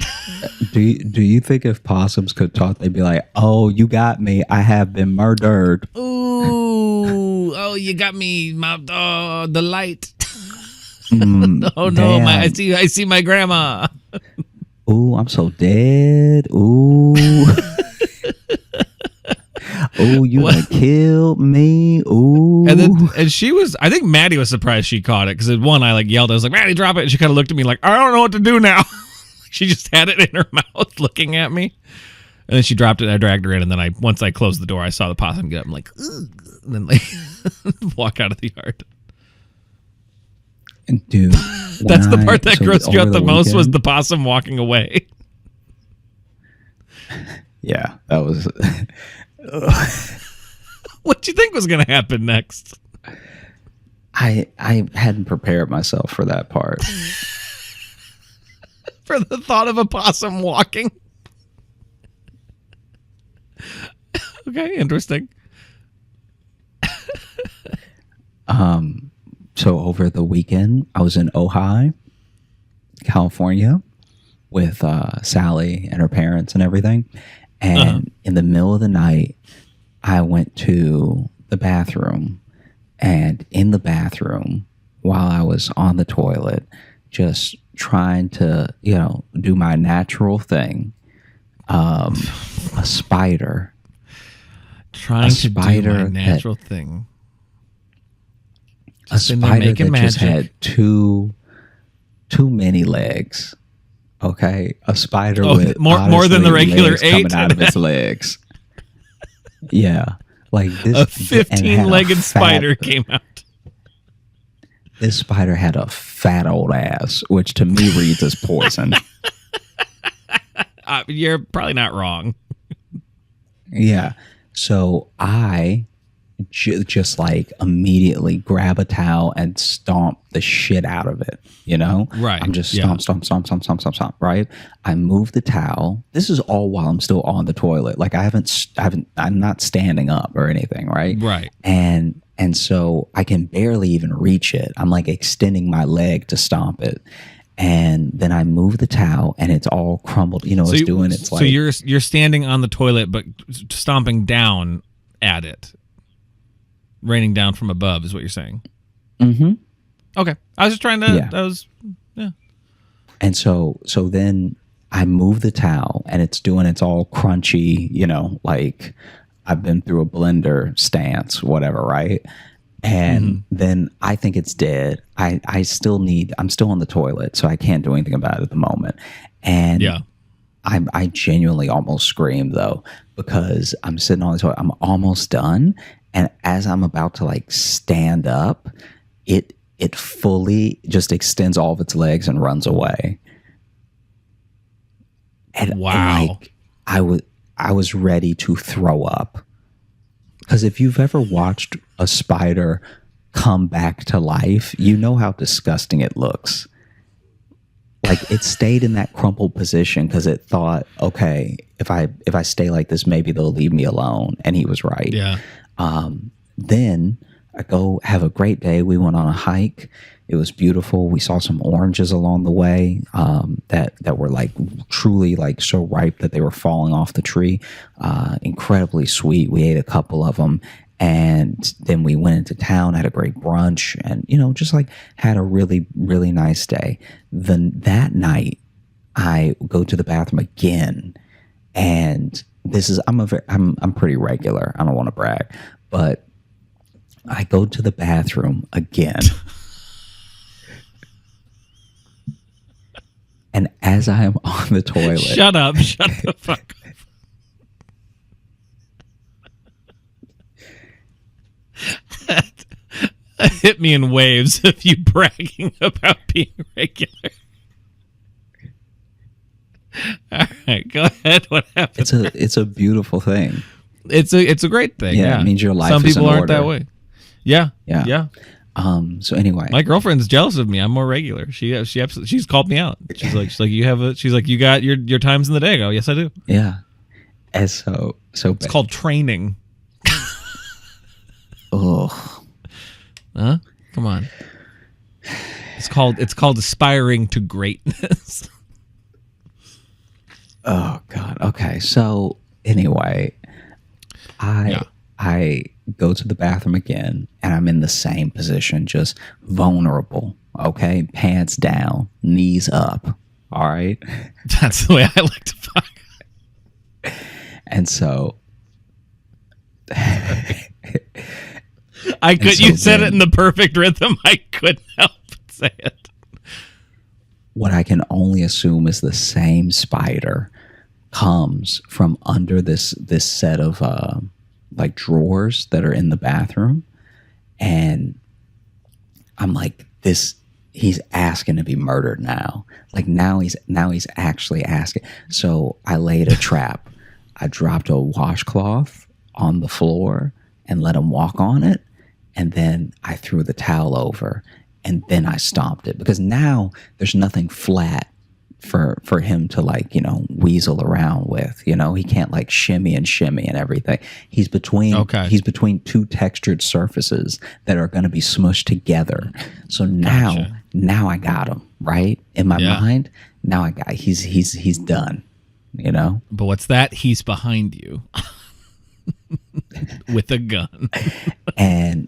Do you think if possums could talk, they'd be like, "Oh, you got me. I have been murdered." Ooh, oh, you got me. The light. Oh no, damn. I see my grandma. Ooh, I'm so dead. Ooh. Oh, you done killed me. Ooh. And she was, I think Maddie was surprised she caught it because at one I like yelled, I was like, Maddie, drop it. And she kind of looked at me like, I don't know what to do now. She just had it in her mouth looking at me. And then she dropped it and I dragged her in. And then once I closed the door, I saw the possum get up. I'm like, ugh. And then like walk out of the yard. Dude, That's the part that grossed you out the most, was weekend- the possum walking away. Yeah, that was. What do you think was going to happen next? I hadn't prepared myself for that part. For the thought of a possum walking. Okay, interesting. So over the weekend, I was in Ojai, California, with Sally and her parents and everything. And in the middle of the night, I went to the bathroom. And in the bathroom, while I was on the toilet, just trying to, do my natural thing, a spider. Trying to do my natural thing. A spider that just had too many legs. Okay, a spider with more than the regular legs 8 coming out of its legs. Yeah, like this. A 15-legged spider came out. This spider had a fat old ass, which to me reads as poison. You're probably not wrong. Yeah, so I just like immediately grab a towel and stomp the shit out of it, Right. I'm just stomp, right? I move the towel. This is all while I'm still on the toilet. Like I'm not standing up or anything, right? Right. And so I can barely even reach it. I'm like extending my leg to stomp it. And then I move the towel and it's all crumbled. So you're standing on the toilet but stomping down at it. Raining down from above is what you're saying. Mm-hmm. Okay. I was just trying to And so then I move the towel and it's all crunchy, like I've been through a blender stance, whatever, right? And then I think it's dead. I'm still on the toilet, so I can't do anything about it at the moment. And I genuinely almost screamed though, because I'm sitting on the toilet, I'm almost done. And as I'm about to like stand up, it fully just extends all of its legs and runs away. And, wow. And like I was ready to throw up. Because if you've ever watched a spider come back to life, you know how disgusting it looks. Like it stayed in that crumpled position because it thought, okay, if I stay like this, maybe they'll leave me alone. And he was right. Yeah. Then I go have a great day. We went on a hike. It was beautiful. We saw some oranges along the way that were like truly like so ripe that they were falling off the tree. Incredibly sweet. We ate a couple of them. And then we went into town, had a great brunch, and just like had a really, really nice day. Then that night, I go to the bathroom again, and I'm pretty regular. I don't want to brag, but I go to the bathroom again, and as I am on the toilet, shut the fuck up. Hit me in waves of you bragging about being regular. All right, go ahead. What happened? It's a beautiful thing. It's a great thing. Yeah, it means your life. Some is people in aren't order. that way. Yeah. So anyway, my girlfriend's jealous of me. I'm more regular. She's called me out. She's like you got your times in the day. I go, yes, I do. Yeah. And so it's called training. Oh. Huh? Come on. It's called aspiring to greatness. Oh God. Okay. So anyway, I go to the bathroom again, and I'm in the same position, just vulnerable. Okay, pants down, knees up. All right. That's the way I like to fuck. And so. You said it in the perfect rhythm. I couldn't help but say it. What I can only assume is the same spider comes from under this set of like drawers that are in the bathroom, and I'm like, this he's asking to be murdered now. Like now he's actually asking. So I laid a trap. I dropped a washcloth on the floor and let him walk on it. And then I threw the towel over and then I stomped it, because now there's nothing flat for him to like, weasel around with. He can't like shimmy and everything. He's between two textured surfaces that are going to be smushed together. So now I got him right in my mind. Now he's done. But what's that? He's behind you with a gun. And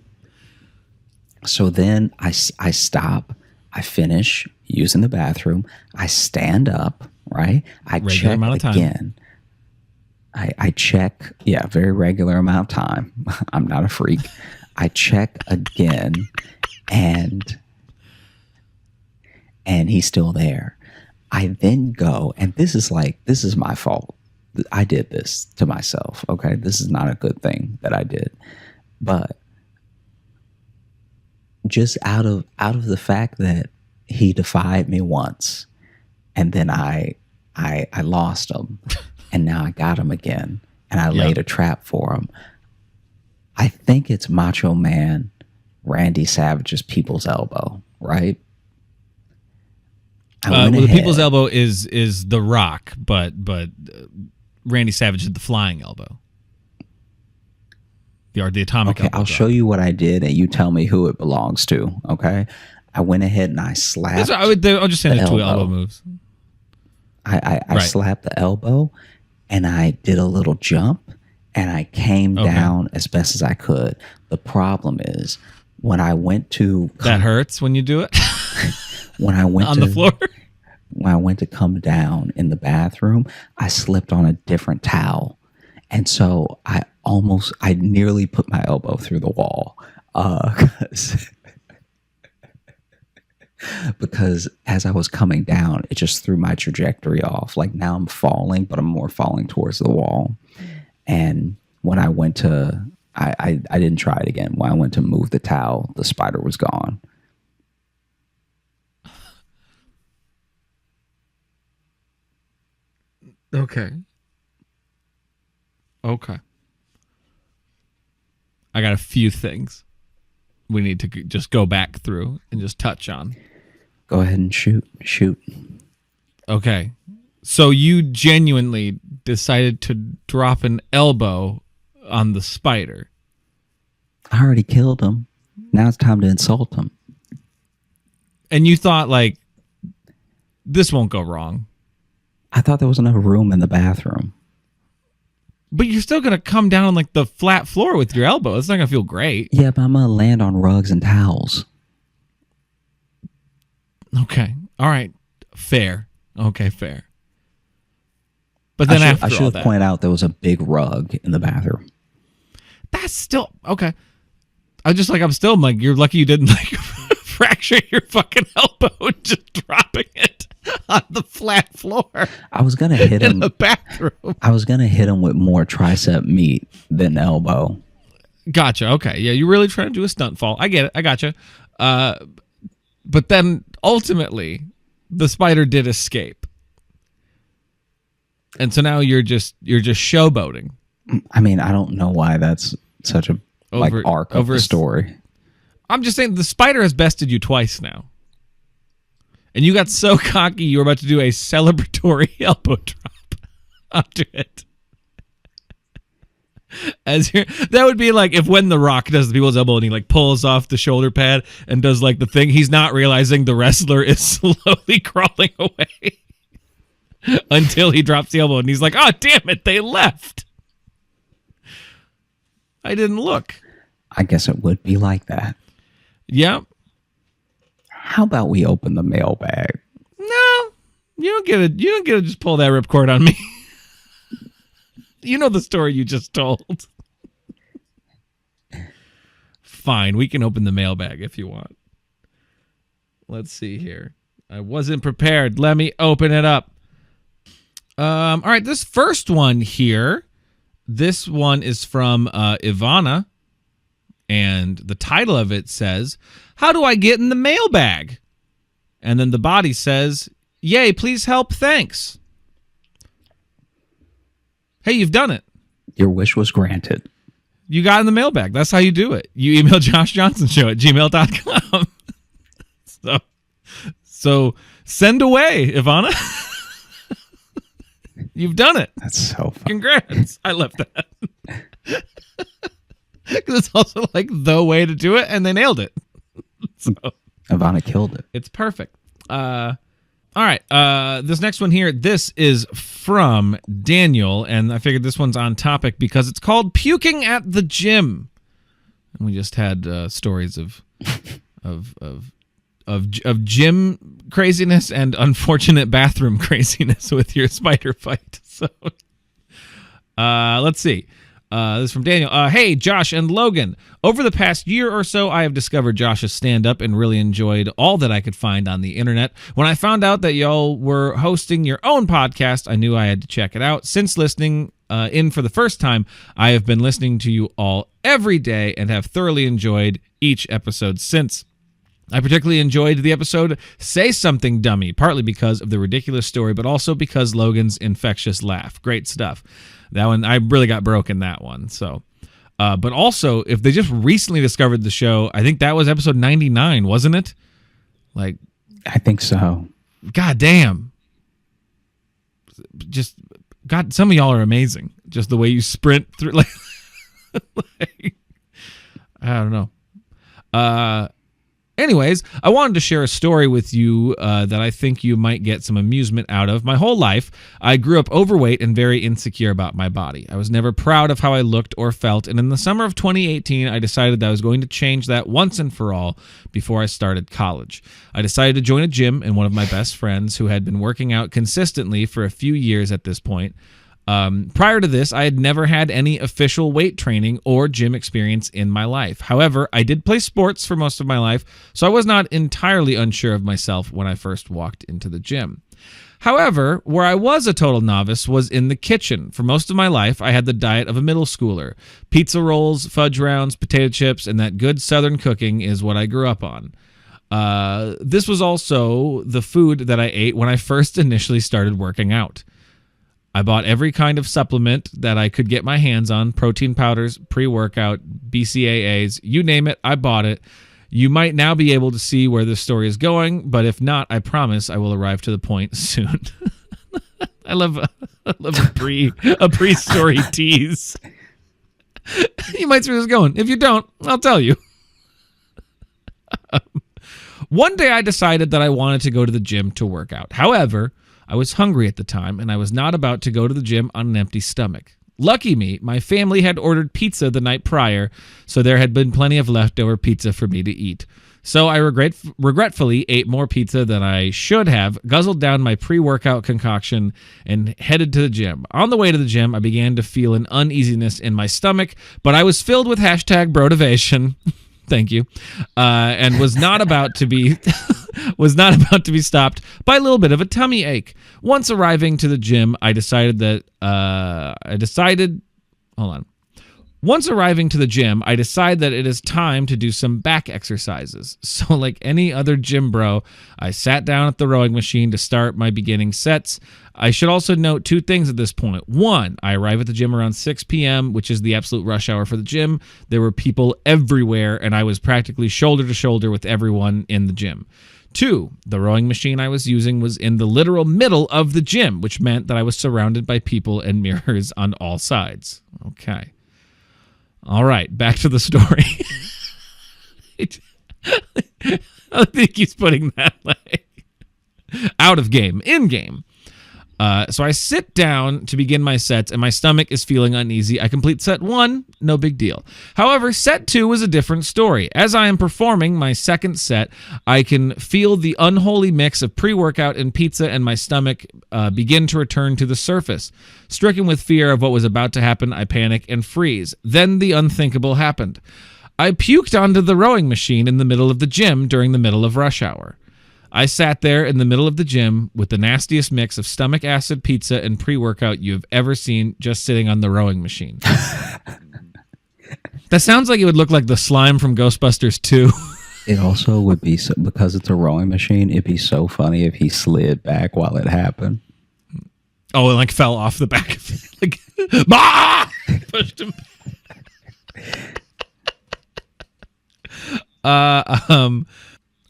so then I stop. I finish using the bathroom. I stand up, right? I check again. I check, very regular amount of time. I'm not a freak. I check again, and he's still there. I then go, and this is my fault. I did this to myself, okay? This is not a good thing that I did. But just out of the fact that he defied me once, and then I lost him, and now I got him again, and I laid a trap for him. I think it's Macho Man Randy Savage's People's Elbow, right? The People's Elbow is The Rock, but Randy Savage did the Flying Elbow. The atomic elbow. I'll show you what I did, and you tell me who it belongs to. Okay, I went ahead and I slapped. I'll just say the two elbow moves. I slapped the elbow, and I did a little jump, and I came down as best as I could. The problem is when I went to that hurts when you do it. When I went on the floor. When I went to come down in the bathroom, I slipped on a different towel. And so I nearly put my elbow through the wall, because as I was coming down, it just threw my trajectory off. Like now I'm falling, but I'm more falling towards the wall. And when I went to, I didn't try it again. When I went to move the towel, the spider was gone. Okay. I got a few things we need to just go back through and just touch on. Go ahead and shoot. Okay. So you genuinely decided to drop an elbow on the spider. I already killed him. Now it's time to insult him. And you thought, like, this won't go wrong. I thought there was enough room in the bathroom. But you're still going to come down on, like, the flat floor with your elbow. It's not going to feel great. Yeah, but I'm going to land on rugs and towels. Okay. All right. Fair. Okay, fair. But then I should have pointed out there was a big rug in the bathroom. That's still... Okay. I'm still like, you're lucky you didn't, like, fracture your fucking elbow just dropping it on the flat floor. I was gonna hit him in the bathroom. I was gonna hit him with more tricep meat than elbow. Gotcha. Okay. Yeah, you're really trying to do a stunt fall. I get it. I gotcha. But then ultimately, the spider did escape, and so now you're just showboating. I mean, I don't know why that's such a arc of the story. I'm just saying the spider has bested you twice now. And you got so cocky you were about to do a celebratory elbow drop onto it. That would be like if when The Rock does the people's elbow and he like pulls off the shoulder pad and does like the thing, he's not realizing the wrestler is slowly crawling away until he drops the elbow and he's like, oh, damn it, they left. I didn't look. I guess it would be like that. Yeah. How about we open the mailbag? No, you don't get to just pull that ripcord on me. You know the story you just told. Fine, we can open the mailbag if you want. Let's see here. I wasn't prepared. Let me open it up. All right, this first one here. This one is from Ivana. And the title of it says, "How do I get in the mailbag?" And then the body says, "Yay, please help, thanks." Hey, you've done it. Your wish was granted. You got in the mailbag. That's how you do it. You email joshjohnsonshow@gmail.com. So send away, Ivana. You've done it. That's so fun. Congrats. I love that. Because it's also like the way to do it, and they nailed it. So Ivana killed it. it's perfect. All right. This next one here, this is from Daniel, and I figured this one's on topic because it's called Puking at the Gym. And we just had stories of gym craziness and unfortunate bathroom craziness with your spider fight. So let's see. This is from Daniel. Hey, Josh and Logan. Over the past year or so, I have discovered Josh's stand-up and really enjoyed all that I could find on the internet. When I found out that y'all were hosting your own podcast, I knew I had to check it out. Since listening in for the first time, I have been listening to you all every day and have thoroughly enjoyed each episode since. I particularly enjoyed the episode Say Something Dummy, partly because of the ridiculous story, but also because Logan's infectious laugh. Great stuff. That one, I really got broke in that one. So, but also, if they just recently discovered the show, I think that was episode 99, wasn't it? Like, I think so. God damn. Just, God, some of y'all are amazing. Just the way you sprint through, like I don't know. Anyways, I wanted to share a story with you that I think you might get some amusement out of. My whole life, I grew up overweight and very insecure about my body. I was never proud of how I looked or felt, and in the summer of 2018, I decided that I was going to change that once and for all before I started college. I decided to join a gym, and one of my best friends, who had been working out consistently for a few years at this point. Prior to this, I had never had any official weight training or gym experience in my life. However, I did play sports for most of my life, so I was not entirely unsure of myself when I first walked into the gym. However, where I was a total novice was in the kitchen. For most of my life, I had the diet of a middle schooler. Pizza rolls, fudge rounds, potato chips, and that good Southern cooking is what I grew up on. This was also the food that I ate when I first initially started working out. I bought every kind of supplement that I could get my hands on, protein powders, pre-workout, BCAAs, you name it, I bought it. You might now be able to see where this story is going, but if not, I promise I will arrive to the point soon. I love a pre-story tease. You might see where this is going. If you don't, I'll tell you. One day I decided that I wanted to go to the gym to work out. However, I was hungry at the time, and I was not about to go to the gym on an empty stomach. Lucky me, my family had ordered pizza the night prior, so there had been plenty of leftover pizza for me to eat. So I regretfully ate more pizza than I should have, guzzled down my pre-workout concoction, and headed to the gym. On the way to the gym, I began to feel an uneasiness in my stomach, but I was filled with #brotivation. Thank you. And was not about to be stopped by a little bit of a tummy ache. Once arriving to the gym, Once arriving to the gym, I decide that it is time to do some back exercises. So like any other gym bro, I sat down at the rowing machine to start my beginning sets. I should also note two things at this point. One, I arrive at the gym around 6 p.m., which is the absolute rush hour for the gym. There were people everywhere, and I was practically shoulder to shoulder with everyone in the gym. Two, the rowing machine I was using was in the literal middle of the gym, which meant that I was surrounded by people and mirrors on all sides. Okay. All right, back to the story. I think he's putting that like out of game, in game. So I sit down to begin my sets, and my stomach is feeling uneasy. I complete set 1, no big deal. However, set 2 is a different story. As I am performing my second set, I can feel the unholy mix of pre-workout and pizza, and my stomach begin to return to the surface. Stricken with fear of what was about to happen, I panic and freeze. Then the unthinkable happened. I puked onto the rowing machine in the middle of the gym during the middle of rush hour. I sat there in the middle of the gym with the nastiest mix of stomach acid, pizza, and pre-workout you have ever seen, just sitting on the rowing machine. That sounds like it would look like the slime from Ghostbusters 2. It also would be so, because it's a rowing machine. It'd be so funny if he slid back while it happened. Oh, and like fell off the back of it. Like, bah! Pushed him.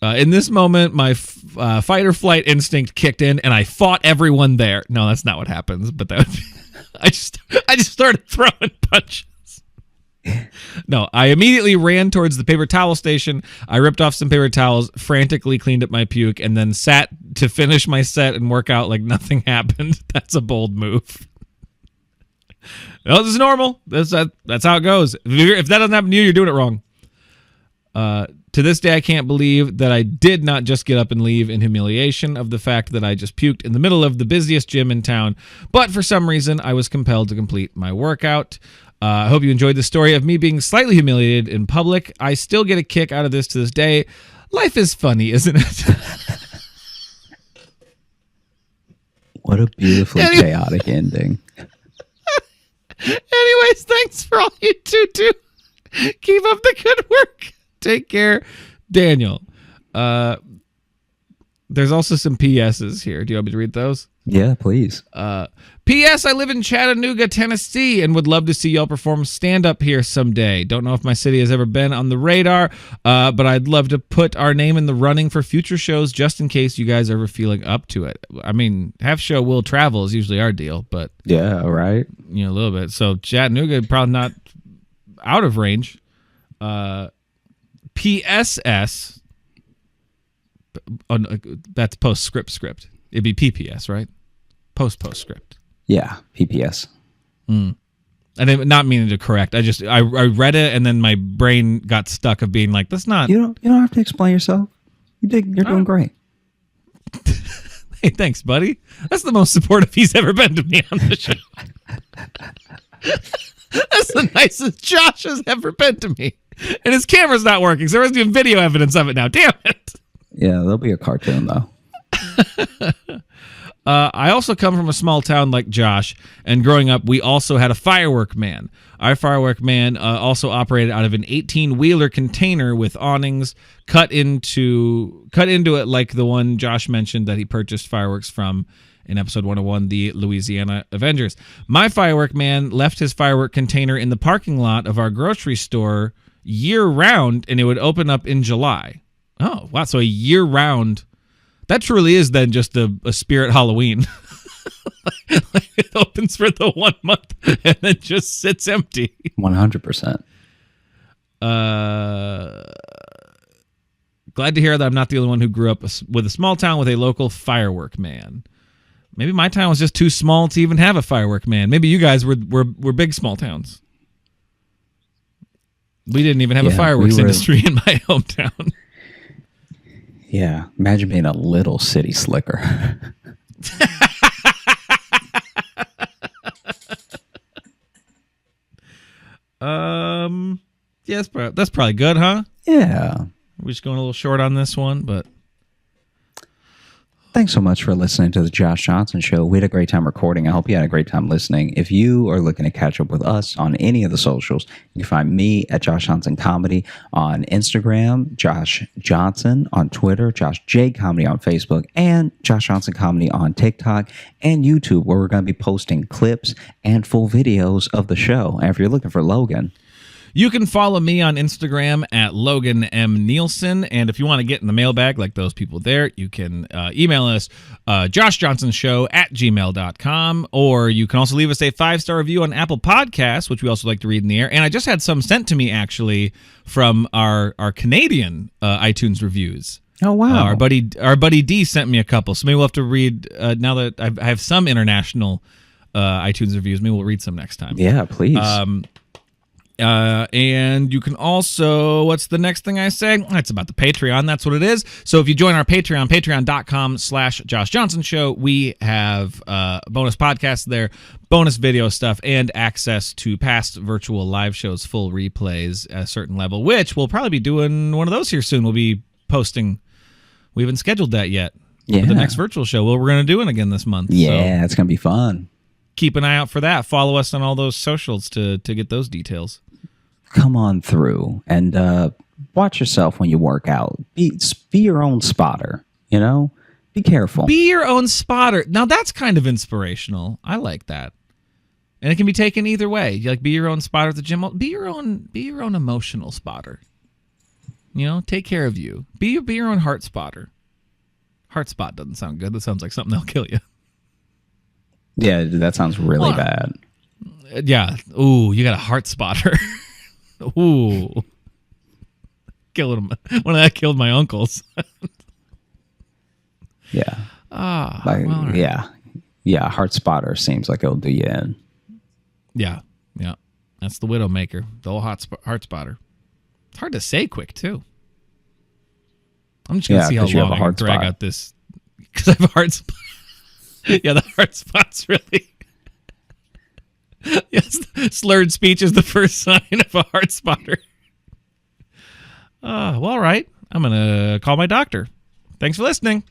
In this moment, my fight or flight instinct kicked in, and I fought everyone there. No, that's not what happens. But that would be, I just started throwing punches. No, I immediately ran towards the paper towel station. I ripped off some paper towels, frantically cleaned up my puke, and then sat to finish my set and work out like nothing happened. That's a bold move. No, this is normal. That's how it goes. If that doesn't happen to you, you're doing it wrong. To this day, I can't believe that I did not just get up and leave in humiliation of the fact that I just puked in the middle of the busiest gym in town. But for some reason, I was compelled to complete my workout. I hope you enjoyed the story of me being slightly humiliated in public. I still get a kick out of this to this day. Life is funny, isn't it? What a beautifully chaotic ending. Anyways, thanks for all you two do. Keep up the good work. Take care, Daniel. There's also some PSs here. Do you want me to read those? Yeah, please. P.S. I live in Chattanooga, Tennessee, and would love to see y'all perform stand-up here someday. Don't know if my city has ever been on the radar, but I'd love to put our name in the running for future shows just in case you guys are ever feeling up to it. I mean, half show will travel is usually our deal, but... Yeah, right. You know, a little bit. So Chattanooga, probably not out of range. PSS... Oh, no, that's post-script. It'd be PPS, right? Post-script. Yeah, PPS. And I'm not meaning to correct. I read it and then my brain got stuck of being like, that's not. You don't have to explain yourself. You're doing great. Hey, thanks, buddy. That's the most supportive he's ever been to me on the show. That's the nicest Josh has ever been to me. And his camera's not working, so there isn't even video evidence of it now. Damn it. Yeah, there'll be a cartoon though. I also come from a small town like Josh, and growing up, we also had a firework man. Our firework man also operated out of an 18-wheeler container with awnings cut into it like the one Josh mentioned that he purchased fireworks from in episode 101, the Louisiana Avengers. My firework man left his firework container in the parking lot of our grocery store year-round, and it would open up in July. Oh, wow. So a year-round... That truly is then just a spirit Halloween. Like it opens for the 1 month and then just sits empty. 100%. Glad to hear that I'm not the only one who grew up with a small town with a local firework man. Maybe my town was just too small to even have a firework man. Maybe you guys were big small towns. We didn't even have a fireworks industry in my hometown. Yeah, imagine being a little city slicker. Yeah, that's probably good, huh? Yeah. We're just going a little short on this one, but... Thanks so much for listening to the Josh Johnson Show. We had a great time recording. I hope you had a great time listening. If you are looking to catch up with us on any of the socials, you can find me at Josh Johnson Comedy on Instagram, Josh Johnson on Twitter, Josh J Comedy on Facebook, and Josh Johnson Comedy on TikTok and YouTube, where we're going to be posting clips and full videos of the show. And if you're looking for Logan... You can follow me on Instagram at Logan M. Nielsen. And if you want to get in the mailbag like those people there, you can email us, joshjohnsonshow@gmail.com. Or you can also leave us a 5-star review on Apple Podcasts, which we also like to read in the air. And I just had some sent to me, actually, from our Canadian iTunes reviews. Oh, wow. Our buddy D sent me a couple. So maybe we'll have to read, now that I have some international iTunes reviews, maybe we'll read some next time. Yeah, please. And you can also, what's the next thing I say? It's about the Patreon. That's what it is. So if you join our Patreon, patreon.com/Josh Johnson Show, we have bonus podcasts there, bonus video stuff, and access to past virtual live shows, full replays at a certain level, which we'll probably be doing one of those here soon. We'll be posting. We haven't scheduled that yet. Yeah. For the next virtual show, we're going to do it again this month. Yeah, so it's going to be fun. Keep an eye out for that. Follow us on all those socials to get those details. Come on through and watch yourself when you work out. Be your own spotter, you know? Be careful. Be your own spotter. Now that's kind of inspirational. I like that. And it can be taken either way. You like be your own spotter at the gym. Be your own emotional spotter. You know, take care of you. Be your own heart spotter. Heart spot doesn't sound good. That sounds like something that'll kill you. Yeah, that sounds really bad. Yeah. Ooh, you got a heart spotter. Ooh. Killed him. One of that killed my uncles. Yeah. Well, right. Yeah. Yeah, heart spotter seems like it'll do you in. Yeah. Yeah. That's the Widowmaker. The old heart spotter. It's hard to say quick, too. I'm just going to see how long I can drag out this. Because I have a heart spot. Yeah, the heart spot's really... Yes, slurred speech is the first sign of a heart spotter. Well, all right. I'm going to call my doctor. Thanks for listening.